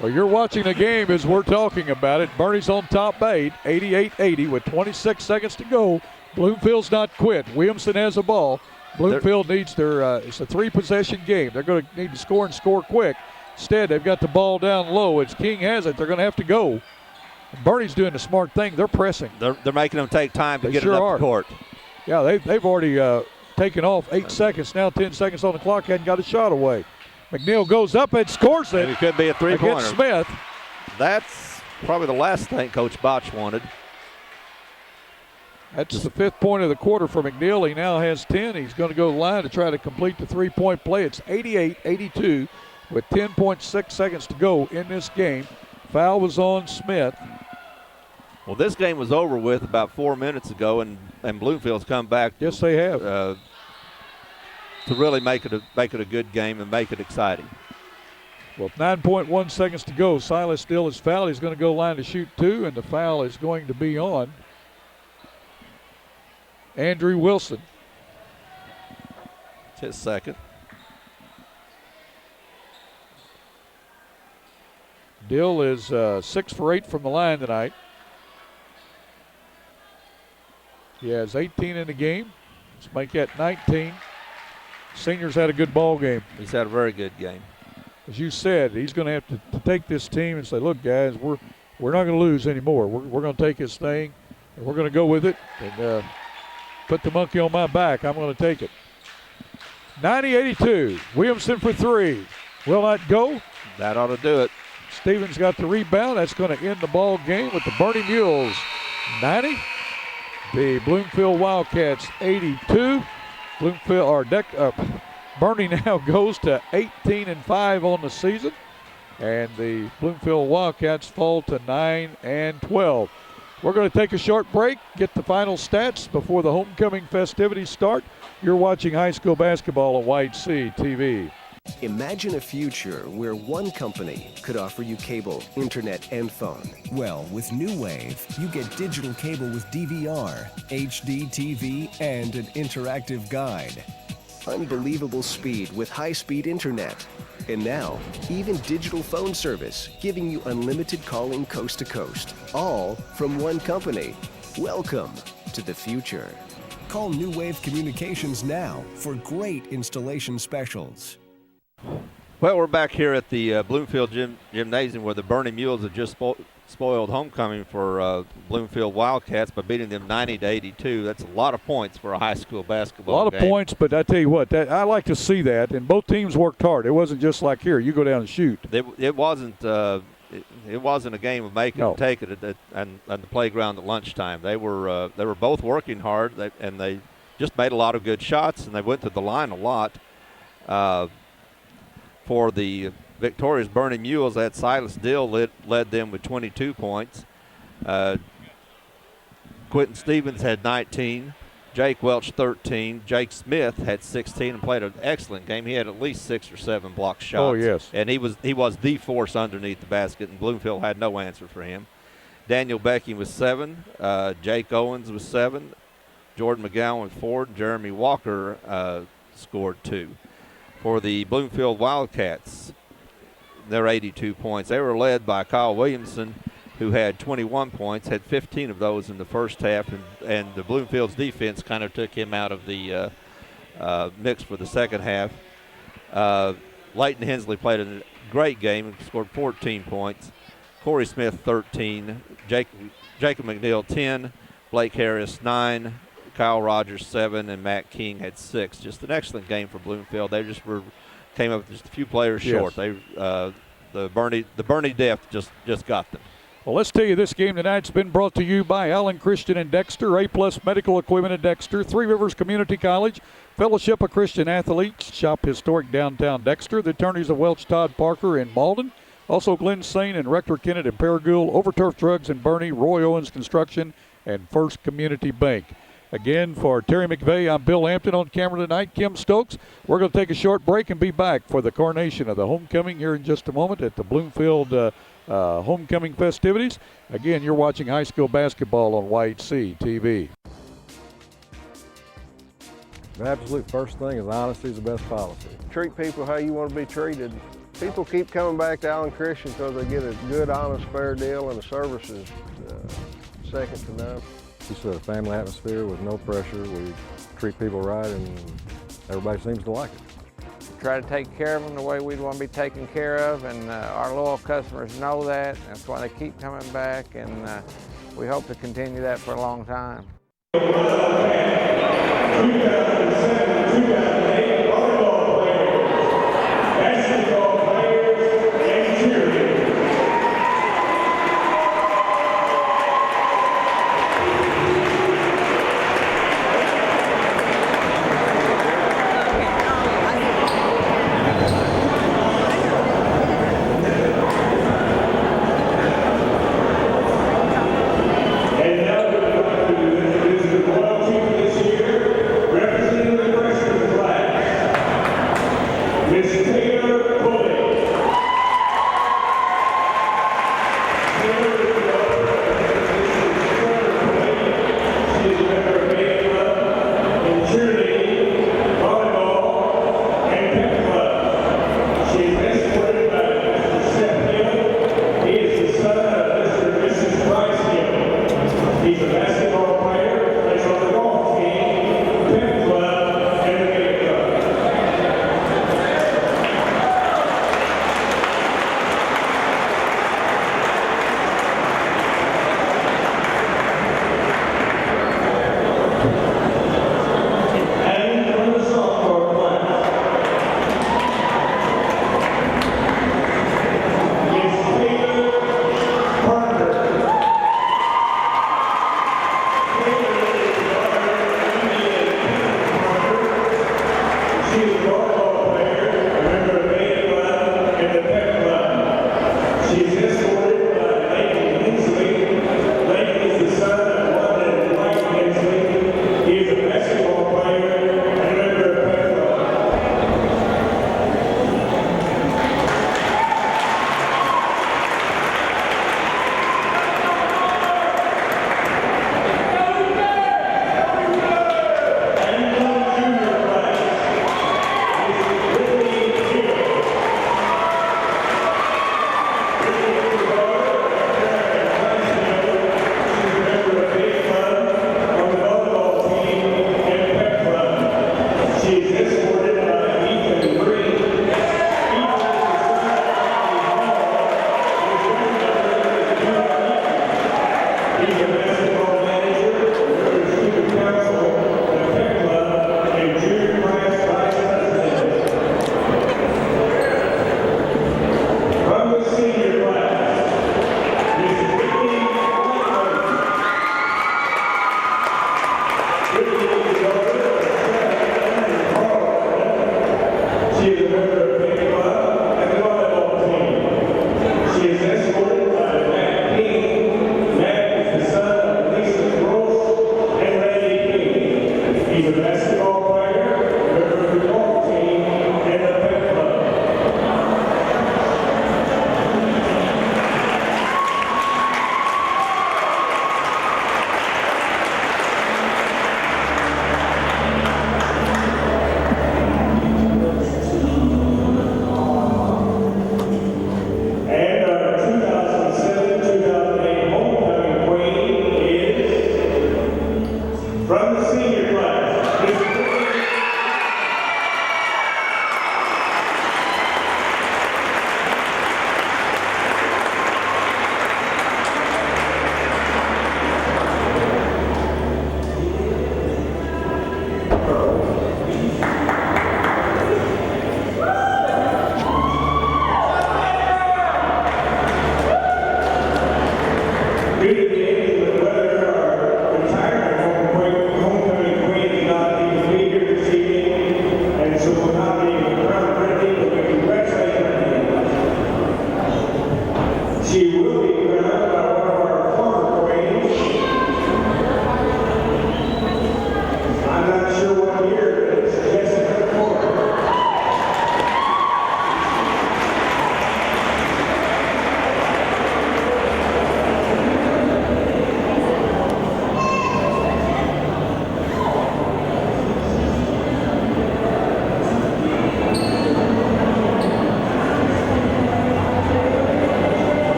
[SPEAKER 1] Well, you're watching the game as we're talking about it. Bernie's on top 88-80 with 26 seconds to go. Bloomfield's not quit. Williamson has the ball. Bloomfield needs their it's a 3-possession game. They're going to need to score and score quick. Instead, they've got the ball down low. As King has it, they're going to have to go. Bernie's doing the smart thing. They're pressing.
[SPEAKER 2] They're making them take time to get
[SPEAKER 1] sure
[SPEAKER 2] it up
[SPEAKER 1] are.
[SPEAKER 2] the court.
[SPEAKER 1] Yeah, they've already taken off 8 seconds. Now 10 seconds on the clock. Hadn't got a shot away. McNeil goes up and scores it.
[SPEAKER 2] It could be a three-pointer.
[SPEAKER 1] Against Smith.
[SPEAKER 2] That's probably the last thing Coach Botch wanted.
[SPEAKER 1] That's the 5th point of the quarter for McNeil. He now has 10. He's going to go to the line to try to complete the 3-point play. It's 88-82 with 10.6 seconds to go in this game. Foul was on Smith.
[SPEAKER 2] Well, this game was over with about 4 minutes ago, and Bloomfield's come back.
[SPEAKER 1] Yes, they have.
[SPEAKER 2] To really make it a good game and make it exciting.
[SPEAKER 1] Well, 9.1 seconds to go. Silas Dill is fouled. He's going to go line to shoot 2, and the foul is going to be on Andrew Wilson.
[SPEAKER 2] It's his second.
[SPEAKER 1] Dill is 6 for 8 from the line tonight. He has 18 in the game. Let's make that 19. Senior's had a good ball game.
[SPEAKER 2] He's had a very good game.
[SPEAKER 1] As you said, he's going to have to take this team and say, look, guys, we're not going to lose anymore. We're going to take this thing, and we're going to go with it and put the monkey on my back. I'm going to take it. 90-82. Williamson for 3. Will not go.
[SPEAKER 2] That ought to do it.
[SPEAKER 1] Stevens got the rebound. That's going to end the ball game with the Bernie Mules 90. The Bloomfield Wildcats 82. Bernie now goes to 18-5 on the season, and the Bloomfield Wildcats fall to 9-12. We're going to take a short break, get the final stats before the homecoming festivities start. You're watching high school basketball on White Sea TV.
[SPEAKER 5] Imagine a future where one company could offer you cable, internet, and phone.
[SPEAKER 9] Well, with New Wave, you get digital cable with DVR, HD TV, and an interactive guide.
[SPEAKER 5] Unbelievable speed with high-speed internet. And now, even digital phone service, giving you unlimited calling coast to coast. All from one company. Welcome to the future.
[SPEAKER 9] Call New Wave Communications now for great installation specials.
[SPEAKER 2] Well, we're back here at the Bloomfield Gymnasium where the Bernie Mules have just spoiled homecoming for Bloomfield Wildcats by beating them 90-82. That's a lot of points for a high school basketball game.
[SPEAKER 1] A lot of points, but I tell you what, I like to see that. And both teams worked hard. It wasn't just like, here, you go down and shoot.
[SPEAKER 2] It wasn't a game of make it and take it and the playground at lunchtime. They were both working hard, and they just made a lot of good shots, and they went to the line a lot. For the victorious Bernie Mules, that Silas Dill led them with 22 points. Quentin Stevens had 19. Jake Welch 13. Jake Smith had 16 and played an excellent game. He had at least 6 or 7 blocked shots.
[SPEAKER 1] Oh, yes.
[SPEAKER 2] And he was the force underneath the basket, and Bloomfield had no answer for him. Daniel Becky was 7. Jake Owens was 7. Jordan McGowan with 4. Jeremy Walker scored 2. For the Bloomfield Wildcats, they're 82 points. They were led by Kyle Williamson, who had 21 points, had 15 of those in the first half, and the Bloomfield's defense kind of took him out of the mix for the second half. Leighton Hensley played a great game and scored 14 points. Corey Smith, 13. Jacob McNeil, 10. Blake Harris, 9. Kyle Rogers, 7, and Matt King had 6. Just an excellent game for Bloomfield. They just came up with just a few players short. They the Bernie depth just got them.
[SPEAKER 1] Well, let's tell you, this game tonight's been brought to you by Allen Christian and Dexter, A-Plus Medical Equipment at Dexter, Three Rivers Community College, Fellowship of Christian Athletes, Shop Historic Downtown Dexter, the attorneys of Welch, Todd Parker, and Malden, Also, Glenn Sain and Rector Kennett and Paragould, Overturf Drugs in Bernie, Roy Owens Construction, and First Community Bank. Again, for Terry McVeigh, I'm Bill Hampton. On camera tonight, Kim Stokes. We're going to take a short break and be back for the coronation of the homecoming here in just a moment at the Bloomfield homecoming festivities. Again, you're watching high school basketball on YHC TV.
[SPEAKER 6] The absolute first thing is honesty is the best policy.
[SPEAKER 4] Treat people how you want to be treated. People keep coming back to Allen Christian because they get a good, honest, fair deal, and the service is second to none.
[SPEAKER 6] Just a family atmosphere with no pressure. We treat people right, and everybody seems to like it.
[SPEAKER 3] Try to take care of them the way we'd want to be taken care of, and our loyal customers know that. That's why they keep coming back, and we hope to continue that for a long time.
[SPEAKER 17] 2007-2008 volleyball players, basketball players, and cheerleaders. And now we'd like to introduce the royal team this year, representing the freshman class.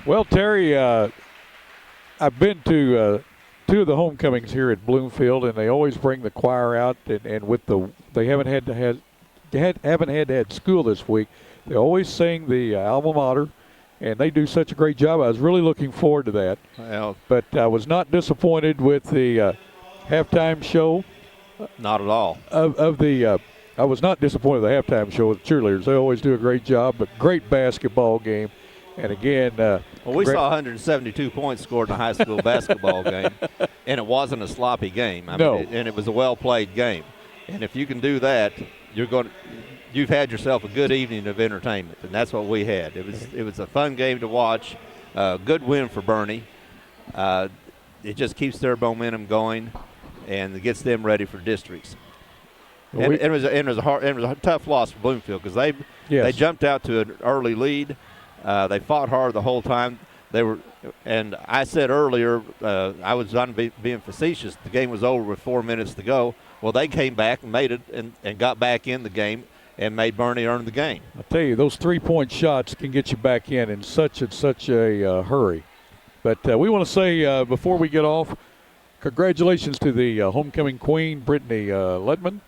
[SPEAKER 1] Well, Terry, I've been to 2 of the homecomings here at Bloomfield, and they always bring the choir out. And with they haven't had to have school this week. They always sing the alma mater, and they do such a great job. I was really looking forward to that.
[SPEAKER 2] Well,
[SPEAKER 1] but I was not disappointed with the halftime show.
[SPEAKER 2] Not at all.
[SPEAKER 1] I was not disappointed with the halftime show with the cheerleaders. They always do a great job, but great basketball game. And again,
[SPEAKER 2] we saw 172 points scored in a high school basketball game, and it wasn't a sloppy game. I mean, and it was a well-played game. And if you can do that, you've had yourself a good evening of entertainment, and that's what we had. It was a fun game to watch. Good win for Bernie. It just keeps their momentum going, and it gets them ready for districts. And it was a tough loss for Bloomfield because they jumped out to an early lead. They fought hard the whole time. And I said earlier, I was on being facetious. The game was over with 4 minutes to go. Well, they came back and made it and got back in the game and made Bernie earn the game.
[SPEAKER 1] I'll tell you, those 3-point shots can get you back in such a hurry. But we want to say before we get off, congratulations to the homecoming queen, Brittany Ledman.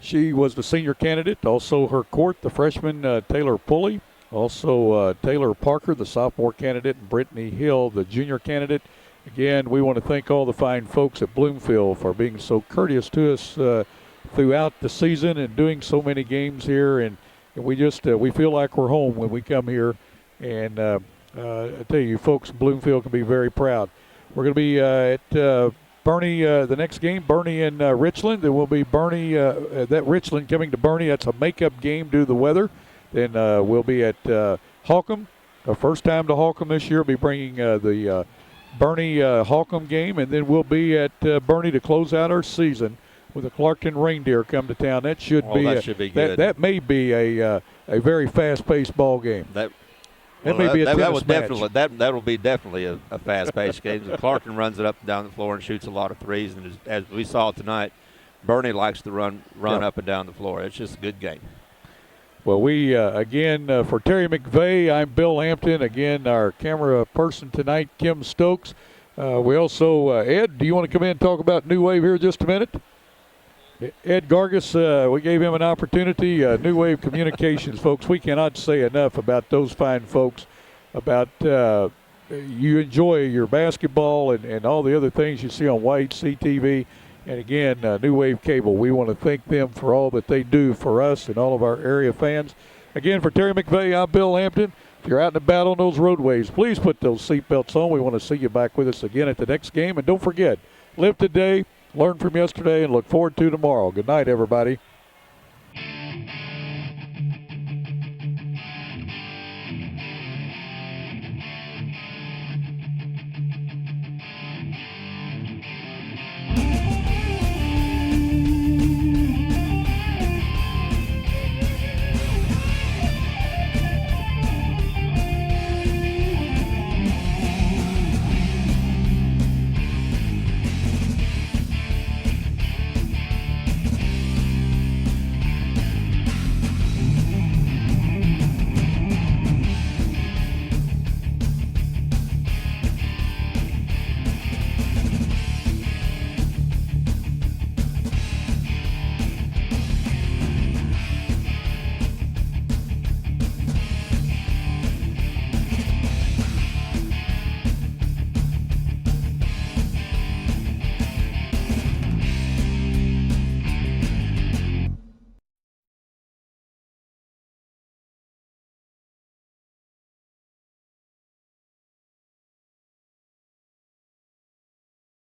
[SPEAKER 1] She was the senior candidate. Also her court, the freshman Taylor Pulley. Also Taylor Parker, the sophomore candidate, and Brittany Hill, the junior candidate. Again, we want to thank all the fine folks at Bloomfield for being so courteous to us throughout the season and doing so many games here. And we just we feel like we're home when we come here. And I tell you, folks in Bloomfield can be very proud. We're going to be at Bernie, the next game, Bernie and Richland. There will be Bernie, that Richland coming to Bernie. That's a makeup game due to the weather. Then we'll be at Holcomb. First time to Holcomb this year. We'll be bringing the Bernie Holcomb game, and then we'll be at Bernie to close out our season with the Clarkton Reindeer come to town. That should be
[SPEAKER 2] good.
[SPEAKER 1] That may be a very fast-paced ball game. That may be a tennis match.
[SPEAKER 2] That will be definitely a fast-paced game. Clarkton runs it up and down the floor and shoots a lot of threes, and as we saw tonight, Bernie likes to run up and down the floor. It's just a good game.
[SPEAKER 1] Well, we, again, for Terry McVeigh, I'm Bill Hampton. Again, our camera person tonight, Kim Stokes. We also, Ed, do you want to come in and talk about New Wave here just a minute? Ed Gargis, we gave him an opportunity. New Wave Communications, folks, we cannot say enough about those fine folks, about you enjoy your basketball and all the other things you see on White CTV. And again, New Wave Cable, we want to thank them for all that they do for us and all of our area fans. Again, for Terry McVeigh, I'm Bill Hampton. If you're out and about on those roadways, please put those seatbelts on. We want to see you back with us again at the next game. And don't forget, live today, learn from yesterday, and look forward to tomorrow. Good night, everybody.